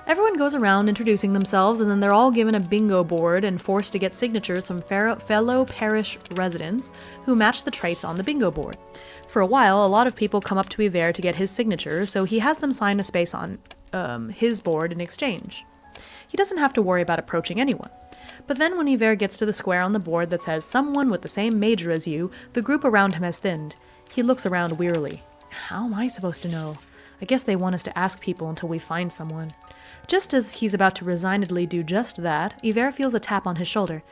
A: Everyone goes around introducing themselves, and then they're all given a bingo board and forced to get signatures from fellow parish residents who match the traits on the bingo board. For a while, a lot of people come up to Yver to get his signature, so he has them sign a space on his board in exchange. He doesn't have to worry about approaching anyone. But then when Yver gets to the square on the board that says someone with the same major as you, the group around him has thinned. He looks around wearily. How am I supposed to know? I guess they want us to ask people until we find someone. Just as he's about to resignedly do just that, Yver feels a tap on his shoulder.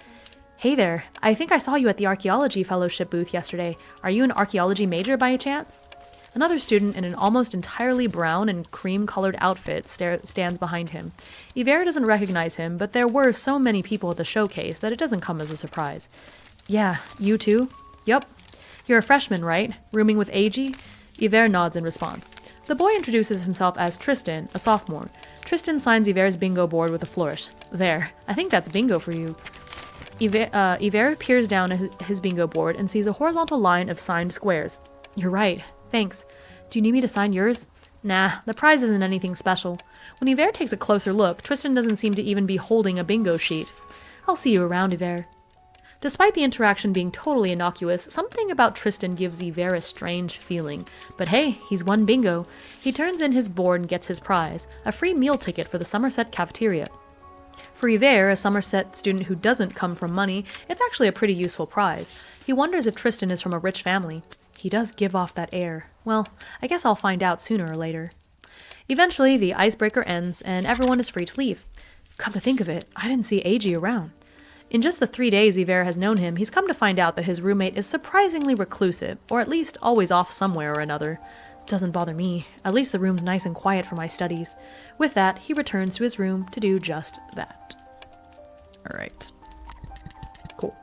A: Hey there, I think I saw you at the Archaeology Fellowship booth yesterday. Are you an archaeology major by chance? Another student in an almost entirely brown and cream-colored outfit stands behind him. Yver doesn't recognize him, but there were so many people at the showcase that it doesn't come as a surprise. Yeah, you too? Yup. You're a freshman, right? Rooming with Eiji? Yver nods in response. The boy introduces himself as Tristan, a sophomore. Tristan signs Yver's bingo board with a flourish. There, I think that's bingo for you. Yver peers down at his bingo board and sees a horizontal line of signed squares. You're right. Thanks. Do you need me to sign yours? Nah, the prize isn't anything special. When Yver takes a closer look, Tristan doesn't seem to even be holding a bingo sheet. I'll see you around, Yver. Despite the interaction being totally innocuous, something about Tristan gives Yver a strange feeling. But hey, he's won bingo. He turns in his board and gets his prize, a free meal ticket for the Somerset cafeteria. For Yver, a Somerset student who doesn't come from money, it's actually a pretty useful prize. He wonders if Tristan is from a rich family. He does give off that air. Well, I guess I'll find out sooner or later. Eventually, the icebreaker ends, and everyone is free to leave. Come to think of it, I didn't see Eiji around. In just the 3 days Yver has known him, he's come to find out that his roommate is surprisingly reclusive, or at least always off somewhere or another. Doesn't bother me. At least the room's nice and quiet for my studies. With that, he returns to his room to do just that. Alright. Cool.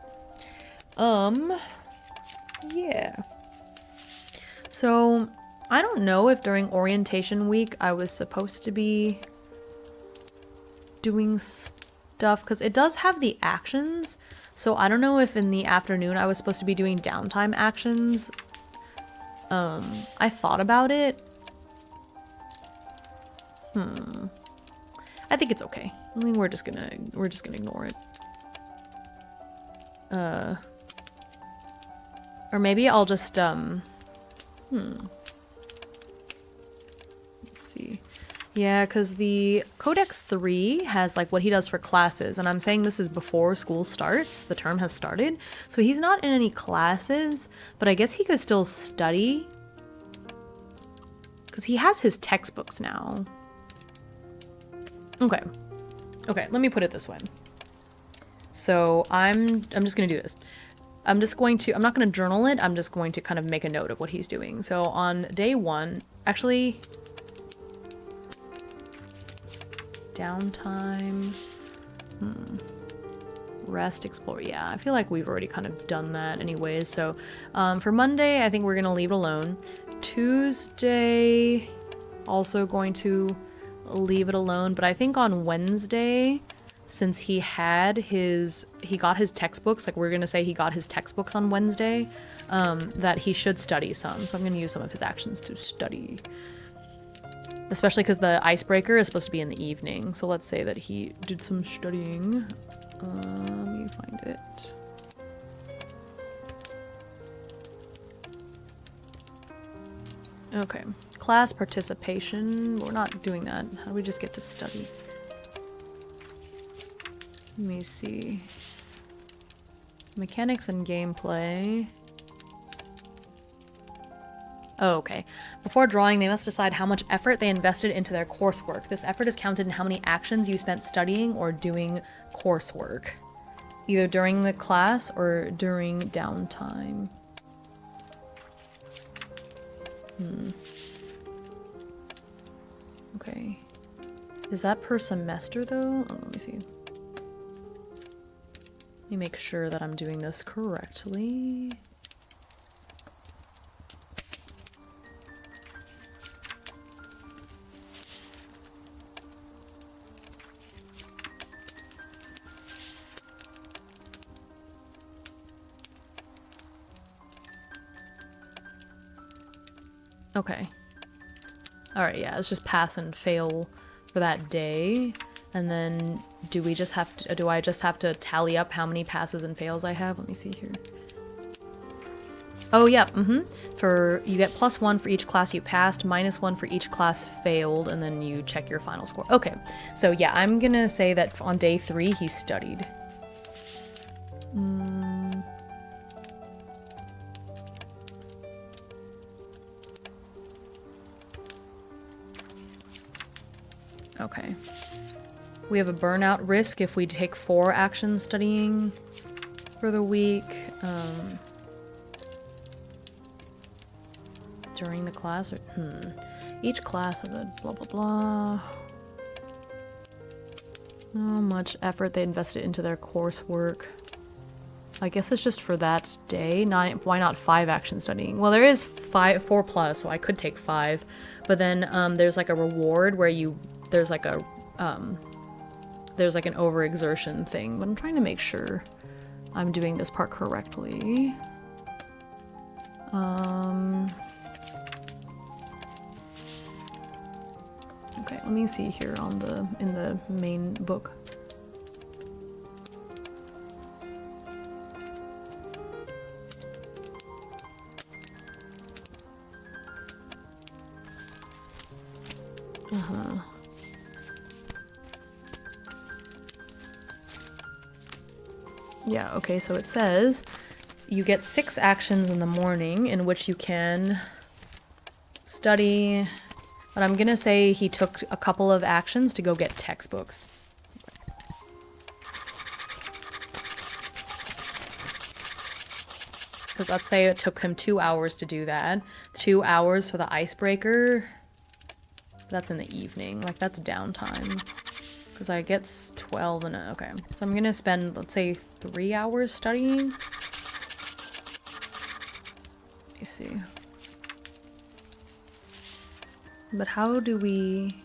A: Yeah. So, I don't know if during orientation week I was supposed to be doing stuff, because it does have the actions, so I don't know if in the afternoon I was supposed to be doing downtime actions. I thought about it. I think it's okay. I think we're just gonna ignore it. Or maybe I'll just let's see. Yeah, because the Codex 3 has like what he does for classes, and I'm saying this is before school starts. The term has started, so he's not in any classes, but I guess he could still study because he has his textbooks now. Okay, let me put it this way. So I'm just gonna do this. I'm not gonna journal it, I'm just going to kind of make a note of what he's doing. So on day 1, actually, downtime, rest, explore. Yeah, I feel like we've already kind of done that anyways. So for Monday, I think we're gonna leave it alone. Tuesday, also going to leave it alone. But I think on Wednesday, since he got his textbooks, like we're gonna say he got his textbooks on Wednesday, that he should study some. So I'm gonna use some of his actions to study. Especially because the icebreaker is supposed to be in the evening. So let's say that he did some studying. Let me find it. Okay. Class participation. We're not doing that. How do we just get to study? Let me see. Mechanics and gameplay. Oh, okay. Before drawing, they must decide how much effort they invested into their coursework. This effort is counted in how many actions you spent studying or doing coursework, either during the class or during downtime. Okay. Is that per semester, though? Oh, let me see. Let me make sure that I'm doing this correctly. Okay. Alright, yeah, it's just pass and fail for that day. And then do I just have to tally up how many passes and fails I have? Let me see here. Oh, yeah, you get +1 for each class you passed, -1 for each class failed, and then you check your final score. Okay, so yeah, I'm gonna say that on day 3 he studied. Okay. We have a burnout risk if we take 4 actions studying for the week. During the class? Each class has a blah blah blah. How much effort they invested into their coursework. I guess it's just for that day. Why not 5 action studying? Well, there is 4 plus, so I could take 5. But then there's like a reward where there's like an overexertion thing. But I'm trying to make sure I'm doing this part correctly. Okay, let me see here in the main book. Yeah, okay, so it says you get 6 actions in the morning in which you can study, but I'm gonna say he took a couple of actions to go get textbooks. Because let's say it took him 2 hours to do that. 2 hours for the icebreaker. That's in the evening. Like, that's downtime. Because I get 12 and okay. So I'm gonna spend, let's say, 3 hours studying. Let me see. But how do we...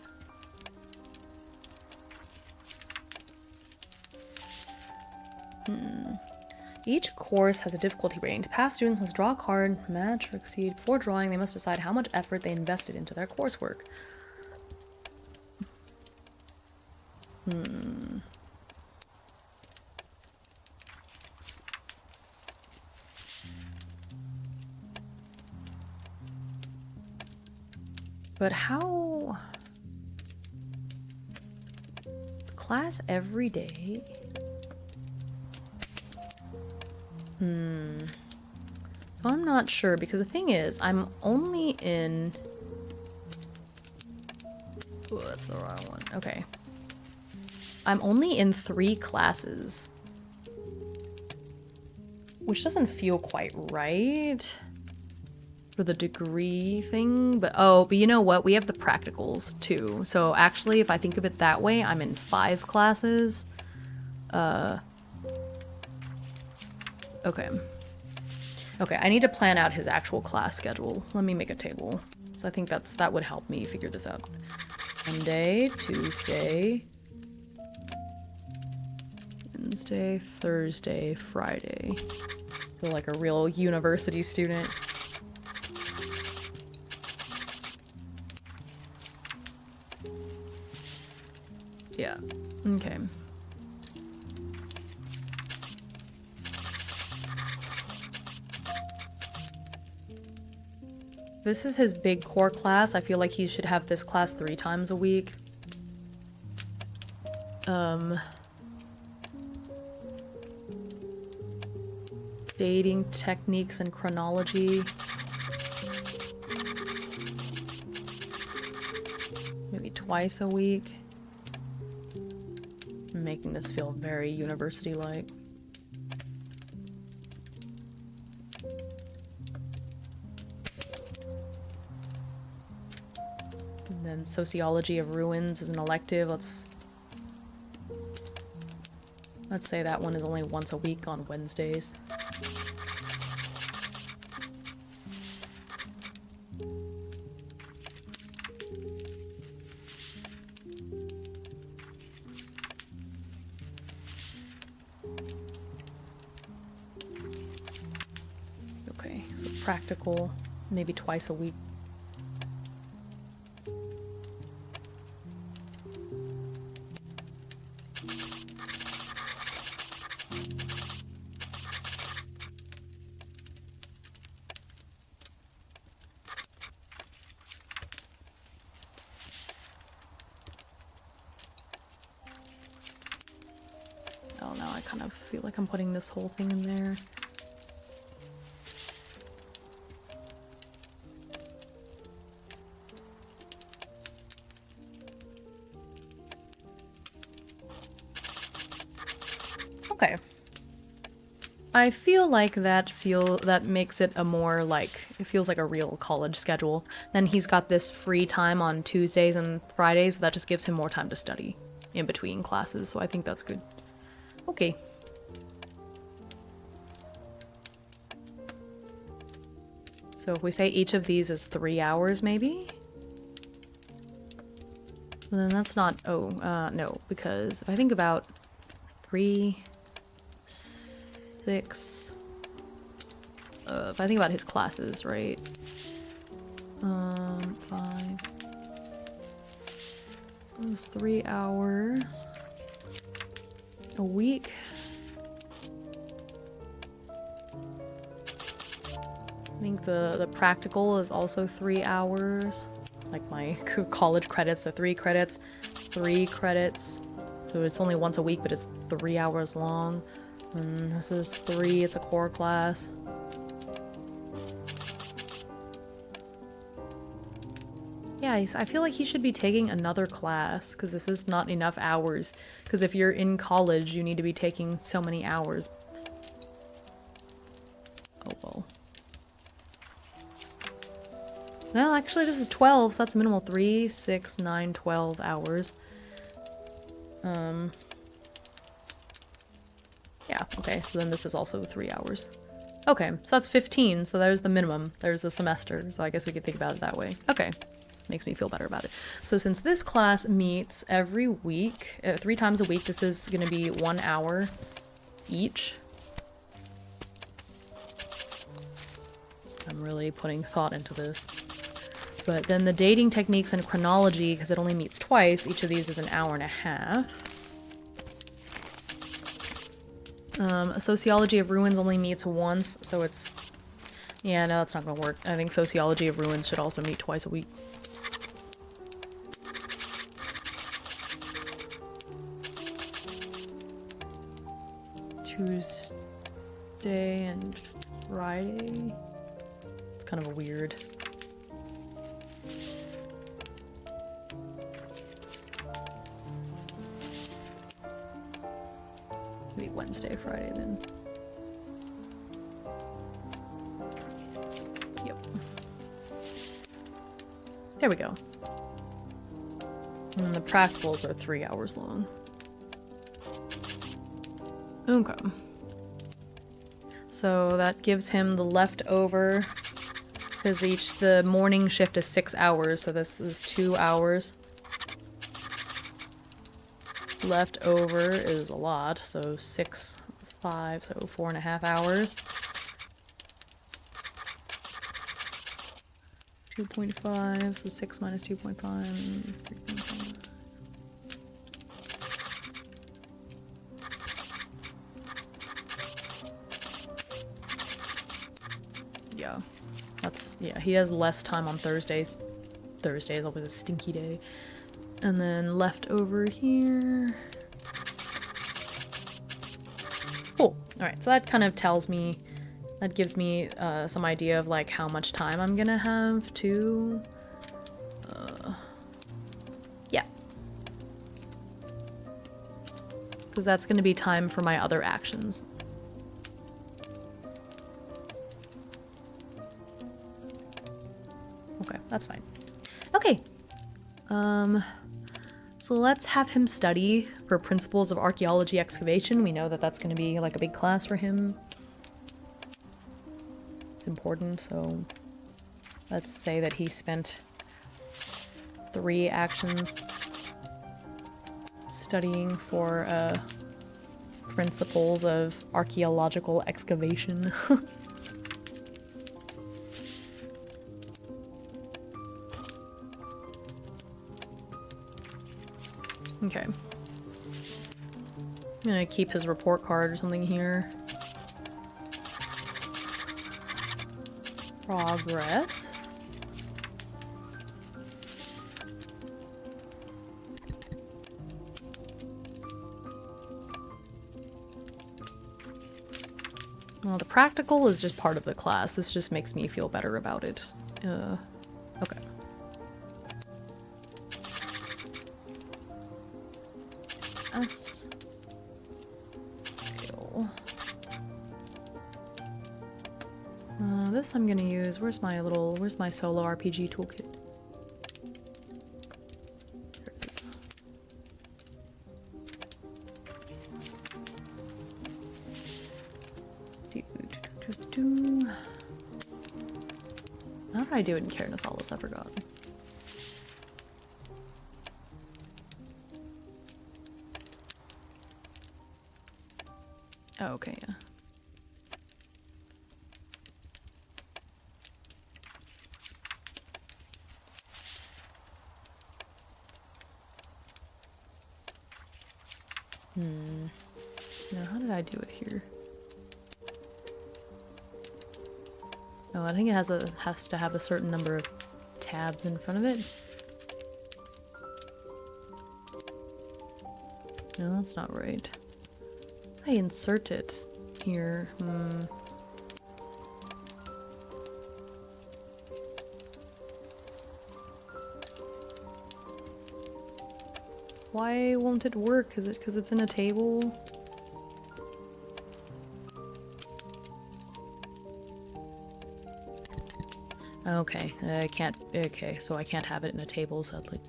A: Each course has a difficulty rating. To pass, students must draw a card, match, or exceed. Before drawing, they must decide how much effort they invested into their coursework. But how... Is class every day? So I'm not sure, because the thing is, I'm only in... Oh, that's the wrong one. Okay. I'm only in 3 classes. Which doesn't feel quite right for the degree thing, but you know what? We have the practicals too. So actually, if I think of it that way, I'm in 5 classes. Okay. Okay, I need to plan out his actual class schedule. Let me make a table. So I think that would help me figure this out. Monday, Tuesday, Wednesday, Thursday, Friday. I feel like a real university student. Yeah, okay. This is his big core class. I feel like he should have this class 3 times a week. Dating techniques and chronology. Maybe twice a week. I'm making this feel very university-like. And then Sociology of Ruins is an elective. Let's say that one is only once a week on Wednesdays. Okay, so practical, maybe twice a week. know, I kind of feel like I'm putting this whole thing in there. Okay. I feel like that makes it a more like, it feels like a real college schedule. Then he's got this free time on Tuesdays and Fridays, so that just gives him more time to study in between classes, so I think that's good. Okay. So if we say each of these is 3 hours, maybe? Then that's not, no, because if I think about 3, 6, if I think about his classes, right? 5. It was 3 hours a week. I think the practical is also 3 hours. Like my college credits are 3 credits. 3 credits. So it's only once a week, but it's 3 hours long. And this is 3, it's a core class. Yeah, I feel like he should be taking another class, because this is not enough hours. Because if you're in college, you need to be taking so many hours. Oh, well. Well, actually, this is 12, so that's minimal. 3, 6, 9, 12 hours. Yeah, okay, so then this is also 3 hours. Okay, so that's 15, so there's the minimum. There's the semester, so I guess we could think about it that way. Okay, makes me feel better about it. So since this class meets every week, 3 times a week, this is going to be 1 hour each. I'm really putting thought into this. But then the dating techniques and chronology, because it only meets twice, each of these is an hour and a half. Sociology of Ruins only meets once, so it's... Yeah, no, that's not gonna work. I think Sociology of Ruins should also meet twice a week. Tuesday and Friday? It's kind of a weird... Maybe Wednesday, Friday then. Yep. There we go. And the practicals are 3 hours long. Okay. So that gives him the leftover, because the morning shift is 6 hours, so this is 2 hours. Left over is a lot, so 6, 5, so 4.5 hours. 2.5, so 6 minus 2.5, 3.5. Yeah, he has less time on Thursdays. Thursdays always a stinky day. And then left over here. Cool. Alright, so that kind of tells me, that gives me some idea of like how much time I'm gonna have to... yeah. Because that's gonna be time for my other actions. Okay, that's fine. Okay. So let's have him study for Principles of Archaeology Excavation. We know that that's going to be like a big class for him. It's important, so let's say that he spent 3 actions studying for Principles of Archaeological Excavation. Okay. I'm gonna keep his report card or something here. Progress. Well, the practical is just part of the class. This just makes me feel better about it. Okay. S. Fail. This I'm gonna use. Where's my solo RPG toolkit? How did I do it in Caernathalis? I forgot. Oh, okay, yeah. Now, how did I do it here? No, I think it has to have a certain number of tabs in front of it. No, that's not right. I insert it here. Why won't it work? Is it because it's in a table? Okay, I can't. Okay, so I can't have it in a table, sadly.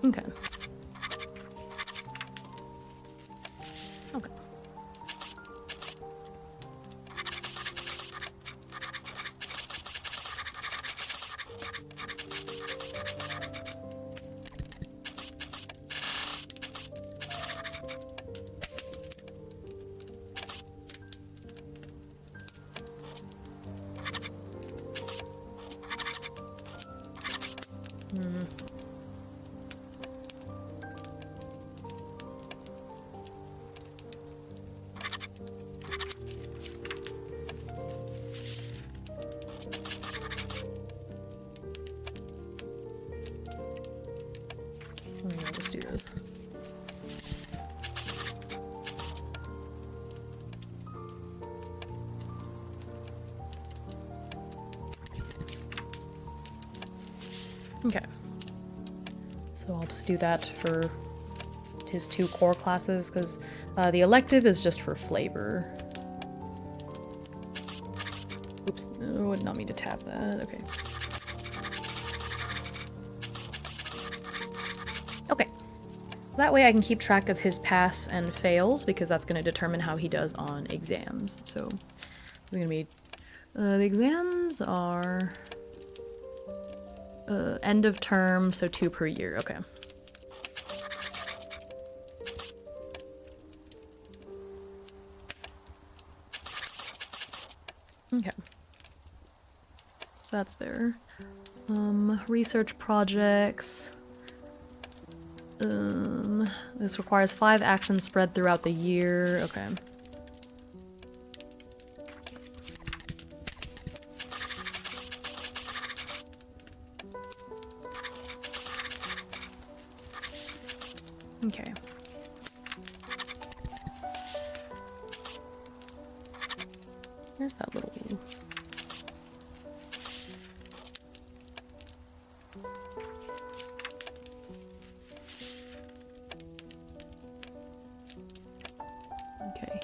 A: Okay. Okay. Let's do this. Okay. So I'll just do that for his 2 core classes, because the elective is just for flavor. Oops, no, I did not mean to tab that. Okay. Okay. So that way I can keep track of his pass and fails, because that's going to determine how he does on exams. So we're going to be... the exams are... end of term, so 2 per year. Okay. Okay. So that's there. Research projects. This requires 5 actions spread throughout the year. Okay. Okay. There's that little... Okay.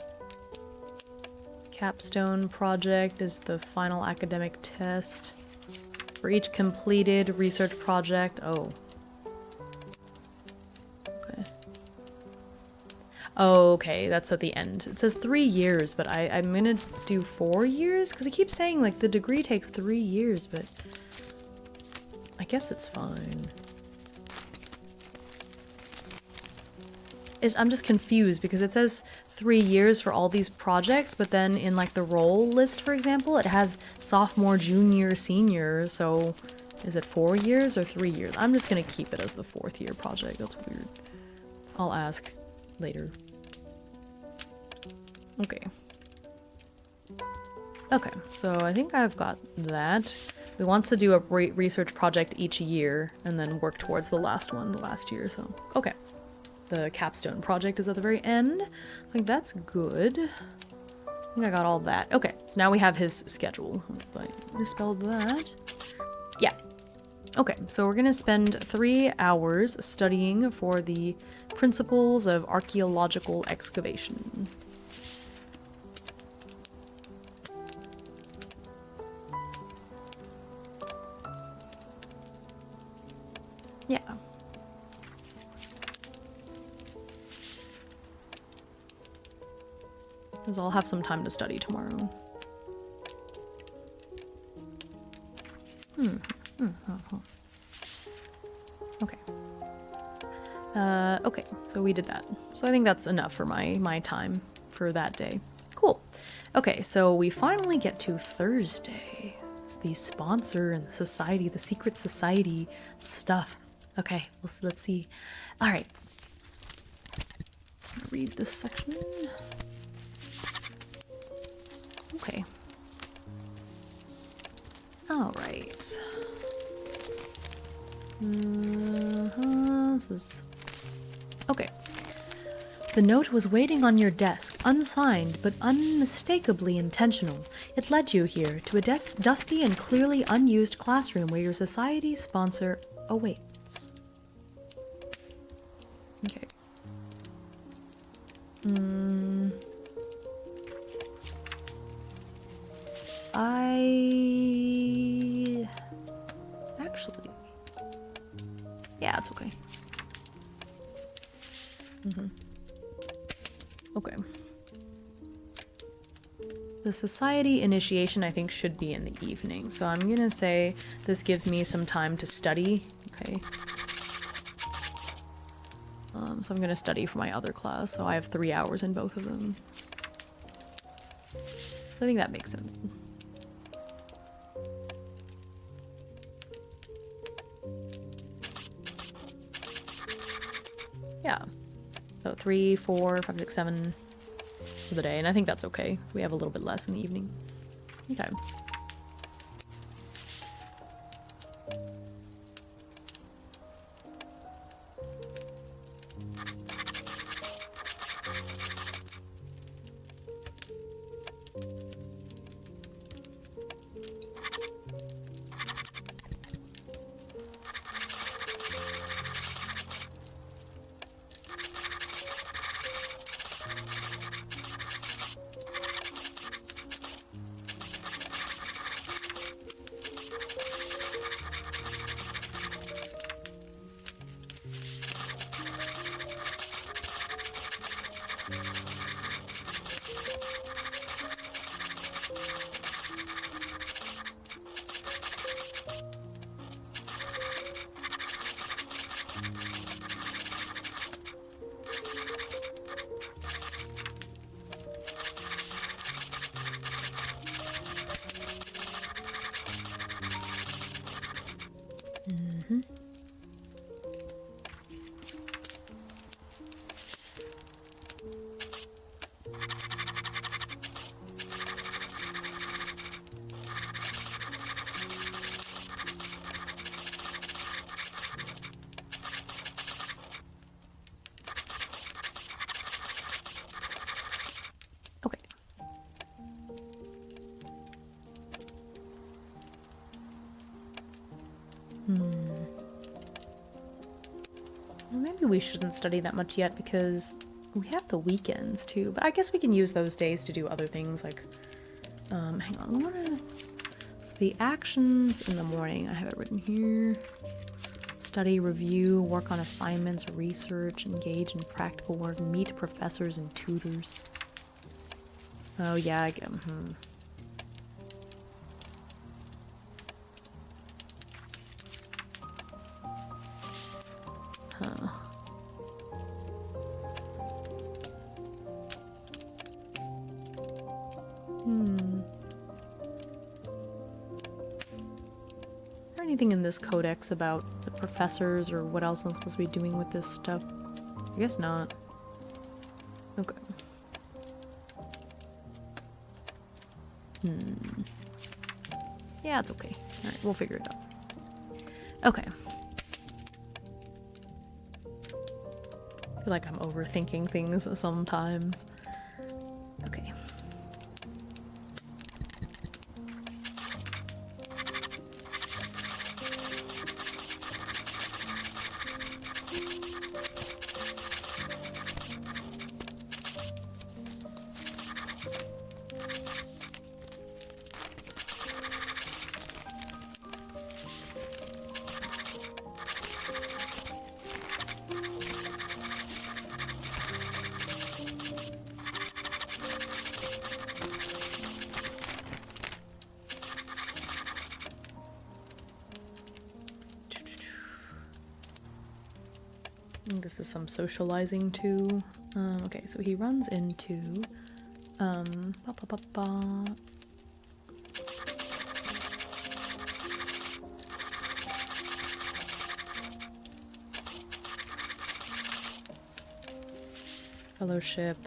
A: Capstone project is the final academic test. For each completed research project... Oh. Oh, okay, that's at the end. It says 3 years, but I'm gonna do 4 years? Because it keeps saying, like, the degree takes 3 years, but... I guess it's fine. I'm just confused, because it says 3 years for all these projects, but then in, like, the role list, for example, it has sophomore, junior, senior, so... Is it 4 years or 3 years? I'm just gonna keep it as the 4th year project. That's weird. I'll ask later. Okay. Okay, so I think I've got that. We want to do a research project each year and then work towards the last one, the last year, so... Okay. The capstone project is at the very end. I think that's good. I think I got all that. Okay, so now we have his schedule. If I misspelled that. Yeah. Okay, so we're gonna spend 3 hours studying for the principles of archaeological excavation. Yeah. Because I'll have some time to study tomorrow. Okay. Okay, so we did that. So I think that's enough for my time for that day. Cool. Okay, so we finally get to Thursday. It's the sponsor and the society, the secret society stuff. Okay, let's see. All right. Read this section. Okay. All right. This is... Okay. The note was waiting on your desk, unsigned, but unmistakably intentional. It led you here, to a dusty and clearly unused classroom where your society sponsor awaits. Okay. Actually... Yeah, it's okay. Okay. The society initiation, I think, should be in the evening. So I'm gonna say this gives me some time to study. Okay. So I'm gonna study for my other class. So I have 3 hours in both of them. I think that makes sense. Yeah. So 3, 4, 5, 6, 7 for the day, and I think that's okay. So we have a little bit less in the evening. Okay. Okay. Well, maybe we shouldn't study that much yet because we have the weekends too. But I guess we can use those days to do other things like, hang on, so the actions in the morning, I have it written here. Study, review, work on assignments, research, engage in practical work, meet professors and tutors. Oh yeah, I get, Huh. Is there anything in this codex about the professors or what else I'm supposed to be doing with this stuff? I guess not. Okay. Yeah, it's okay. Alright, we'll figure it out. Okay. I feel like I'm overthinking things sometimes. Okay. This is some socializing too. Okay, so he runs into ba, ba, ba, ba. Fellowship,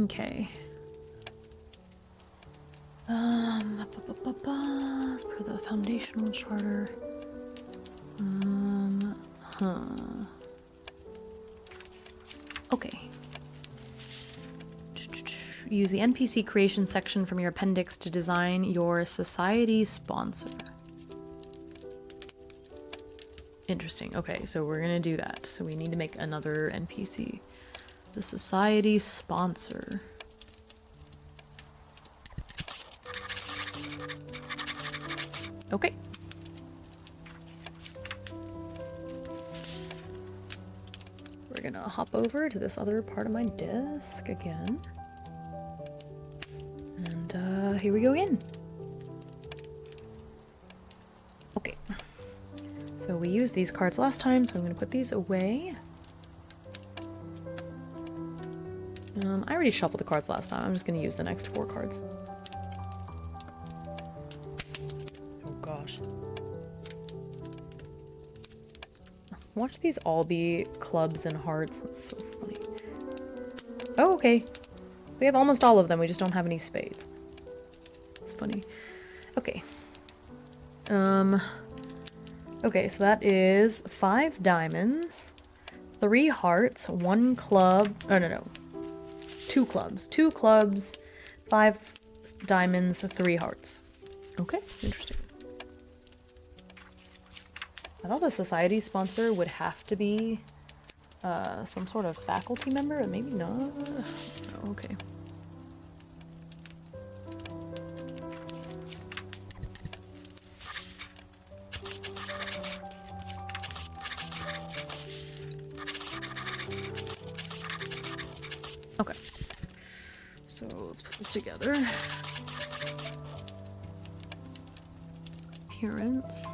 A: okay. As per the foundational charter. Okay. Use the NPC creation section from your appendix to design your society sponsor. Interesting. Okay, so we're gonna do that. So we need to make another NPC. The society sponsor. Okay. We're gonna hop over to this other part of my desk again. And here we go again. Okay. So we used these cards last time, so I'm gonna put these away. I already shuffled the cards last time. I'm just gonna use the next 4 cards. Oh gosh. Watch these all be clubs and hearts. That's so funny. Oh, okay. We have almost all of them. We just don't have any spades. It's funny. Okay. Okay, so that is 5 diamonds, 3 hearts, 1 club. Oh, no. 2 clubs. 2 clubs, 5 diamonds, 3 hearts. Okay, interesting. I thought the society sponsor would have to be some sort of faculty member, and maybe not. Oh, okay. Okay. So let's put this together. Appearance.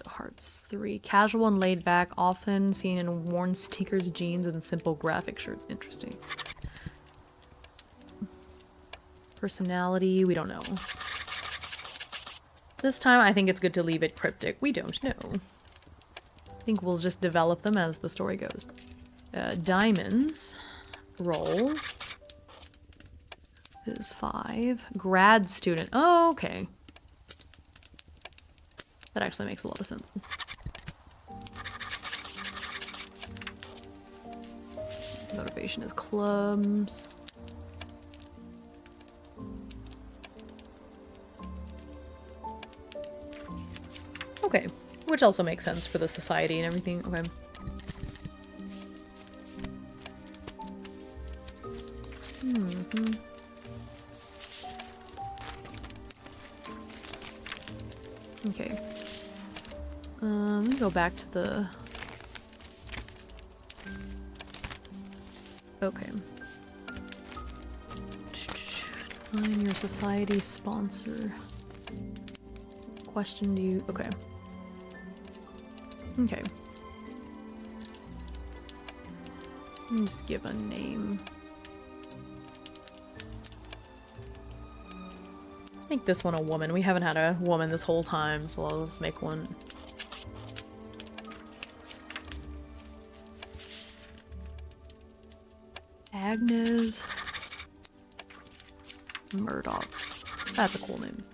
A: Hearts 3. Casual and laid back, often seen in worn sneakers, jeans, and simple graphic shirts. Interesting. Personality, we don't know. This time I think it's good to leave it cryptic. We don't know. I think we'll just develop them as the story goes. Diamonds. Roll. Is 5. Grad student. Oh, okay. That actually makes a lot of sense. Motivation is clubs. Okay, which also makes sense for the society and everything. Okay. Okay. Let me go back to the... Okay. Define your society sponsor. Question do you... Okay. Okay. Just give a name. Let's make this one a woman. We haven't had a woman this whole time, so let's make one. Agnes Murdoch. That's a cool name.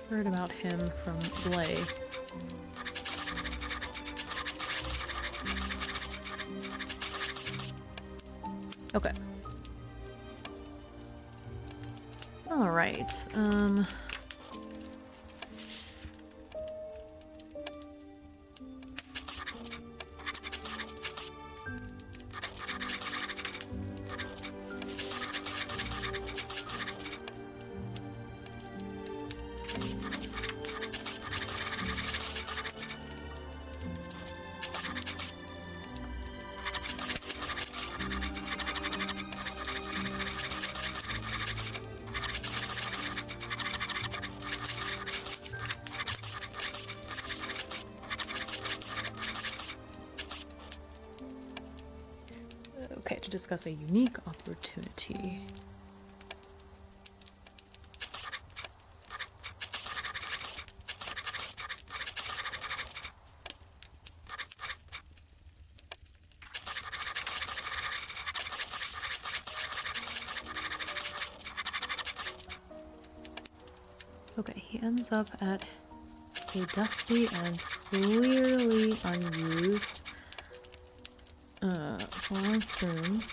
A: Heard about him from Blay. Okay. All right. Okay, to discuss a unique opportunity. Okay, he ends up at a dusty and clearly unused classroom.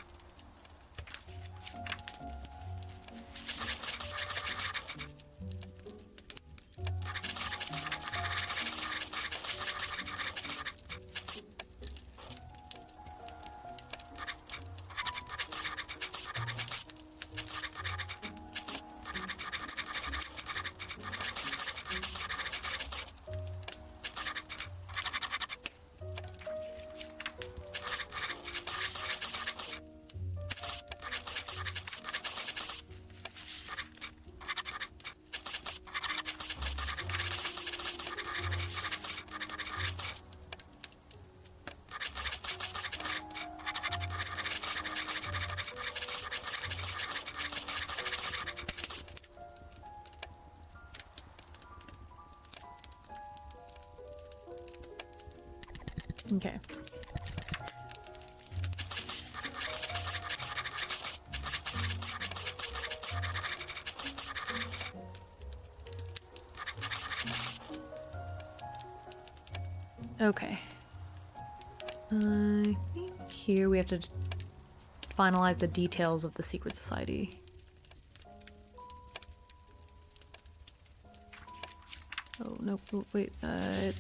A: Okay. Okay. I think here we have to finalize the details of the secret society. Oh, no, oh, wait, that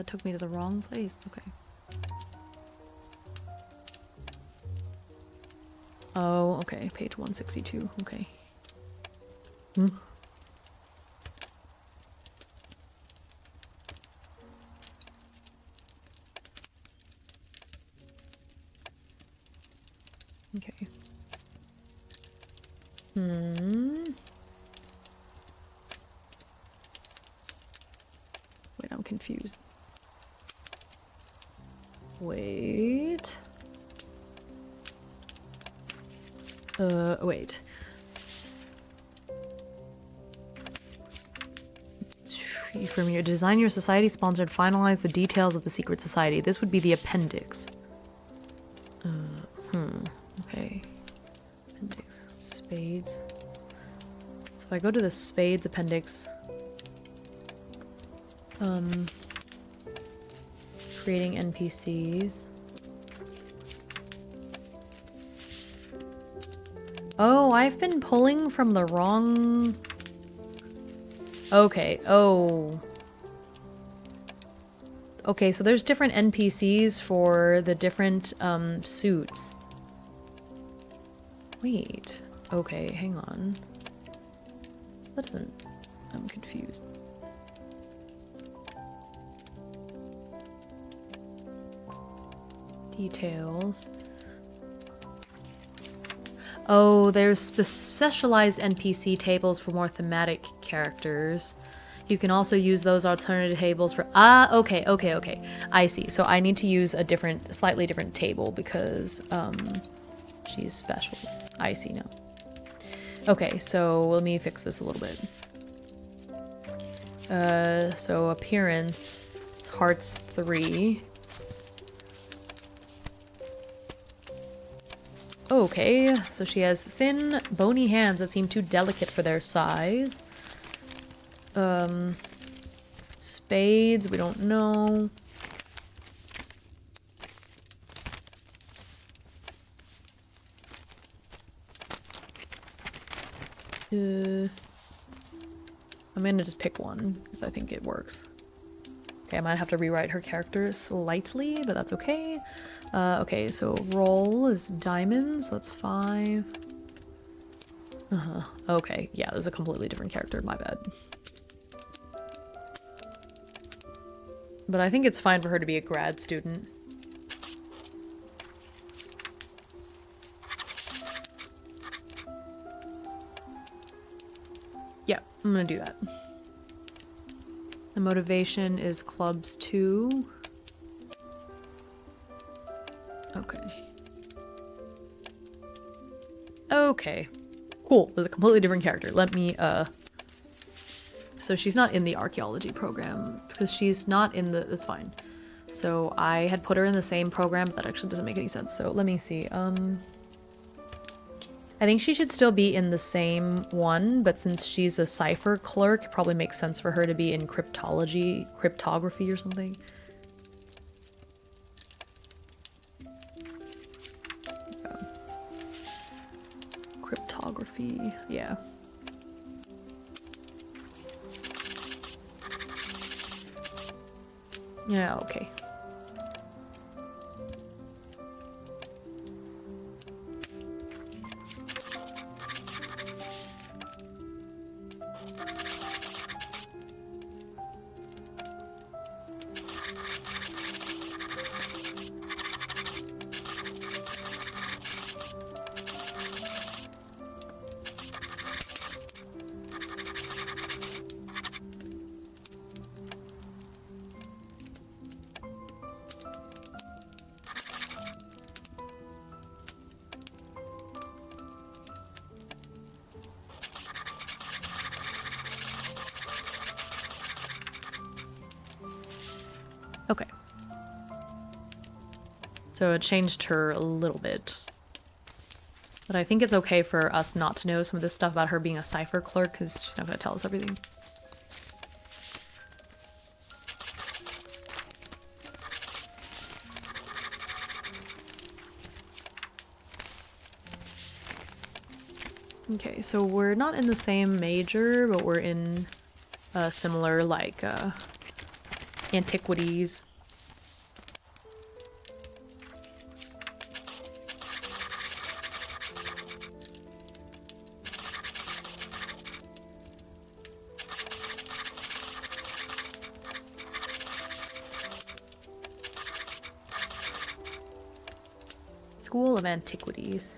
A: took me to the wrong place. Okay. Oh, okay, page 162, okay. Okay. Wait, I'm confused. Wait. Wait. from your design your society sponsored, finalize the details of the secret society. This would be the appendix. Okay. Appendix. Spades. So if I go to the spades appendix, creating NPCs. Oh, I've been pulling from the wrong... Okay, oh. Okay, so there's different NPCs for the different suits. Wait. Okay, hang on. That doesn't... I'm confused. Details. Oh, there's specialized NPC tables for more thematic characters. You can also use those alternative tables for... Ah, okay. I see. So I need to use a different, slightly different table because she's special. I see now. Okay, so let me fix this a little bit. So appearance, hearts 3. Okay, so she has thin, bony hands that seem too delicate for their size. Spades, we don't know. I'm gonna just pick one, because I think it works. Okay, I might have to rewrite her character slightly, but that's okay. Okay, so roll is diamonds, so that's 5. Okay, yeah, this is a completely different character, my bad. But I think it's fine for her to be a grad student. Yeah, I'm gonna do that. The motivation is clubs 2. Okay. Okay. Cool. There's a completely different character. Let me, So she's not in the archaeology program, because she's not in the... That's fine. So I had put her in the same program, but that actually doesn't make any sense. So let me see. I think she should still be in the same one, but since she's a cipher clerk, it probably makes sense for her to be in cryptography or something. Cryptography, yeah. Yeah, okay. Okay. So it changed her a little bit. But I think it's okay for us not to know some of this stuff about her being a cipher clerk, because she's not going to tell us everything. Okay, so we're not in the same major, but we're in a similar, like, antiquities. School of Antiquities.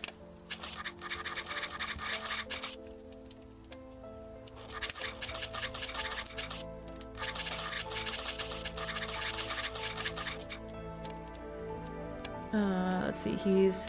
A: Let's see, he's...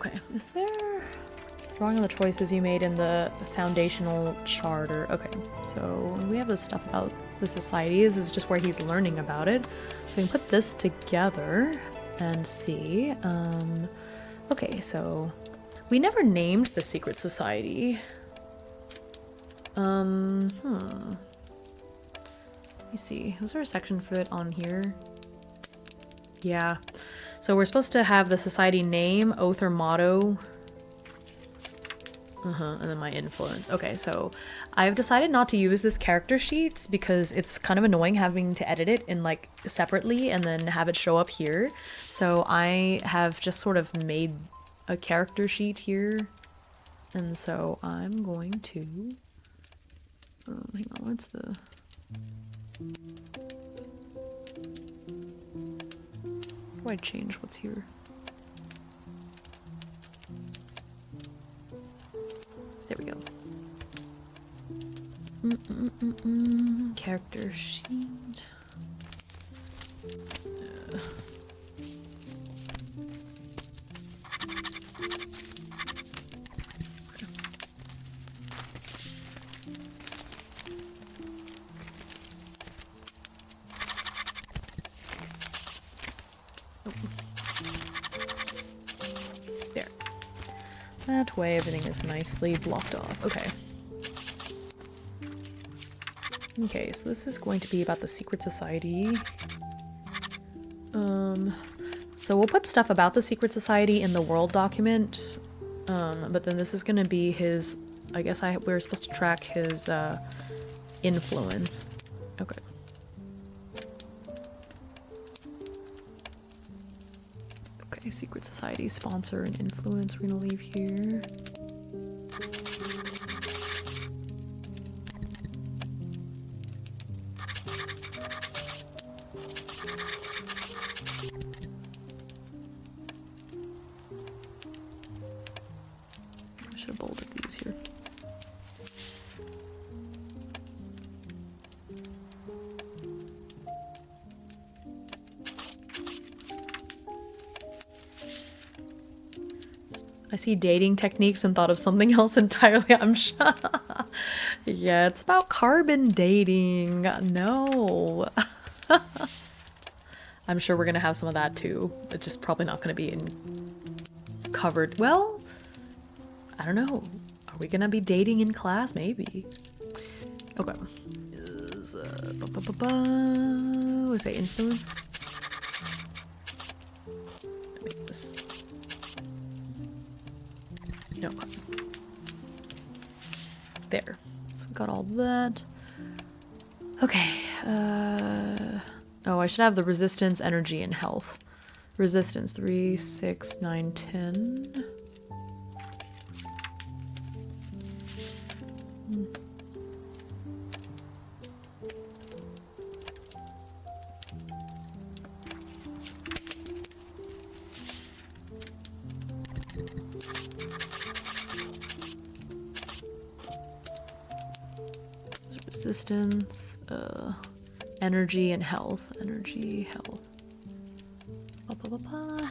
A: Okay, is there... Drawing on the choices you made in the foundational charter. Okay, so we have this stuff about the society. This is just where he's learning about it. So we can put this together and see. Okay, so we never named the secret society. Let me see. Was there a section for it on here? Yeah. So we're supposed to have the society name, oath or motto. And then my influence. Okay, so I've decided not to use this character sheets because it's kind of annoying having to edit it in like separately and then have it show up here. So I have just sort of made a character sheet here. And so I'm going to... hang on, what's the... How do I change what's here? There we go. Character sheet. There. That way everything is nicely blocked off. Okay. Okay, so this is going to be about the secret society. So we'll put stuff about the secret society in the world document, but then this is going to be his, I guess we're supposed to track his influence. Okay. Okay, secret society, sponsor, and influence we're going to leave here. I see dating techniques and thought of something else entirely. I'm sure. Yeah, it's about carbon dating. No. I'm sure we're going to have some of that too. It's just probably not going to be covered. Well, I don't know. Are we going to be dating in class? Maybe. Okay. Is, what is that, influence? Make this. No. There. So we got all that. Okay. Oh, I should have the resistance, energy, and health. Resistance 3, 6, 9, 10. Resistance, energy, and health. Energy, health. Ba, ba, ba, ba.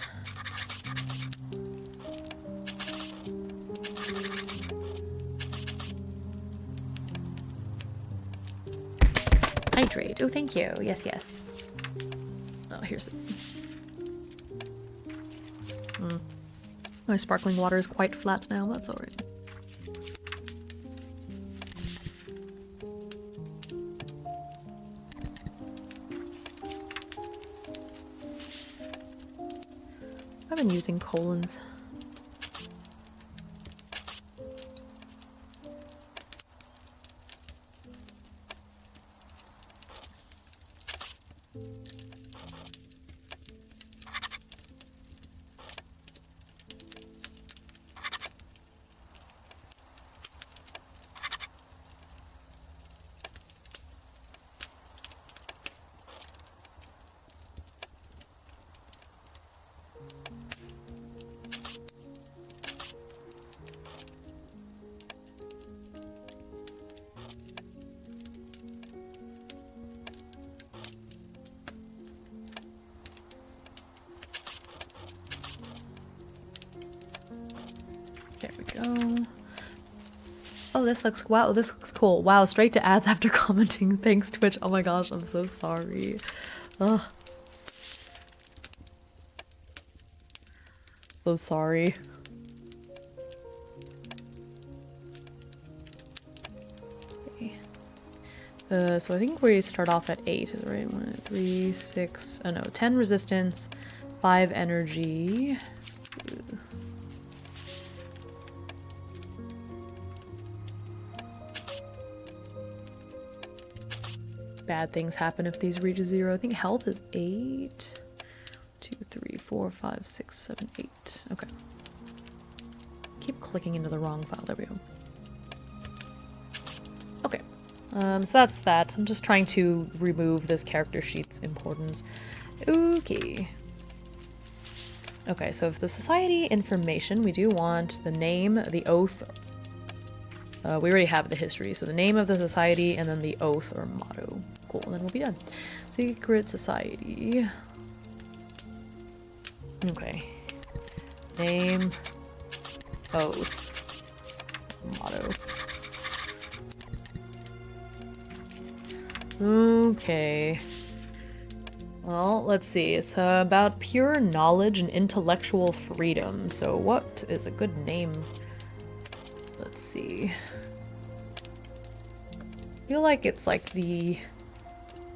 A: Hydrate. Oh, thank you. Yes, yes. Oh, here's it. My sparkling water is quite flat now. That's all right. I've been using colons. Oh, this looks, wow, this looks cool. Wow, straight to ads after commenting. Thanks, Twitch. Oh my gosh, I'm so sorry. Ugh. So sorry. Okay. So I think we start off at 8, is right? 1, 3, 6, oh no, 10 resistance, 5 energy. Bad things happen if these reach 0. I think health is 8. 2, 3, 4, 5, 6, 7, 8. Okay. Keep clicking into the wrong file. There we go. Okay. So that's that. I'm just trying to remove this character sheet's importance. Okay. Okay, so if the society information, we do want the name, the oath. We already have the history, so the name of the society and then the oath or motto. Cool, and then we'll be done. Secret society. Okay. Name, oath, motto. Okay. Well, let's see. It's about pure knowledge and intellectual freedom. So what is a good name? Let's see. I feel like it's like the...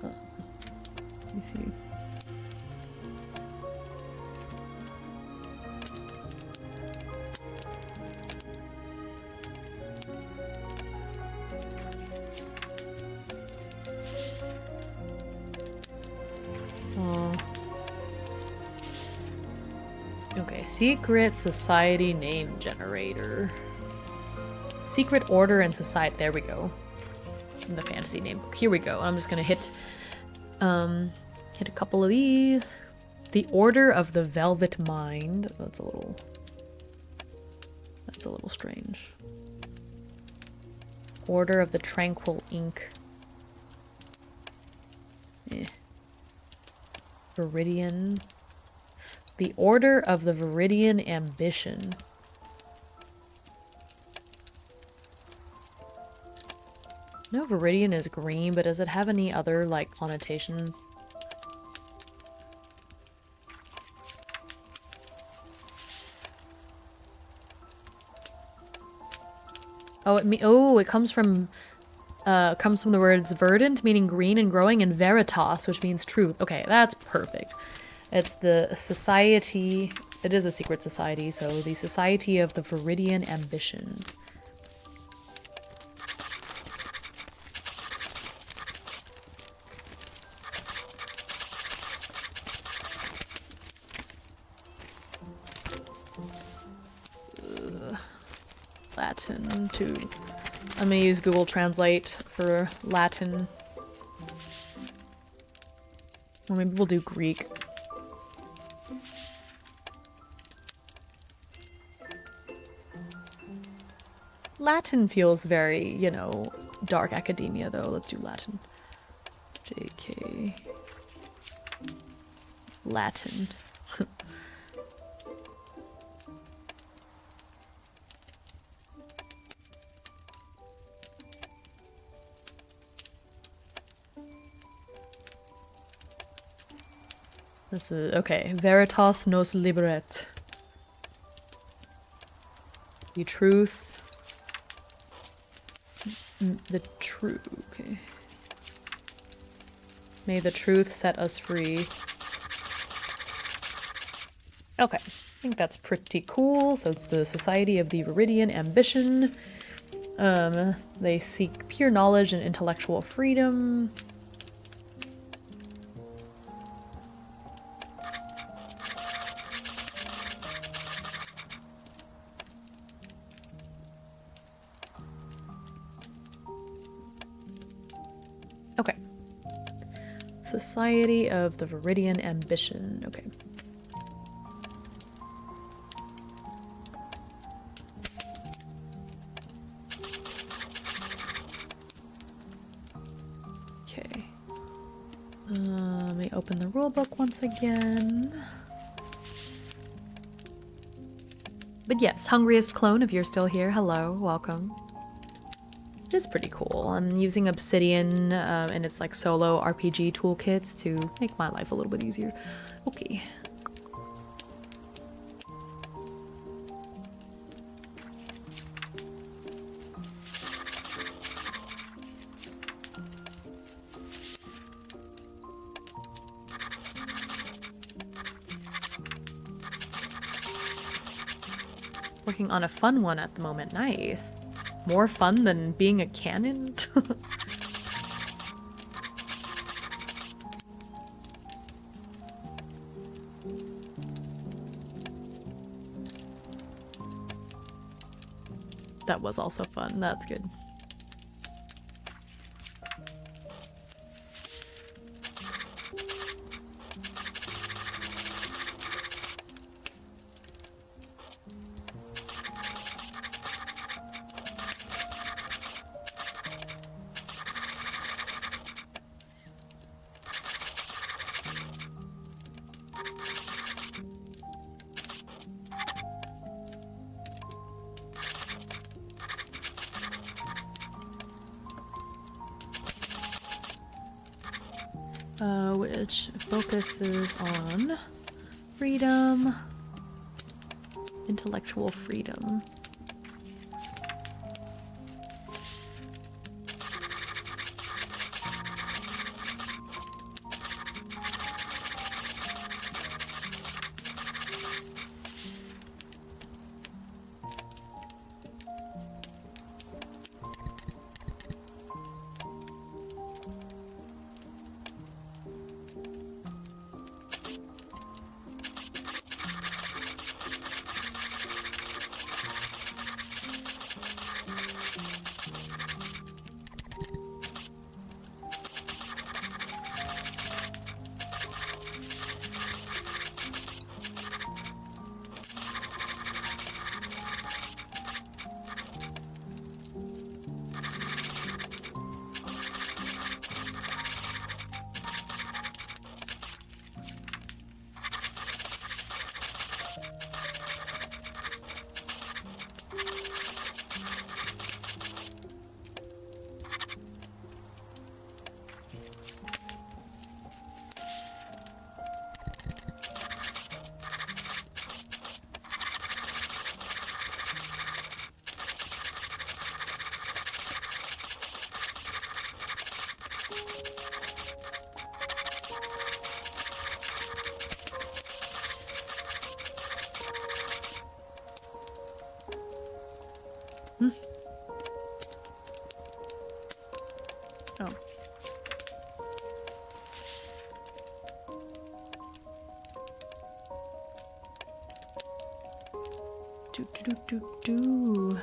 A: let me see. Okay, secret society name generator. Secret order and society. There we go. In the fantasy name book. Here we go. I'm just gonna hit a couple of these. The Order of the Velvet Mind. That's a little strange. Order of the Tranquil Ink. Viridian. The Order of the Viridian Ambition. No, Viridian is green, but does it have any other, like, connotations? Oh, it comes from the words verdant, meaning green and growing, and veritas, which means truth. Okay, that's perfect. It's the society. It is a secret society, so the Society of the Viridian Ambition. Latin to... I'm gonna use Google Translate for Latin. Or maybe we'll do Greek. Latin feels very, you know, dark academia though. Let's do Latin. JK. Latin. This is, okay. Veritas nos liberet. The truth. The truth, okay. May the truth set us free. Okay, I think that's pretty cool. So it's the Society of the Viridian Ambition. They seek pure knowledge and intellectual freedom. Okay. Society of the Viridian Ambition. Okay. Okay. Let me open the rulebook once again. But yes, Hungriest Clone, if you're still here, hello, welcome. is pretty cool. I'm using Obsidian and it's like solo RPG toolkits to make my life a little bit easier. Okay. Working on a fun one at the moment. Nice. More fun than being a canon? That was also fun. That's good. Which focuses on freedom, intellectual freedom. Oh. Do. Do.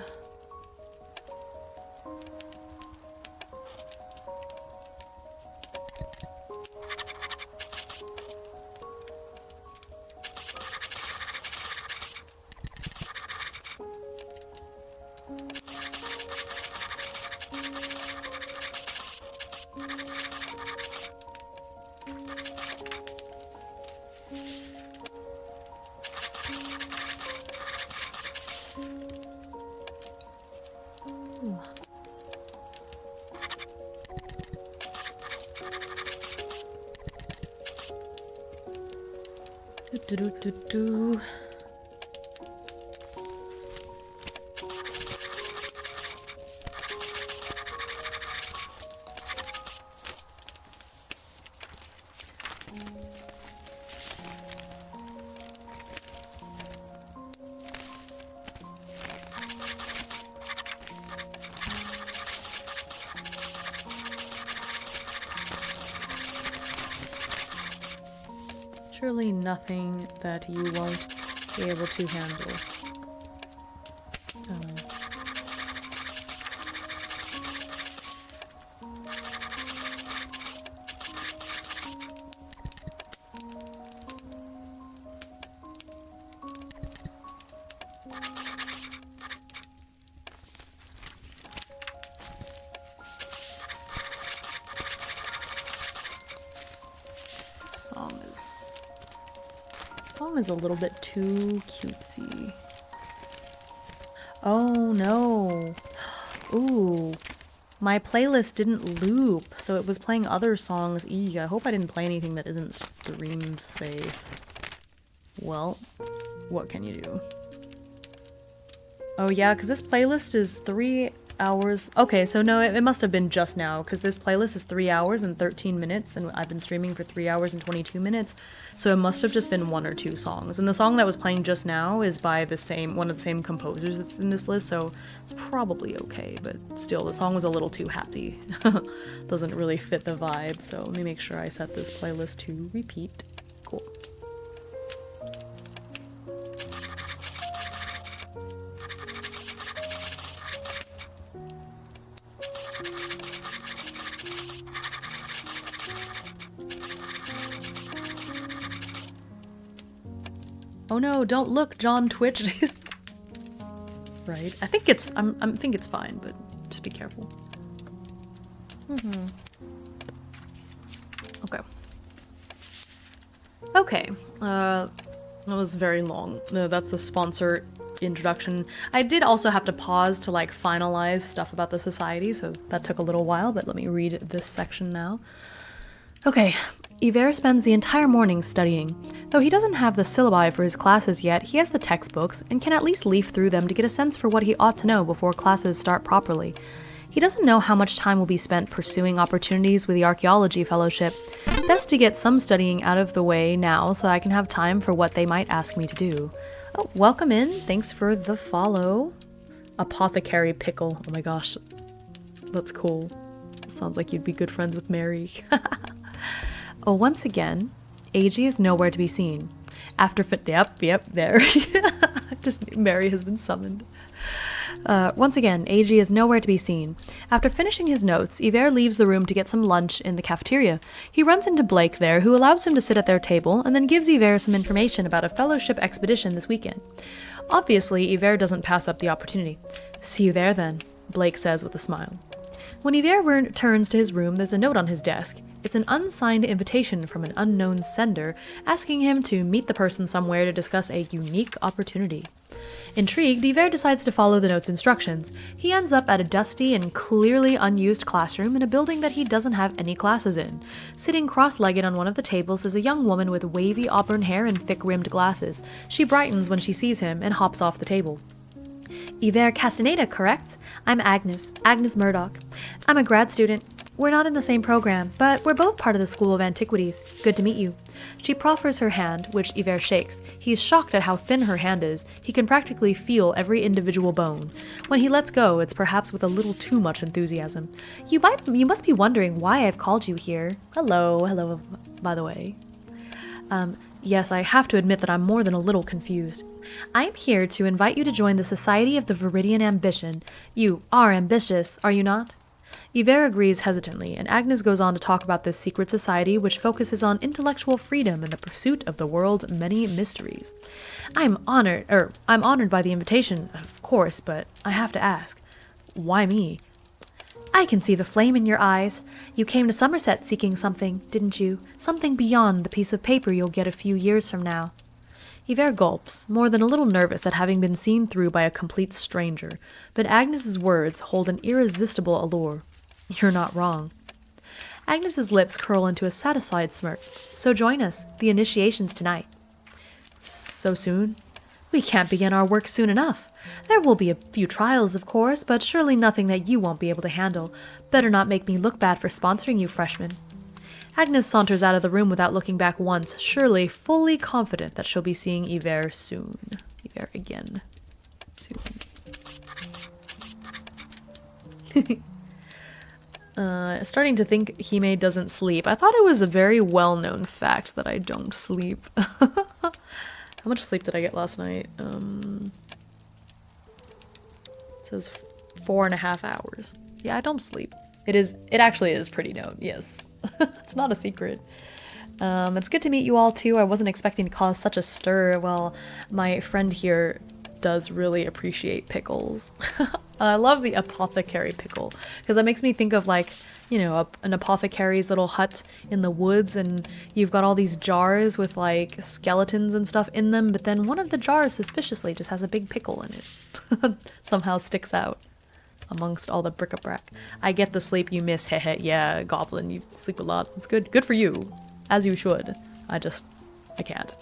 A: Surely nothing that you won't be able to handle. Song is a little bit too cutesy. Oh no. Ooh. my playlist didn't loop, so it was playing other songs. Eee, I hope I didn't play anything that isn't stream safe. Well, what can you do? Oh yeah, because this playlist is 3 hours. Okay, so no, it must have been just now, because this playlist is 3 hours and 13 minutes, and I've been streaming for 3 hours and 22 minutes, so it must have just been 1 or 2 songs. And the song that was playing just now is by one of the same composers that's in this list, so it's probably okay, but still, the song was a little too happy. Doesn't really fit the vibe, so let me make sure I set this playlist to repeat. Cool. Oh no, don't look, John Twitch. Right. I think it's fine, but just be careful. Okay. Okay. That was very long. No, that's the sponsor introduction. I did also have to pause to like finalize stuff about the society, so that took a little while, but let me read this section now. Okay. Yver spends the entire morning studying. Though he doesn't have the syllabi for his classes yet, he has the textbooks and can at least leaf through them to get a sense for what he ought to know before classes start properly. He doesn't know how much time will be spent pursuing opportunities with the Archaeology Fellowship. Best to get some studying out of the way now so I can have time for what they might ask me to do. Oh, welcome in. Thanks for the follow. Apothecary Pickle. Oh my gosh. That's cool. Sounds like you'd be good friends with Mary. Oh, once again, Eiji is nowhere to be seen. After yep, there. Just Mary has been summoned. Once again, Eiji is nowhere to be seen. After finishing his notes, Yver leaves the room to get some lunch in the cafeteria. He runs into Blake there, who allows him to sit at their table, and then gives Yver some information about a fellowship expedition this weekend. Obviously, Yver doesn't pass up the opportunity. See you there, then, Blake says with a smile. When Yver returns to his room, there's a note on his desk. It's an unsigned invitation from an unknown sender, asking him to meet the person somewhere to discuss a unique opportunity. Intrigued, Yver decides to follow the note's instructions. He ends up at a dusty and clearly unused classroom in a building that he doesn't have any classes in. Sitting cross-legged on one of the tables is a young woman with wavy auburn hair and thick-rimmed glasses. She brightens when she sees him and hops off the table. Yver Castaneda, correct? I'm Agnes Murdoch. I'm a grad student. We're not in the same program, but we're both part of the School of Antiquities. Good to meet you. She proffers her hand, which Yver shakes. He's shocked at how thin her hand is. He can practically feel every individual bone. When he lets go, it's perhaps with a little too much enthusiasm. You must be wondering why I've called you here. Hello, by the way. Yes, I have to admit that I'm more than a little confused. I'm here to invite you to join the Society of the Viridian Ambition. You are ambitious, are you not? Yver agrees hesitantly, and Agnes goes on to talk about this secret society which focuses on intellectual freedom and the pursuit of the world's many mysteries. I'm honored by the invitation, of course, but I have to ask, why me? I can see the flame in your eyes. You came to Somerset seeking something, didn't you? Something beyond the piece of paper you'll get a few years from now. Yver gulps, more than a little nervous at having been seen through by a complete stranger, but Agnes's words hold an irresistible allure. You're not wrong. Agnes's lips curl into a satisfied smirk. So join us. The initiation's tonight. So soon? We can't begin our work soon enough. There will be a few trials, of course, but surely nothing that you won't be able to handle. Better not make me look bad for sponsoring you, freshmen. Agnes saunters out of the room without looking back once, surely fully confident that she'll be seeing Yver soon. Yver again. Soon. Starting to think Hime doesn't sleep. I thought it was a very well-known fact that I don't sleep. How much sleep did I get last night? It says 4.5 hours. Yeah, I don't sleep. It actually is pretty known, yes. It's not a secret. It's good to meet you all too. I wasn't expecting to cause such a stir. Well, my friend here does really appreciate pickles. I love the apothecary pickle because that makes me think of like, you know, an apothecary's little hut in the woods, and you've got all these jars with like skeletons and stuff in them, but then one of the jars suspiciously just has a big pickle in it. Somehow sticks out. amongst all the bric-a-brac. I get the sleep you miss, heh. Yeah, goblin, you sleep a lot. It's good. Good for you. As you should. I can't.